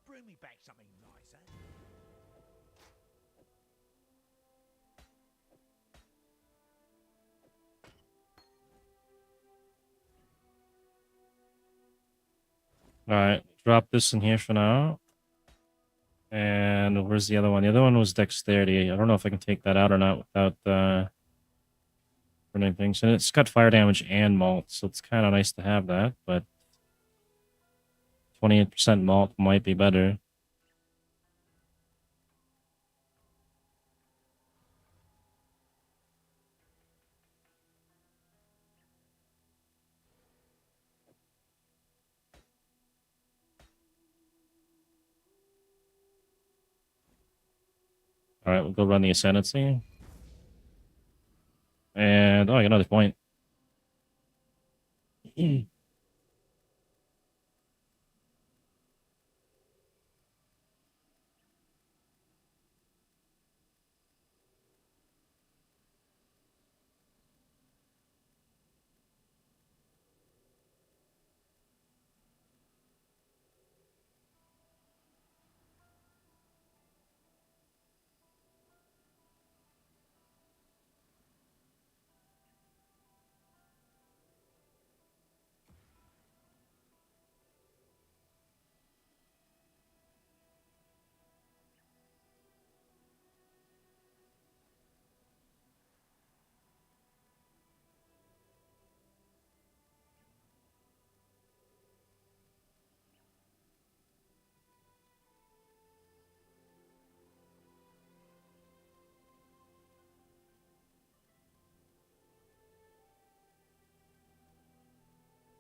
Bring me back something nicer. Alright, drop this in here for now. And where's the other one? The other one was dexterity. I don't know if I can take that out or not without running things. And it's got fire damage and malt, so it's kind of nice to have that, but 28% malt might be better. Alright, we'll go run the Ascendancy. And, oh, I got another point.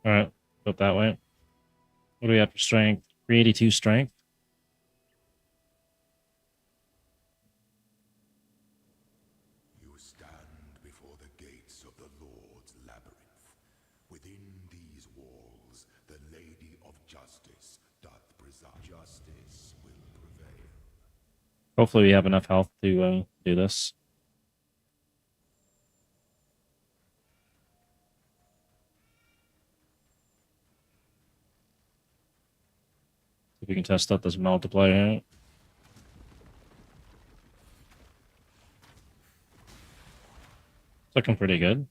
All right, go that way. What do we have for strength? 382 strength. You stand before the gates of the Lord's labyrinth. Within these walls, the Lady of Justice doth preside. Justice will prevail. Hopefully, we have enough health to do this. If we can test out this multiplier. It's looking pretty good.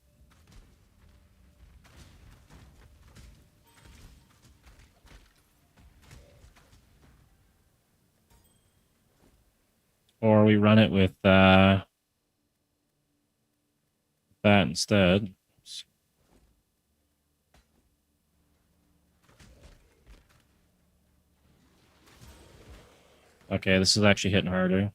Or we run it with that instead. Oops. Okay, this is actually hitting harder.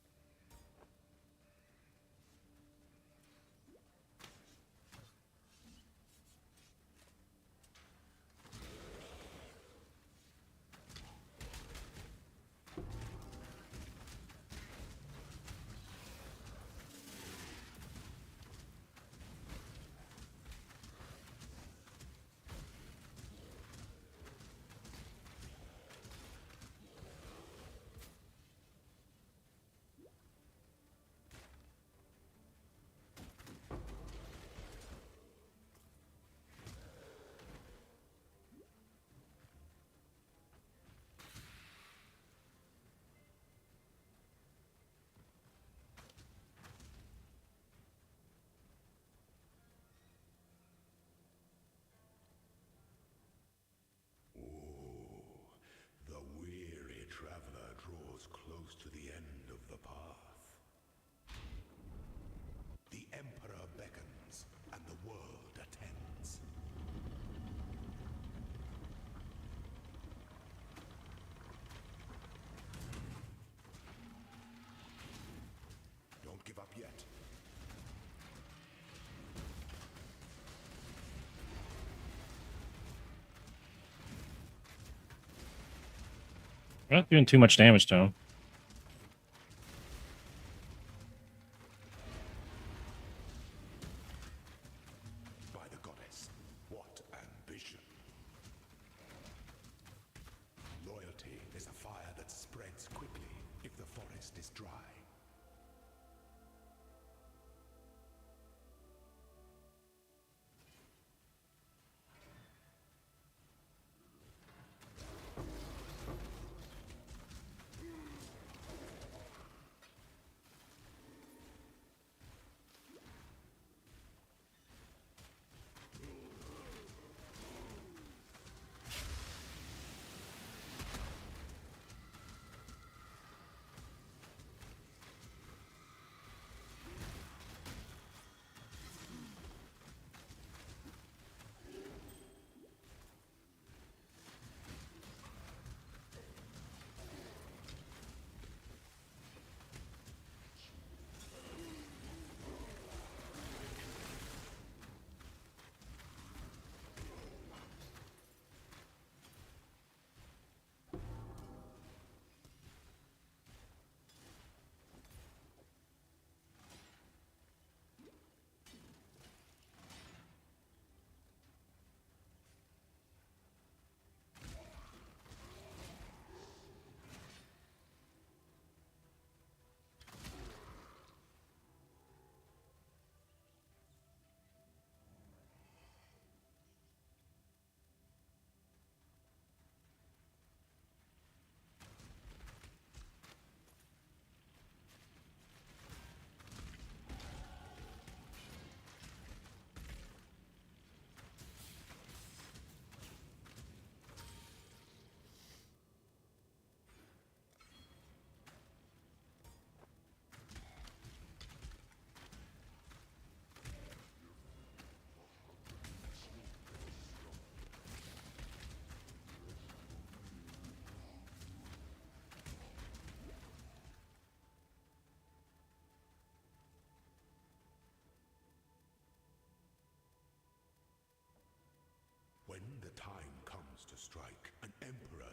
The weary traveler draws close to the end of the path. The Emperor beckons, and the world attends. Don't give up yet. We're not doing too much damage to him. By the goddess, what ambition! Loyalty is a fire that spreads quickly if the forest is dry.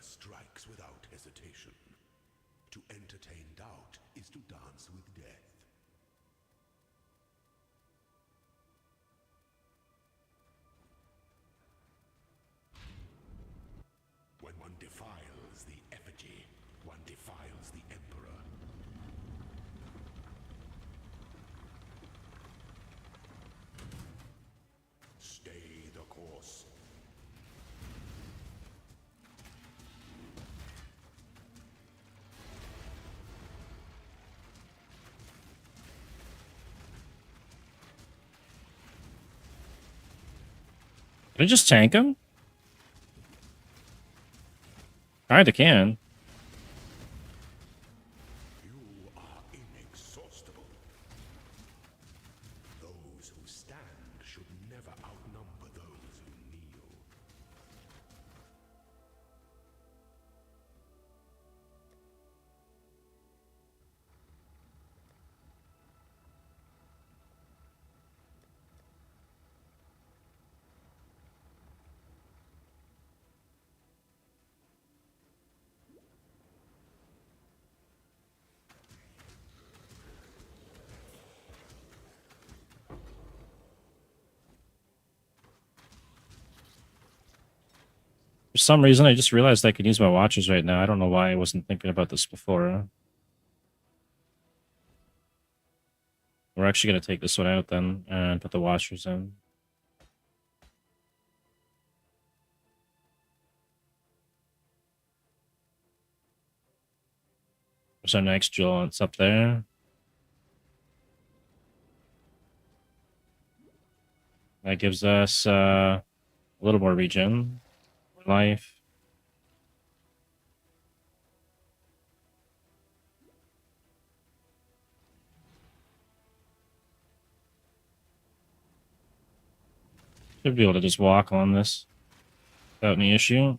strikes without hesitation. To entertain doubt is to dance with death. When one defiles the effigy, one defiles the Emperor. Stay the course. Can I just tank him? Kinda can. You are inexhaustible. Those who stand should never outnumber those who kneel. For some reason, I just realized I can use my watches right now. I don't know why I wasn't thinking about this before. We're actually going to take this one out then and put the watchers in. There's our next jewel. It's up there. That gives us a little more regen, more life. Should be able to just walk on this without any issue.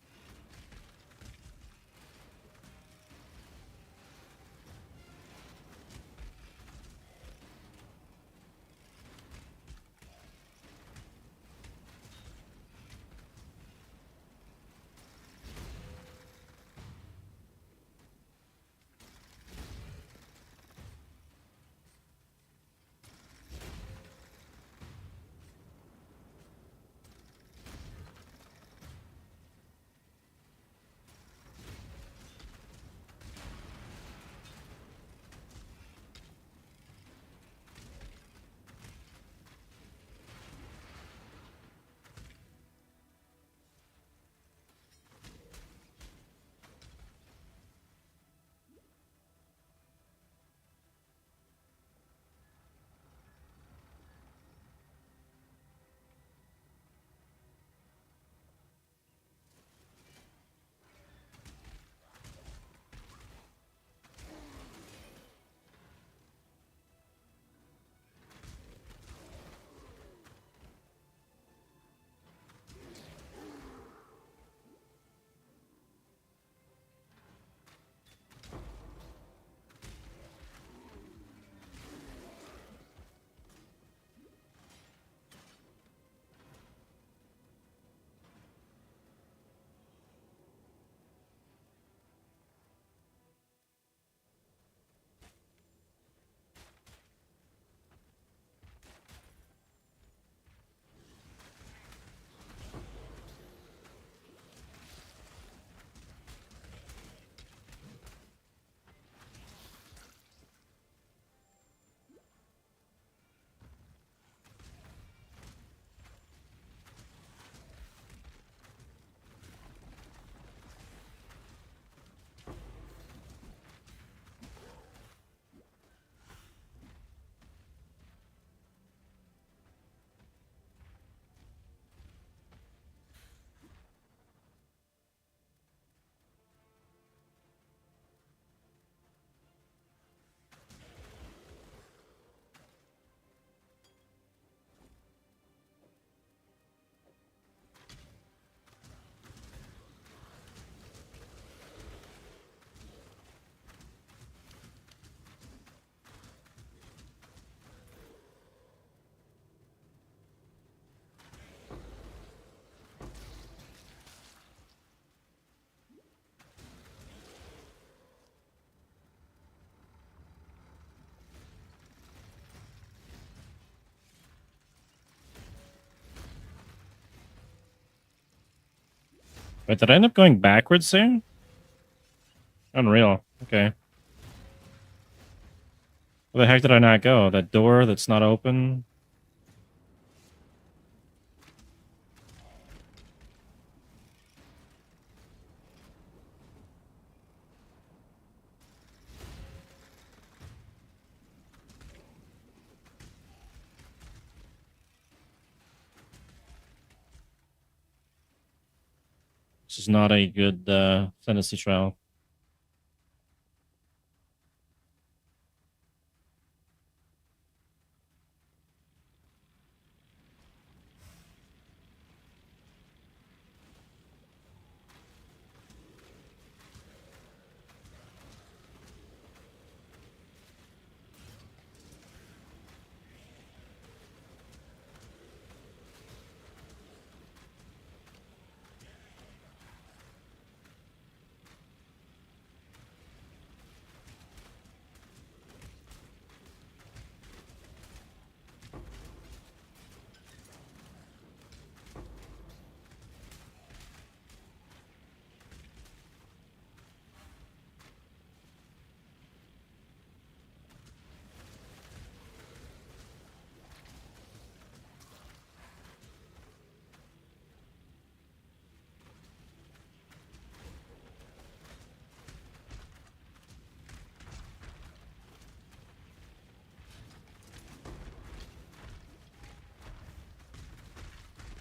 Wait, did I end up going backwards there? Unreal. Okay. Where the heck did I not go? That door that's not open? This is not a good fantasy trial.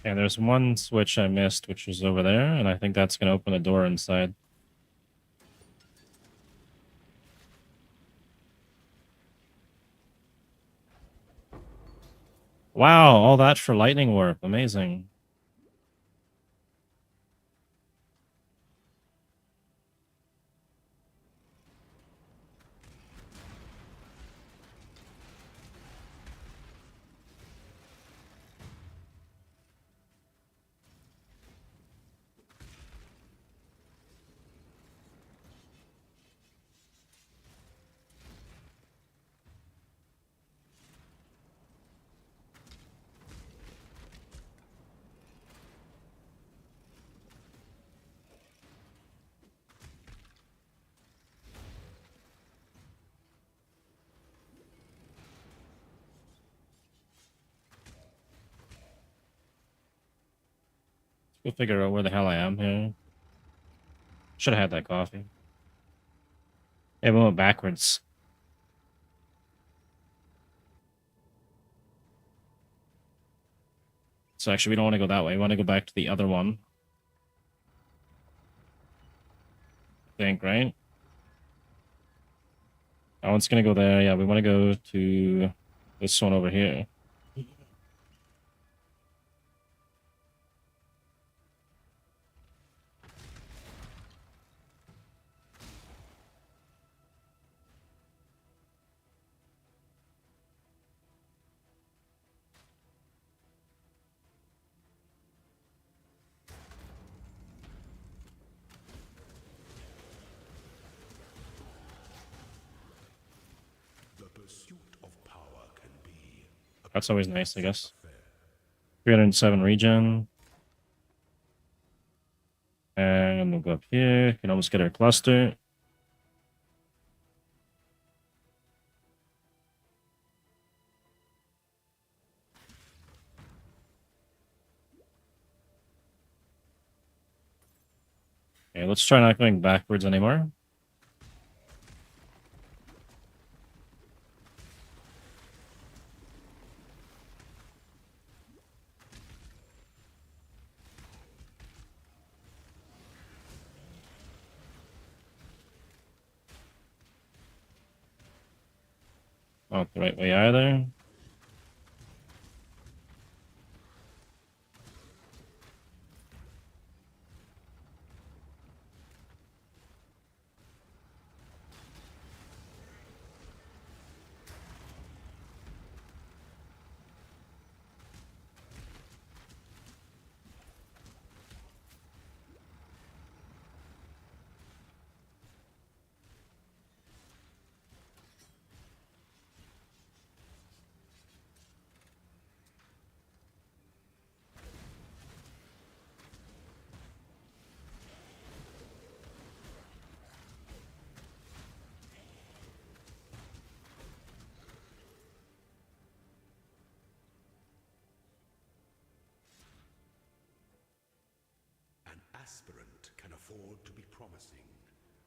And there's one switch I missed, which was over there, and I think that's going to open a door inside. Wow, all that for lightning warp. Amazing. We'll figure out where the hell I am here. Should have had that coffee. Hey, we went backwards. So actually, we don't want to go that way. We want to go back to the other one. I think, right? That one's going to go there. Yeah, we want to go to this one over here. The pursuit of power can be That's always nice, I guess. 307 regen. And we'll go up here. Can almost get our cluster. Okay, let's try not going backwards anymore. Not the right way either. aspirant can afford to be promising.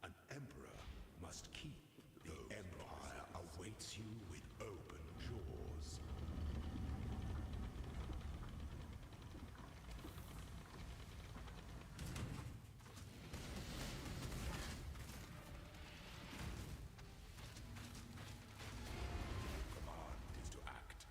An emperor must keep. The empire awaits you with open jaws. Command is to act.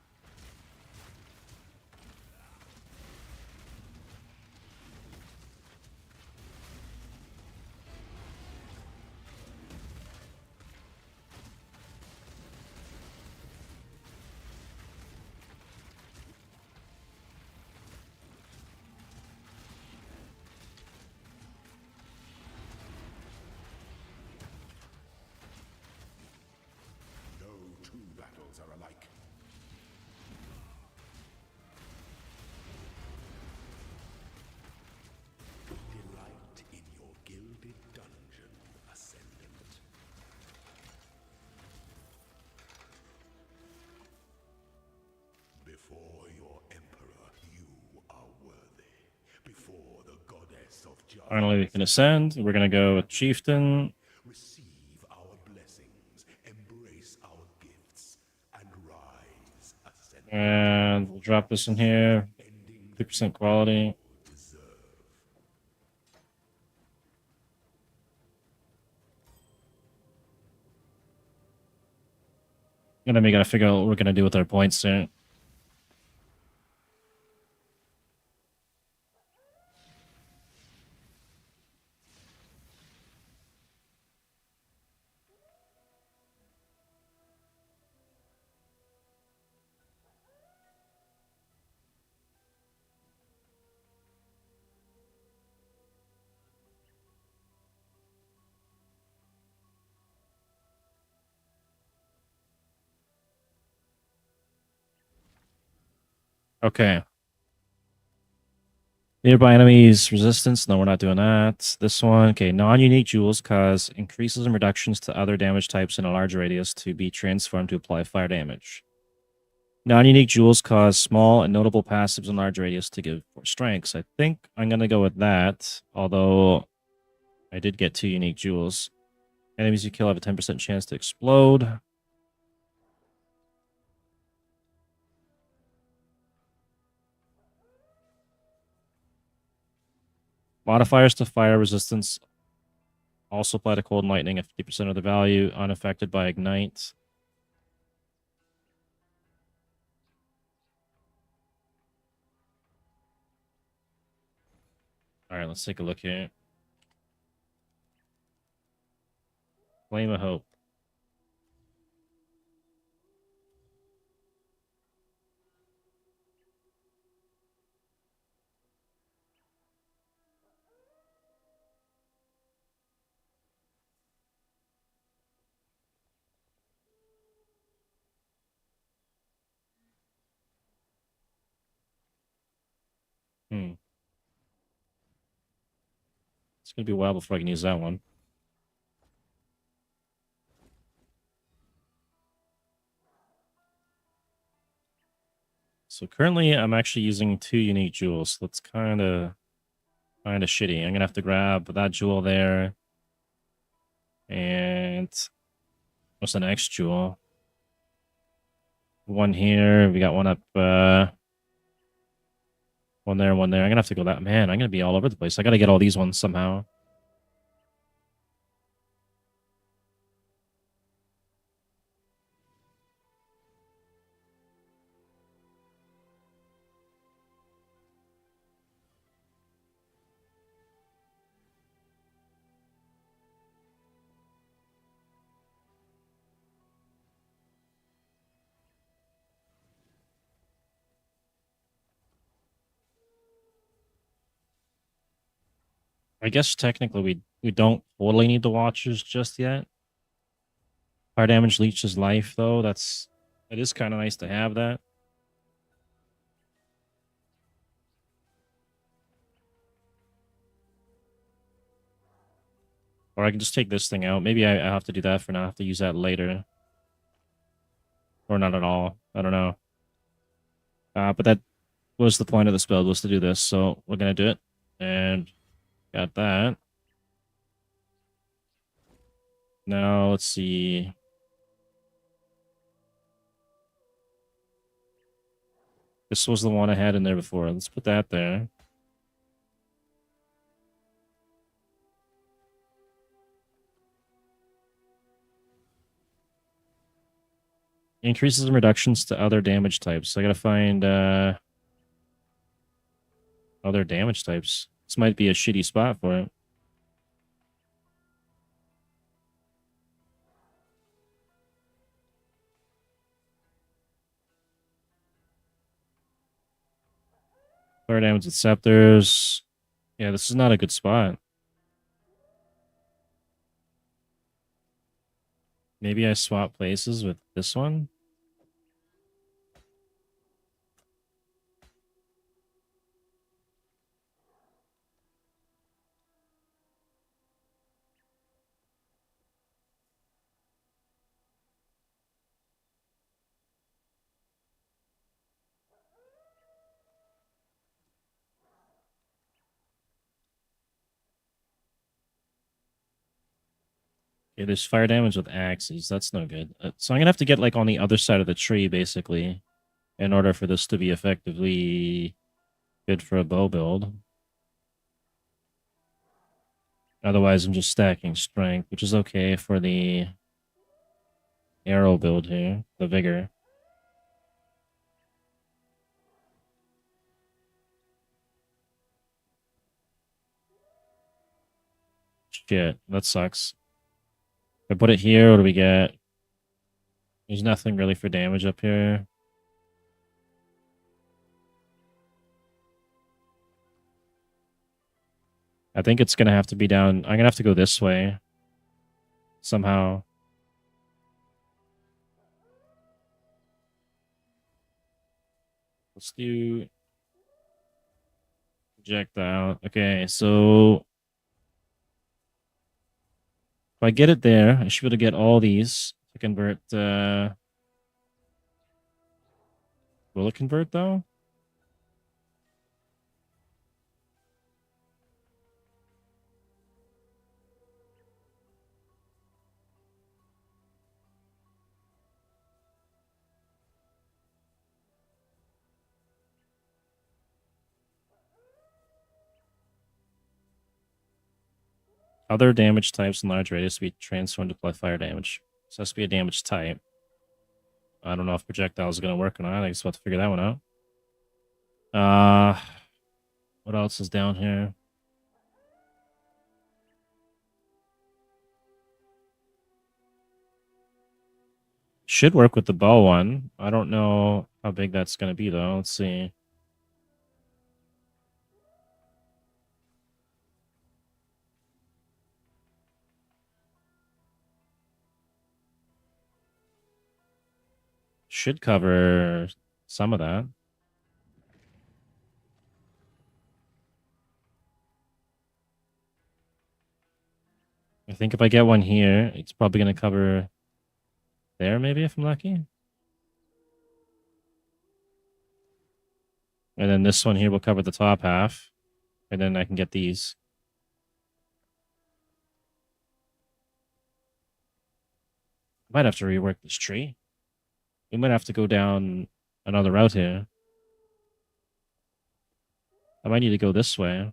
No two battles are alike. Delight in your gilded dungeon, Ascendant. Before your emperor, you are worthy. Before the goddess of justice, Finally, we can ascend. We're going to go with Chieftain. receive our blessings, embrace our gifts, and rise, Ascendant. And we'll drop this in here. 3% quality. And then we got to figure out what we're going to do with our points soon. Okay. Nearby enemies resistance. No, we're not doing that. This one. Okay. Non-unique jewels cause increases and reductions to other damage types in a large radius to be transformed to apply fire damage. Non-unique jewels cause small and notable passives in large radius to give 4 strengths. I think I'm going to go with that. Although I did get 2 unique jewels. Enemies you kill have a 10% chance to explode. Modifiers to fire resistance also apply to cold and lightning at 50% of the value, unaffected by ignite. All right, let's take a look here. Flame of Hope. It's going to be a while before I can use that one. So currently, I'm actually using 2 unique jewels. So that's kind of shitty. I'm going to have to grab that jewel there. And what's the next jewel? One here. We got one up. One there, one there. I'm going to have to go that. Man, I'm going to be all over the place. I got to get all these ones somehow. I guess technically we don't totally need the Watchers just yet. Fire damage leeches life though. It is kind of nice to have that. Or I can just take this thing out. Maybe I have to do that for now. I have to use that later. Or not at all. I don't know. But that was the point of this build, was to do this. So we're going to do it. And Got that. Now let's see. This was the one I had in there before. Let's put that there. Increases and reductions to other damage types. So I gotta find other damage types. This might be a shitty spot for it. Fire damage with scepters. Yeah, this is not a good spot. Maybe I swap places with this one. Okay, there's fire damage with axes. That's no good. So I'm gonna have to get like on the other side of the tree, basically, in order for this to be effectively good for a bow build. Otherwise, I'm just stacking strength, which is okay for the arrow build here, the vigor. Shit, that sucks. If I put it here, what do we get? There's nothing really for damage up here. I think it's going to have to be down. I'm going to have to go this way. Somehow. Let's do projectile. Okay, so if I get it there, I should be able to get all these to convert. Will it convert though? Other damage types in large radius to be transformed to apply fire damage. So it has to be a damage type. I don't know if projectile is going to work or not. I guess we'll have to figure that one out. What else is down here? Should work with the bow one. I don't know how big that's going to be, though. Let's see. Should cover some of that. I think if I get one here, it's probably going to cover there, maybe, if I'm lucky. And then this one here will cover the top half. And then I can get these. I might have to rework this tree. We might have to go down another route here. I might need to go this way.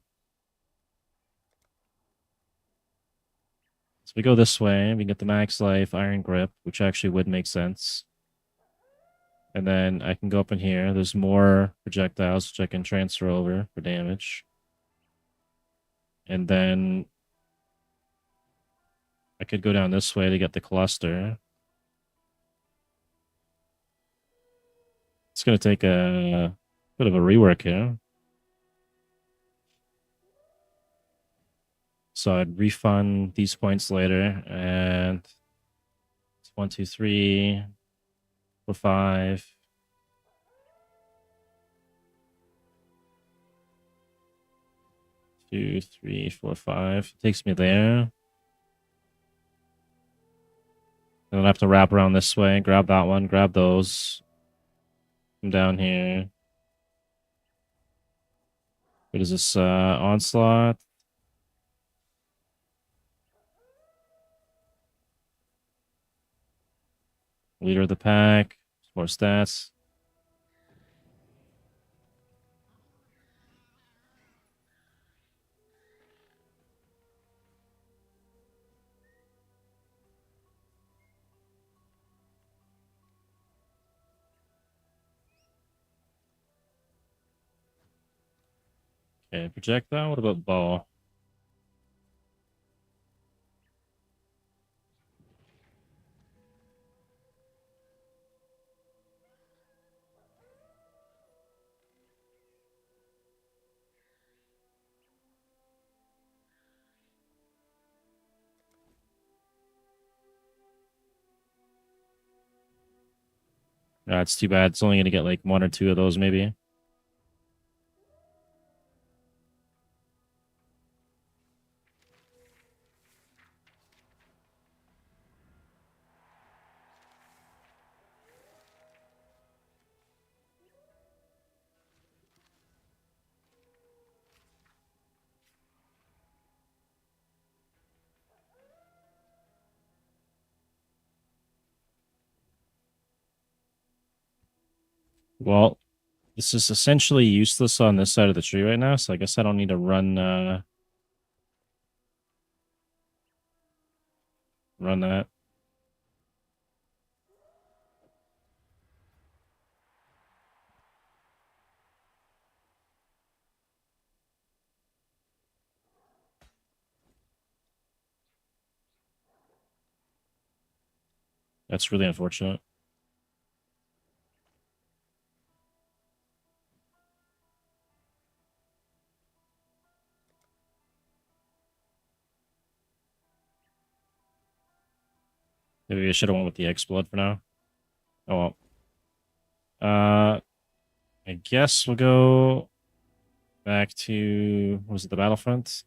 So we go this way, we get the max life iron grip, which actually would make sense. And then I can go up in here. There's more projectiles, which I can transfer over for damage. And then I could go down this way to get the cluster. It's going to take a bit of a rework here. So I'd refund these points later. And it's 1, 2, 3, 4, 5. 2, 3, 4, 5. Takes me there. And then I have to wrap around this way, grab that one, grab those. Come down here. What is this? Onslaught. Leader of the pack. More stats. Okay, projectile. What about ball? That's too bad. It's only going to get like 1 or 2 of those, maybe. Well, this is essentially useless on this side of the tree right now, so I guess I don't need to run that. That's really unfortunate. Maybe I should have went with the Explode for now. Oh well. I guess we'll go back to, what was it, the Battlefront?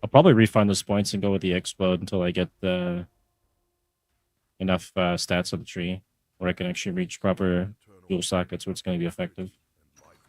I'll probably refund those points and go with the Explode until I get enough stats of the tree where I can actually reach proper dual sockets where it's going to be effective. And lifeless.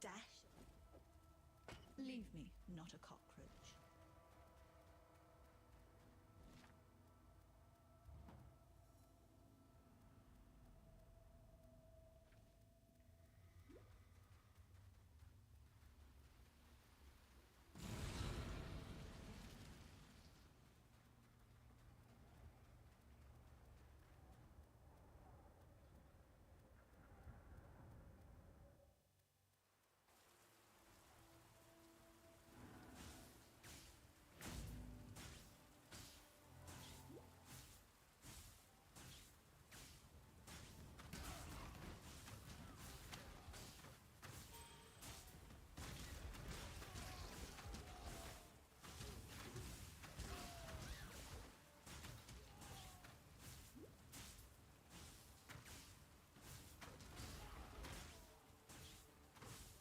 dash. Leave me, not a cockroach.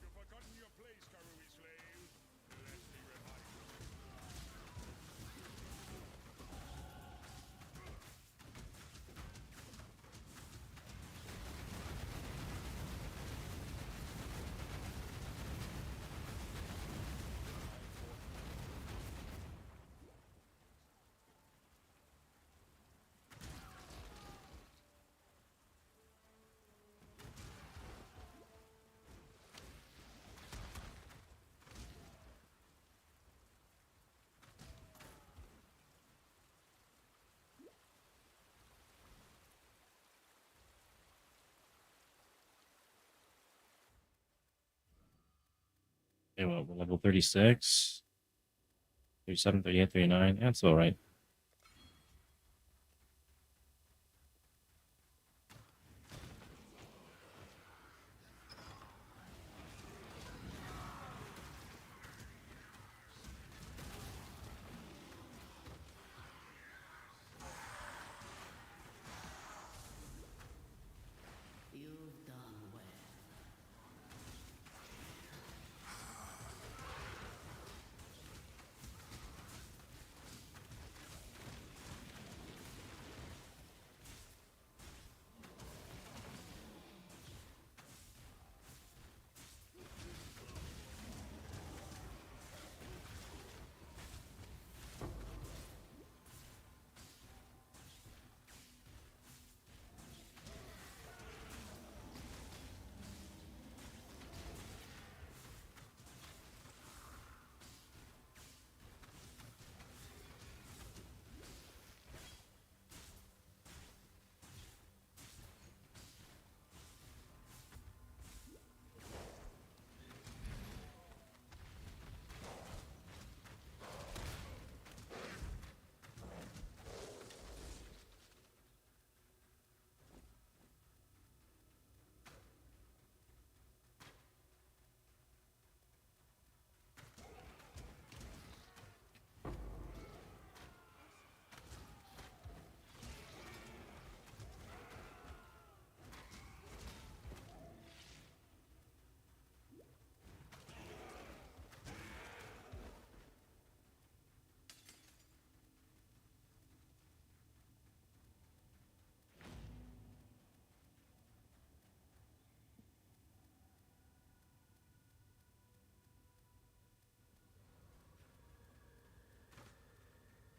You've forgotten your place, Karui slave. Let me remind you. Okay, well, we're level 36, 37, 38, 39. Yeah, that's all right. You've done well.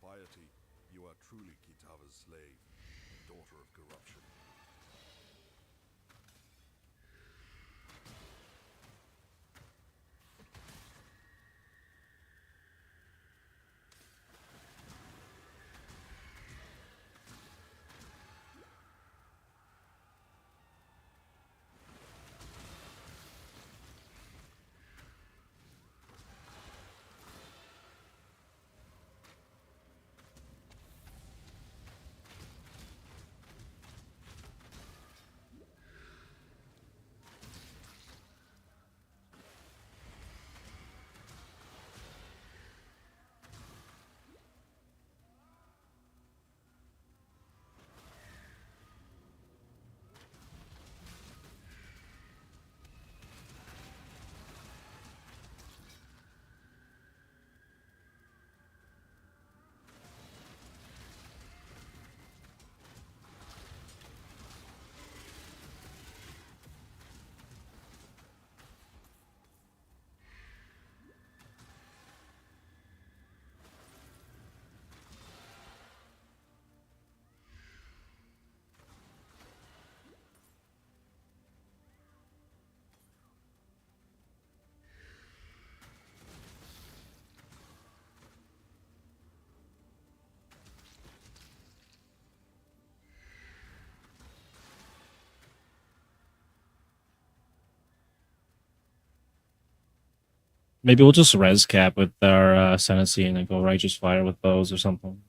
Piety, you are truly Kitava's slave, daughter of corruption. Maybe we'll just res cap with our Ascendancy and then go Righteous Fire with bows or something.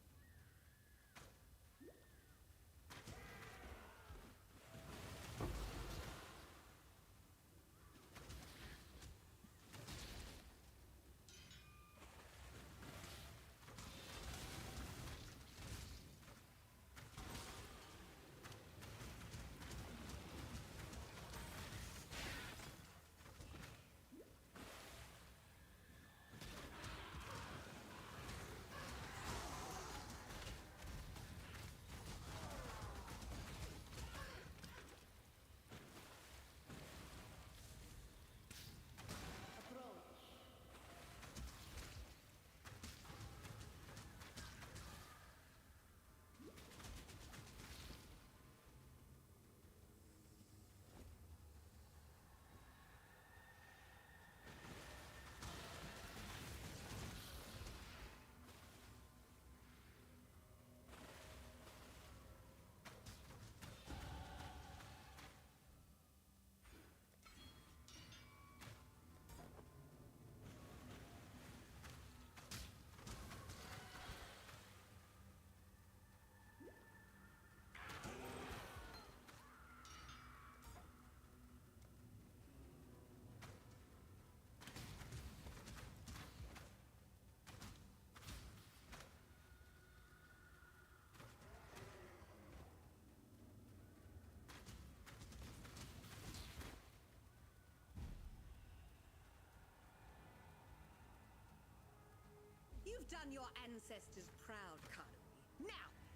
You've done your ancestors proud, Karui. Now,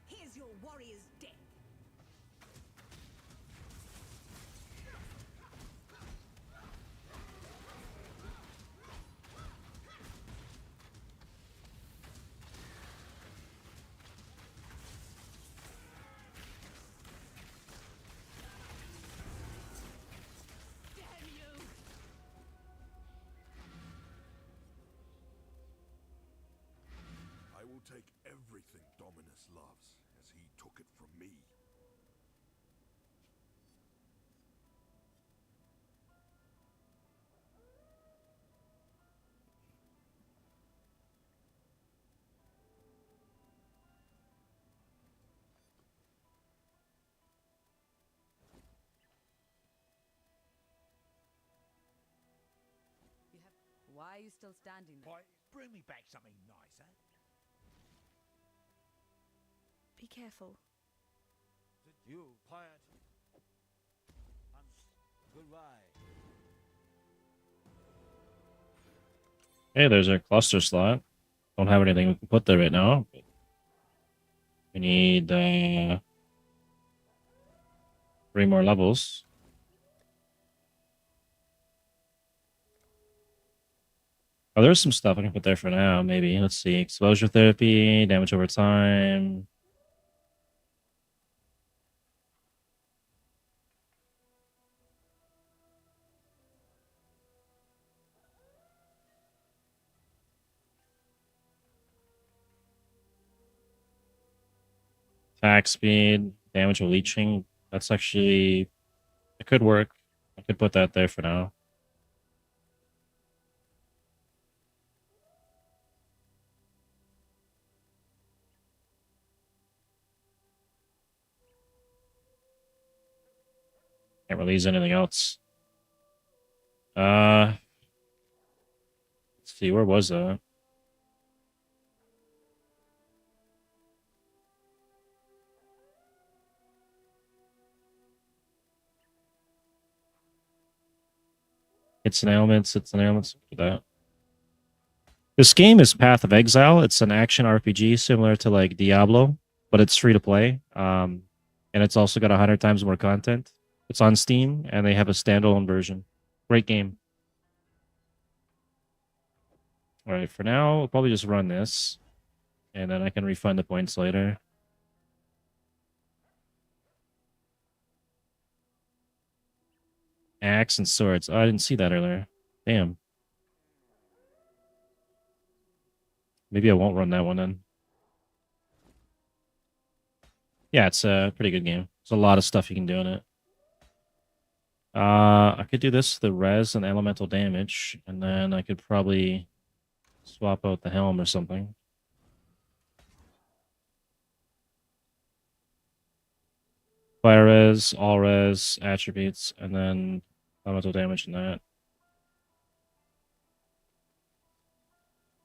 here's your warrior's death. Damn you! I will take everything Dominus loves, as he took it from me. Why are you still standing there? Why, bring me back something nicer. Be careful. You, quiet. Goodbye. Hey, there's our cluster slot. Don't have anything we can put there right now. We need 3 more levels. Oh, there's some stuff I can put there for now, maybe. Let's see. Exposure therapy, damage over time. Attack speed, damage of leeching. That's actually... It could work. I could put that there for now. Can't release anything else. Let's see, where was that? It's an ailments, for that. This game is Path of Exile. It's an action RPG similar to like Diablo, but it's free to play. And it's also got 100 times more content. It's on Steam, and they have a standalone version. Great game. All right, for now, we'll probably just run this, and then I can refund the points later. Axe and swords. Oh, I didn't see that earlier. Damn. Maybe I won't run that one then. Yeah, it's a pretty good game. There's a lot of stuff you can do in it. I could do this, the res and elemental damage, and then I could probably swap out the helm or something. Fire res, all res, attributes, and then elemental damage in that.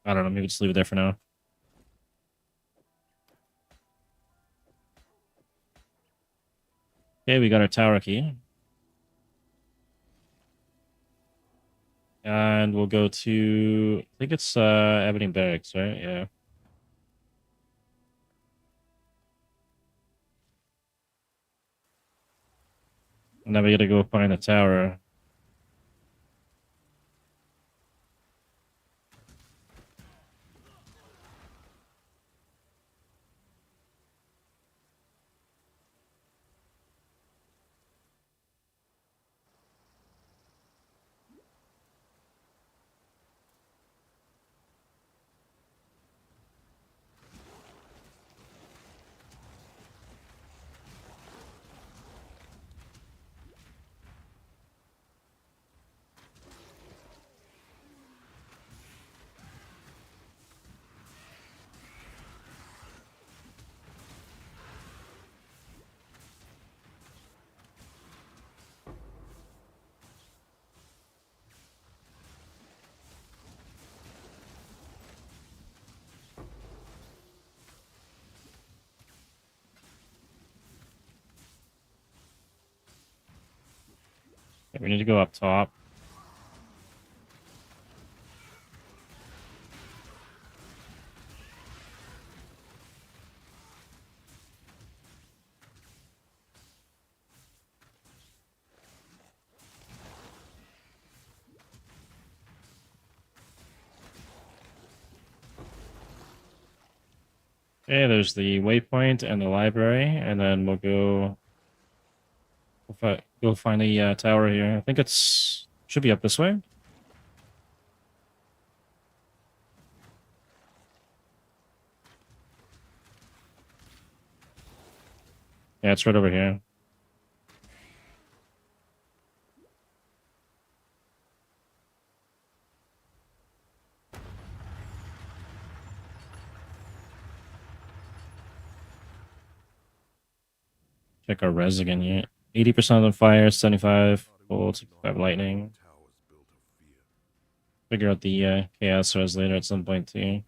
I don't know, maybe just leave it there for now. Okay, we got our tower key. And we'll go to, I think it's Ebony Barracks, right? Yeah. And then we gotta go find the tower. Okay, we need to go up top. Okay, there's the waypoint and the library, and then we'll go find the tower here. I think it's should be up this way. Yeah, it's right over here. Check our res again here. 80% on fire, 75 cold, 5 lightning. Towers built of fear. Figure out the chaos res later at some point too.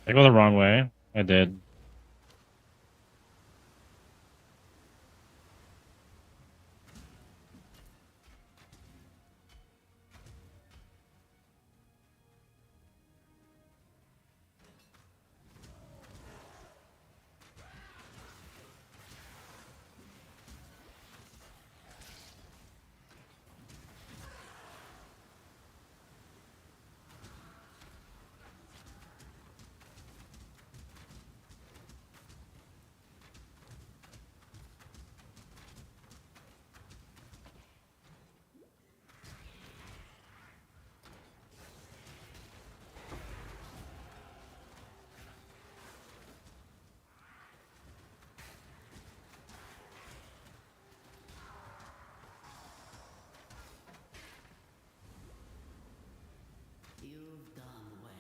I go the wrong way. I did. You've done well.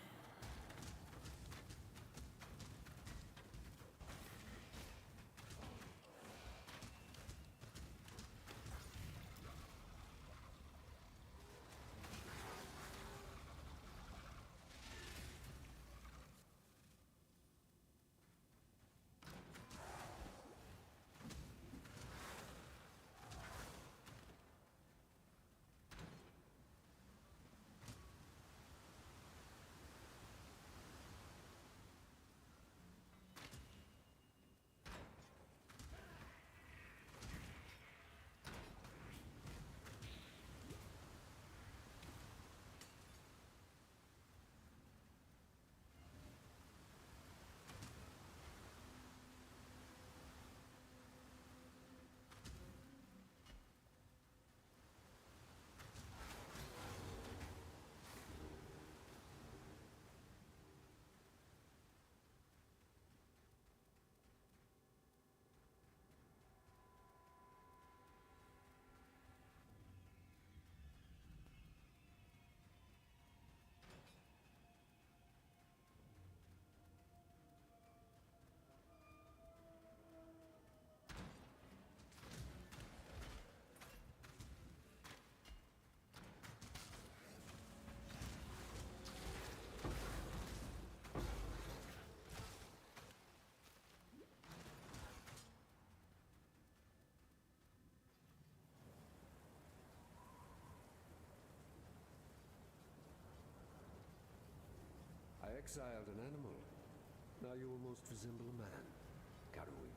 I exiled an animal. Now you almost resemble a man. Karui.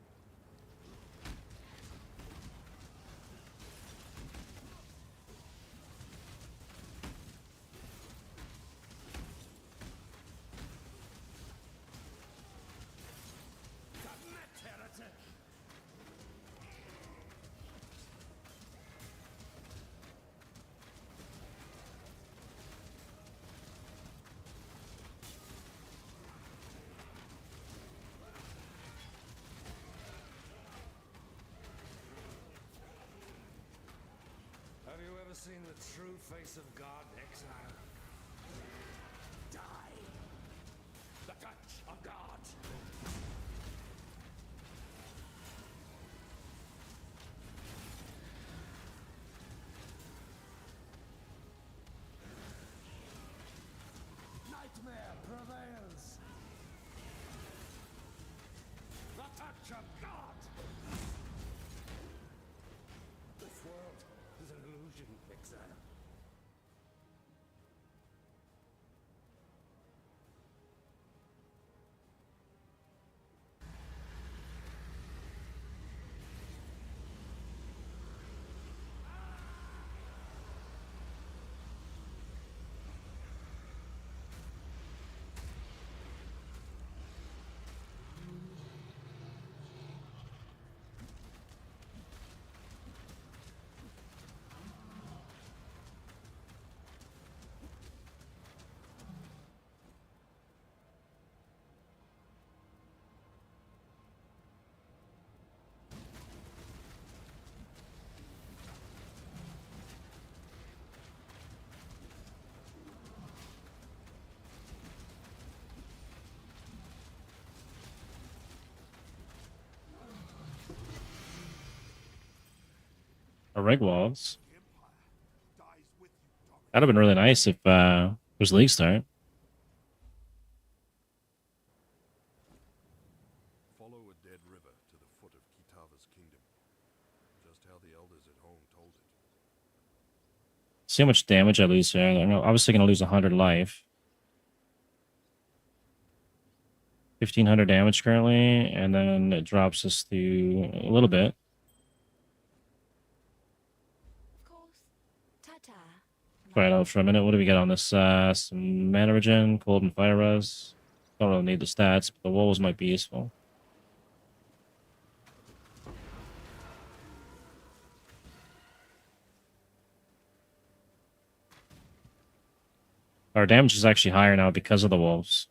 Have you ever seen the true face of God, Exile? Die! The touch of God! Nightmare prevails! The touch of God! This world is an illusion, Exile. Or rig walls. That'd have been really nice if it was League start. Follow a dead river to the foot of Kitava's kingdom. Just how the elders at home told it. See how much damage I lose here. I'm obviously going to lose 100 life. 1,500 damage currently, and then it drops us to a little bit. Of course. Ta-ta. Try it out for a minute. What do we get on this? Some mana regen, cold and fire res. Don't really need the stats, but the wolves might be useful. Our damage is actually higher now because of the wolves.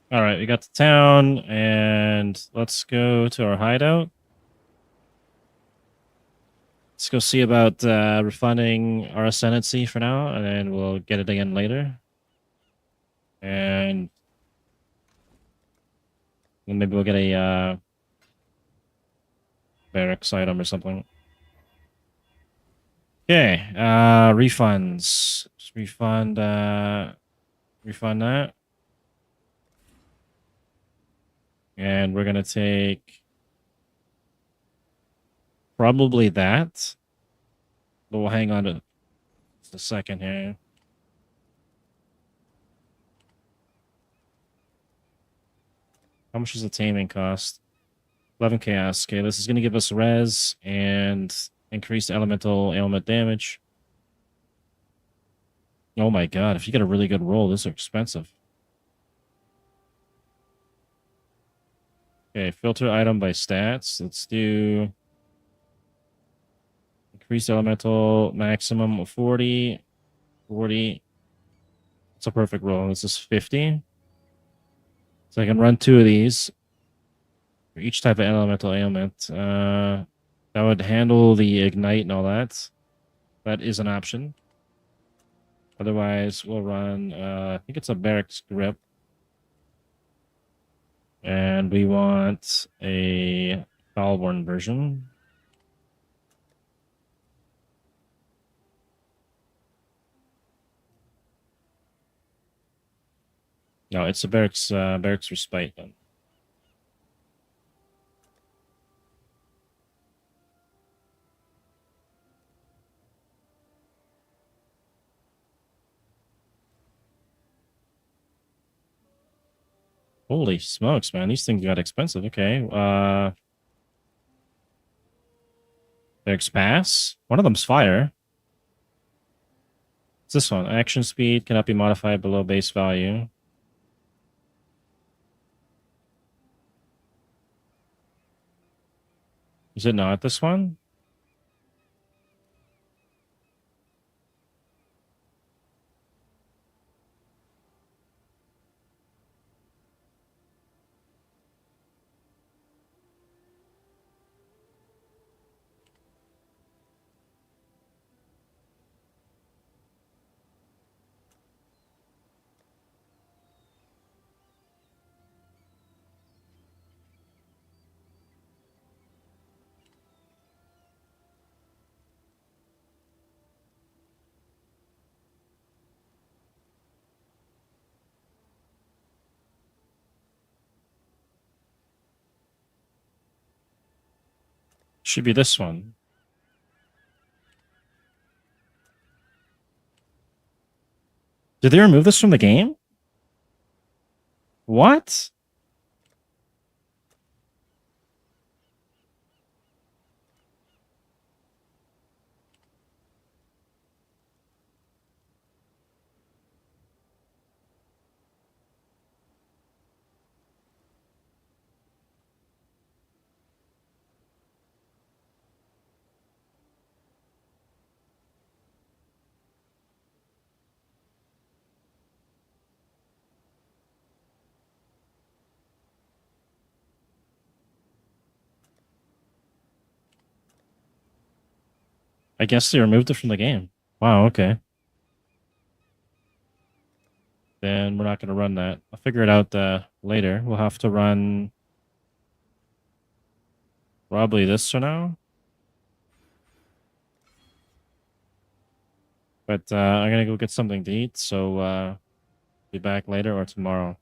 All right, we got the town, and let's go to our hideout. Let's go see about refunding our ascendancy for now, and then we'll get it again later. And then maybe we'll get a barracks item or something. Okay, refunds. Just refund that. And we're gonna take probably that. But we'll hang on to just a second here. How much does the taming cost? 11 chaos. Okay, this is gonna give us res and increased elemental ailment damage. Oh my god, if you get a really good roll, these are expensive. Okay, filter item by stats. Let's do increased elemental maximum of 40. 40. It's a perfect roll. This is 50. So I can run 2 of these for each type of elemental ailment. That would handle the ignite and all that. That is an option. Otherwise, we'll run, I think it's a barracks grip. And we want a Foulborn version. No, it's a barracks respite then. Holy smokes, man. These things got expensive. Okay. Barracks pass. One of them's fire. What's this one? Action speed cannot be modified below base value. Is it not this one? Should be this one. Did they remove this from the game? What? I guess they removed it from the game. Wow, okay. Then we're not going to run that. I'll figure it out later. We'll have to run probably this for now. But I'm going to go get something to eat, so be back later or tomorrow.